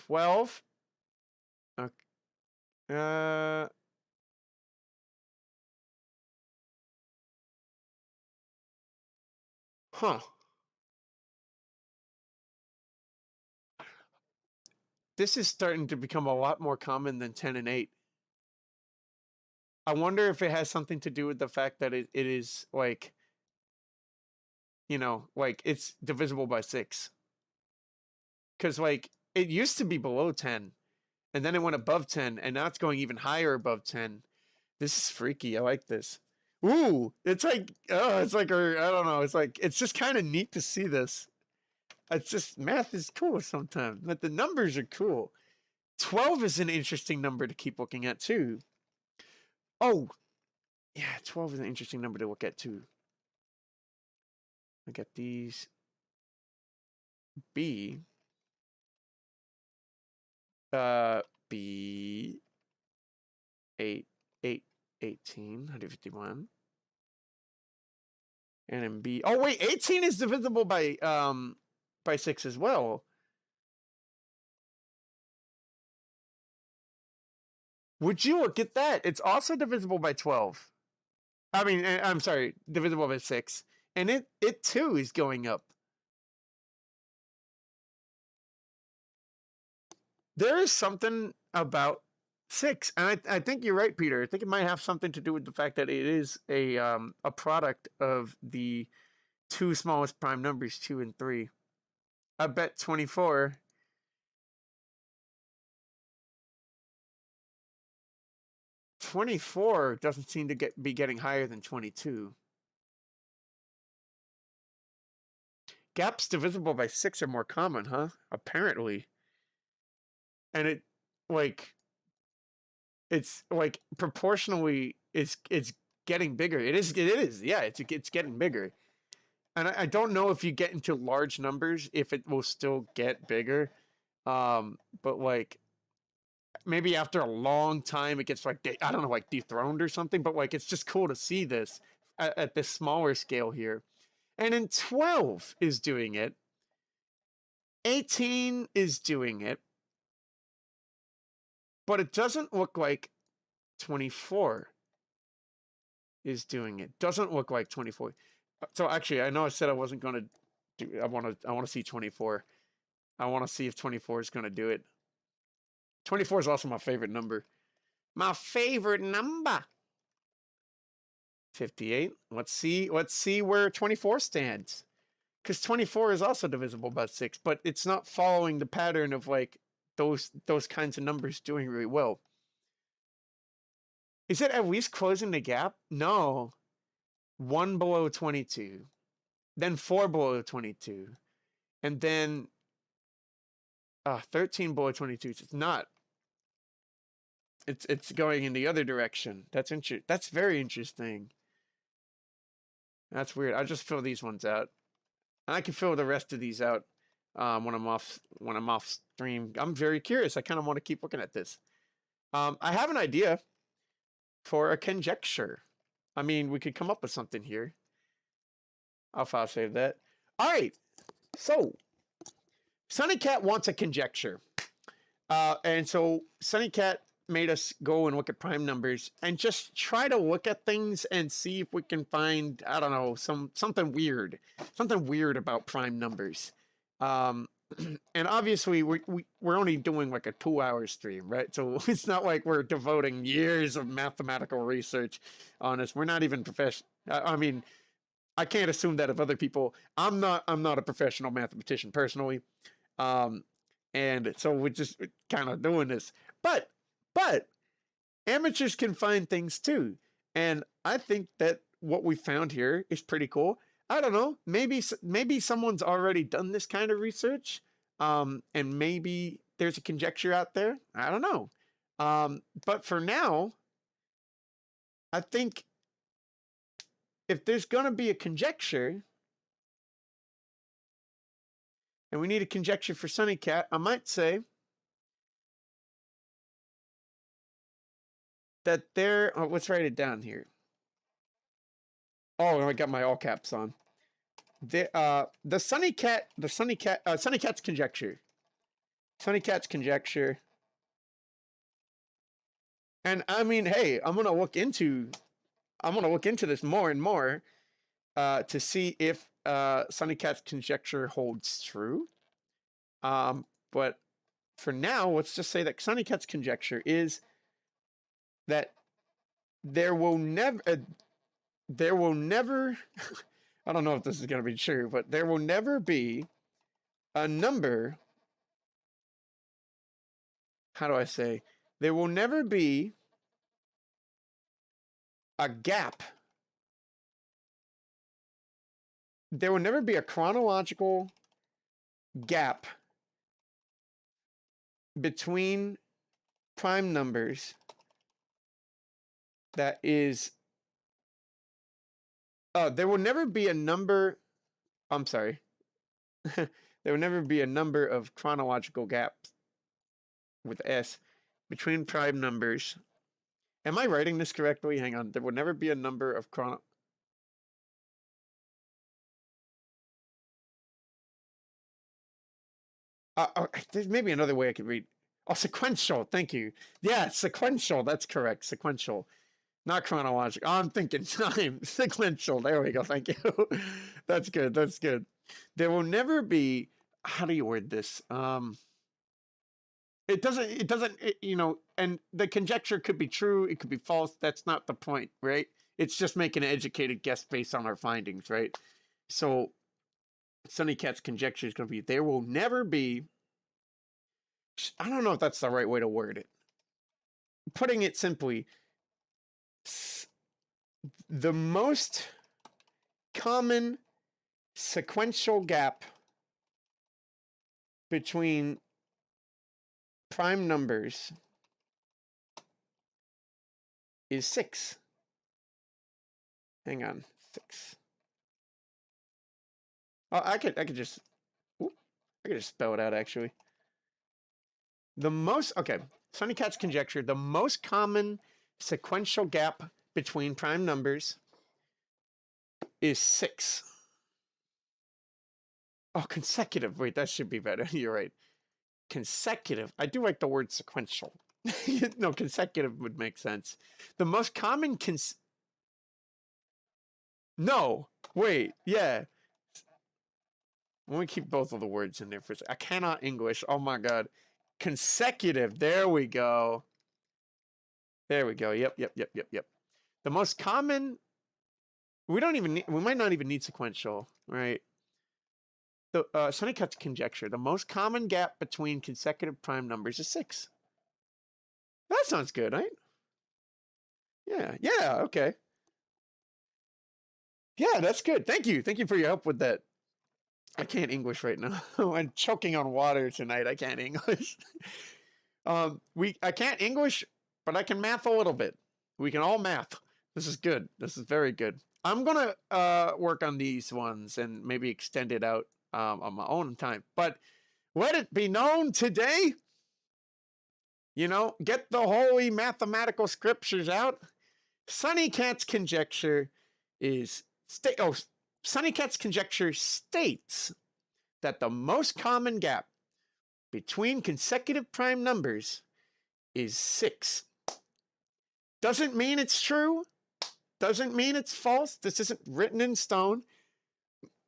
12. Okay. Huh. This is starting to become a lot more common than 10 and 8. I wonder if it has something to do with the fact that it is like, you know, like it's divisible by 6. Because like it used to be below 10, and then it went above 10, and now it's going even higher above 10. This is freaky. I like this. Ooh, it's like, oh, it's like, I don't know. It's like, it's just kind of neat to see this. It's just, math is cool sometimes, but the numbers are cool. 12 is an interesting number to keep looking at too. Oh, yeah, 12 is an interesting number to look at too. Look at these. B. B. 8, 8, 18, 151. And then B. Oh, wait, 18 is divisible by 6 as well. Would you look at that? It's also divisible by 12. I mean, I'm sorry, divisible by 6. And it too is going up. There is something about 6, and I think you're right, Peter. I think it might have something to do with the fact that it is a product of the two smallest prime numbers, 2 and 3. I bet 24. 24 doesn't seem to be getting higher than 22. Gaps divisible by 6 are more common, huh? Apparently. And it's like proportionally it's getting bigger. It is. Yeah, it's getting bigger. And I don't know if you get into large numbers if it will still get bigger. But like maybe after a long time it gets like, I don't know, like dethroned or something, but like it's just cool to see this at this smaller scale here. And then 12 is doing it. 18 is doing it. But it doesn't look like 24 is doing it. Doesn't look like 24. So actually, I know I said I wasn't going to do, I want to see 24. I want to see if 24 is going to do it. 24 is also my favorite number. My favorite number. 58. Let's see where 24 stands. Cuz 24 is also divisible by 6, but it's not following the pattern of like those kinds of numbers doing really well. Is it at least closing the gap? No. 1 below 22. Then 4 below 22. And then 13 below 22. It's not. It's going in the other direction. That's very interesting. That's weird. I just fill these ones out. I can fill the rest of these out when I'm off stream. I'm very curious. I kind of want to keep looking at this. I have an idea for a conjecture. I mean, we could come up with something here. I'll file save that. All right. So, Sunny Cat wants a conjecture. And so Sunny Cat made us go and look at prime numbers and just try to look at things and see if we can find, I don't know, something weird about prime numbers. And obviously we're only doing like a 2-hour stream, right? So it's not like we're devoting years of mathematical research on this. We're not even professional. I mean, I can't assume that of other people. I'm not a professional mathematician personally. And so we're just kind of doing this. But amateurs can find things too. And I think that what we found here is pretty cool. I don't know. Maybe someone's already done this kind of research. And maybe there's a conjecture out there. I don't know. But for now, I think if there's going to be a conjecture, and we need a conjecture for Sunny Cat, I might say that there. Oh, let's write it down here. Oh, I got my all caps on. The Sunny Cat's conjecture. Sunny Cat's conjecture. And I mean, hey, I'm gonna look into this more and more to see if Sunny Cat's conjecture holds true. But for now, let's just say that Sunny Cat's conjecture is that there will never, I don't know if this is going to be true, but there will never be a number. How do I say? There will never be a gap. There will never be a chronological gap between prime numbers that is. There will never be a number. I'm sorry. There will never be a number of chronological gaps with S between prime numbers. Am I writing this correctly? Hang on. There will never be a number of there's maybe another way I could read. Oh, sequential. Thank you. Yeah, sequential. That's correct. Sequential. Not chronological. Oh, I'm thinking time. Sequential. There we go. Thank you. That's good. That's good. There will never be. How do you word this? It doesn't, you know, and the conjecture could be true. It could be false. That's not the point, right? It's just making an educated guess based on our findings, right? So Sunny Cat's conjecture is going to be, there will never be. I don't know if that's the right way to word it. Putting it simply, the most common sequential gap between prime numbers is 6. Hang on, 6. Oh, I could just spell it out actually. Sunny Cat's conjecture, the most common sequential gap between prime numbers is 6. Oh, consecutive. Wait, that should be better. You're right. Consecutive. I do like the word sequential. No, consecutive would make sense. The most common No, wait, yeah. Let me keep both of the words in there for a second. I cannot English. Oh my god. Consecutive. There we go. There we go. Yep. The most common. We might not even need sequential, right? The Sunny Cat's conjecture. The most common gap between consecutive prime numbers is 6. That sounds good, right? Yeah, okay. Yeah, that's good. Thank you for your help with that. I can't English right now. I'm choking on water tonight. I can't English. I can't English, but I can math a little bit. We can all math. This is good. This is very good. I'm gonna work on these ones and maybe extend it out on my own time. But let it be known today, you know, get the holy mathematical scriptures out. Sunny Cat's conjecture is Sunny Cat's conjecture states that the most common gap between consecutive prime numbers is 6. Doesn't mean it's true. Doesn't mean it's false. This isn't written in stone.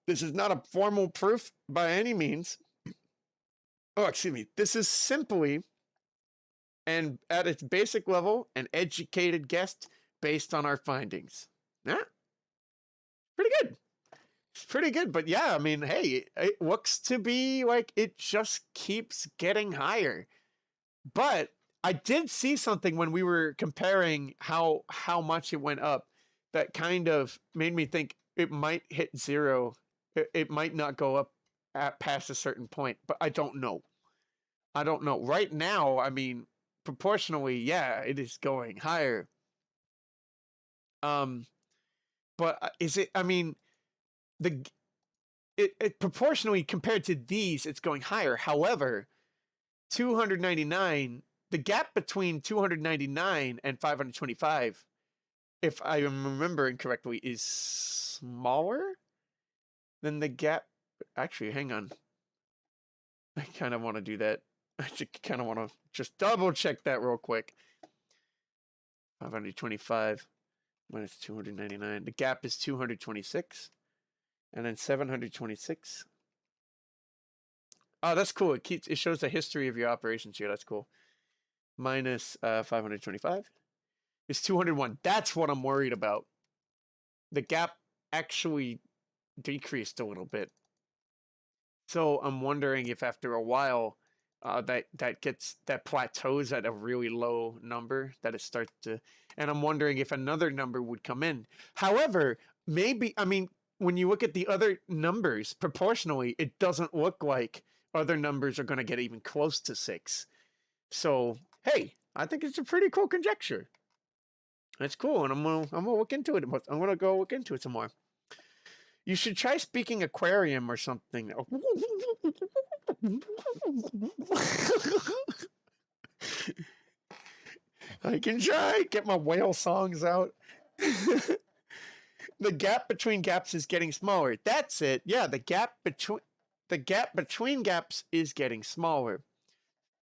This is not a formal proof by any means. Oh, excuse me. This is simply, and at its basic level, an educated guess based on our findings. Yeah, pretty good. It's pretty good, but yeah, I mean, hey, it looks to be like it just keeps getting higher. But I did see something when we were comparing how much it went up that kind of made me think it might hit 0. It might not go up past a certain point, but I don't know. Right now, I mean, proportionally, yeah, it is going higher. But is it? I mean, it proportionally compared to these, it's going higher. However, 299, the gap between 299 and 525, if I am remembering correctly, is smaller than the gap. Actually, hang on. I kind of want to do that. I kind of want to just double check that real quick. 525 minus 299. The gap is 226. And then 726. Oh, that's cool. It shows the history of your operations here. That's cool. Minus 525. is 201. That's what I'm worried about. The gap actually decreased a little bit. So I'm wondering if after a while that plateaus at a really low number, that it starts to, and I'm wondering if another number would come in. However, maybe, I mean, when you look at the other numbers proportionally, it doesn't look like other numbers are going to get even close to 6. So, hey, I think it's a pretty cool conjecture. That's cool, and I'm gonna look into it. I'm gonna go look into it some more. You should try speaking aquarium or something. I can try. Get my whale songs out. The gap between gaps is getting smaller. That's it. Yeah, the gap between gaps is getting smaller.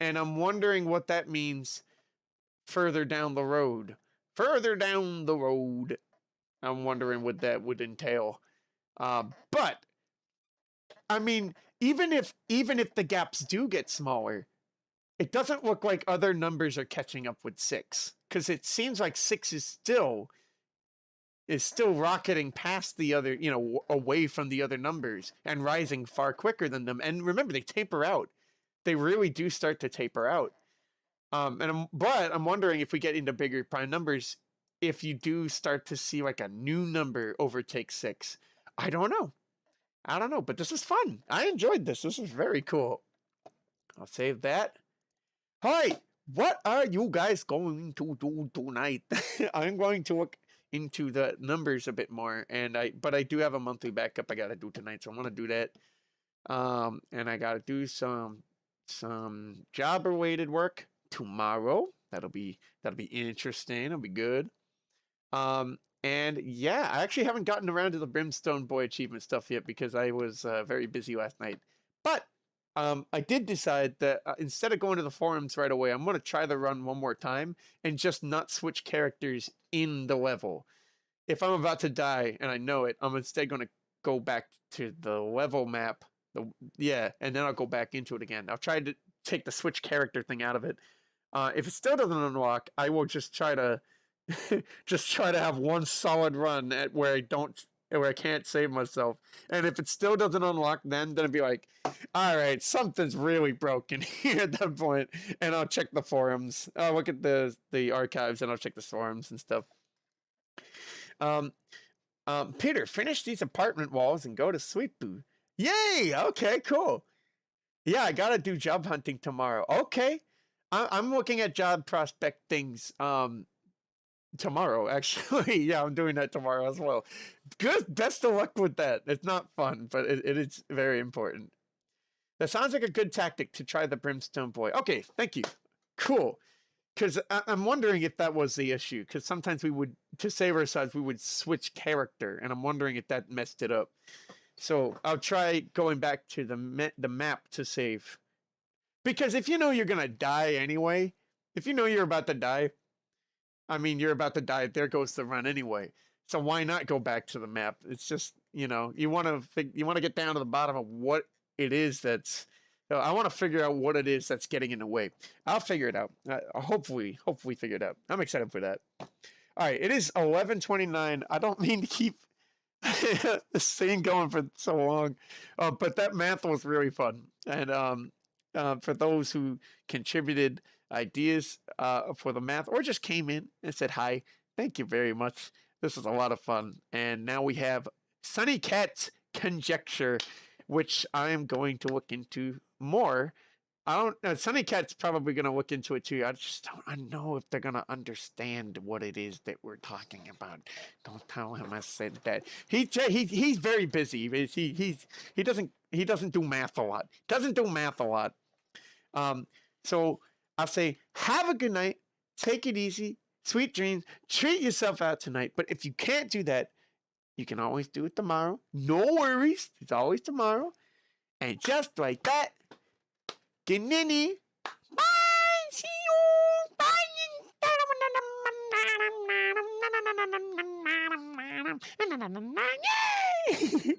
And I'm wondering what that means further down the road. Further down the road. I'm wondering what that would entail. But I mean, even if the gaps do get smaller, it doesn't look like other numbers are catching up with 6, because it seems like 6 is still rocketing past the other, away from the other numbers and rising far quicker than them. And remember, they taper out. They really do start to taper out. But I'm wondering if we get into bigger prime numbers, if you do start to see like a new number overtake 6. I don't know, but this is fun. I enjoyed this. This is very cool. I'll save that. Hi, what are you guys going to do tonight? I'm going to look into the numbers a bit more, but I do have a monthly backup I gotta do tonight, so I'm gonna do that. And I gotta do some job related work tomorrow. That'll be interesting. It'll be good. And yeah, I actually haven't gotten around to the Brimstone Boy achievement stuff yet because I was very busy last night. But I did decide that instead of going to the forums right away, I'm going to try the run one more time and just not switch characters in the level. If I'm about to die and I know it, I'm instead going to go back to the level map. And then I'll go back into it again. I'll try to take the switch character thing out of it. If it still doesn't unlock, I will just try to have one solid run at where I can't save myself. And if it still doesn't unlock, then it'd be like, all right, something's really broken here at that point. And I'll check the forums. I'll look at the archives and I'll check the forums and stuff. Peter, finish these apartment walls and go to Sweet Boo. Yay! Okay, cool. Yeah, I gotta do job hunting tomorrow. Okay. I'm looking at job prospect things tomorrow, actually. Yeah, I'm doing that tomorrow as well. Good. Best of luck with that. It's not fun, but it is very important. That sounds like a good tactic to try the Brimstone Boy. Okay, thank you. Cool. Because I'm wondering if that was the issue. Because sometimes we would, to save ourselves, we would switch character. And I'm wondering if that messed it up. So I'll try going back to the map to save. Because if you know you're going to die anyway, if you know you're about to die, I mean, you're about to die, there goes the run anyway. So why not go back to the map? It's just, you want to get down to the bottom of what it is that's, I want to figure out what it is that's getting in the way. I'll figure it out. Hopefully figure it out. I'm excited for that. All right, it is 11:29. I don't mean to keep the scene going for so long, but that math was really fun. And for those who contributed ideas for the math or just came in and said hi, thank you very much. This was a lot of fun. And now we have Sunny Cat's Conjecture, which I am going to look into more. Sunny Cat's probably going to look into it too. I just don't know if they're going to understand what it is that we're talking about. Don't tell him I said that. He's very busy. He doesn't do math a lot. So I'll say, have a good night. Take it easy. Sweet dreams. Treat yourself out tonight. But if you can't do that, you can always do it tomorrow. No worries. It's always tomorrow. And just like that, good ninny. Bye. See you. Bye. Yay!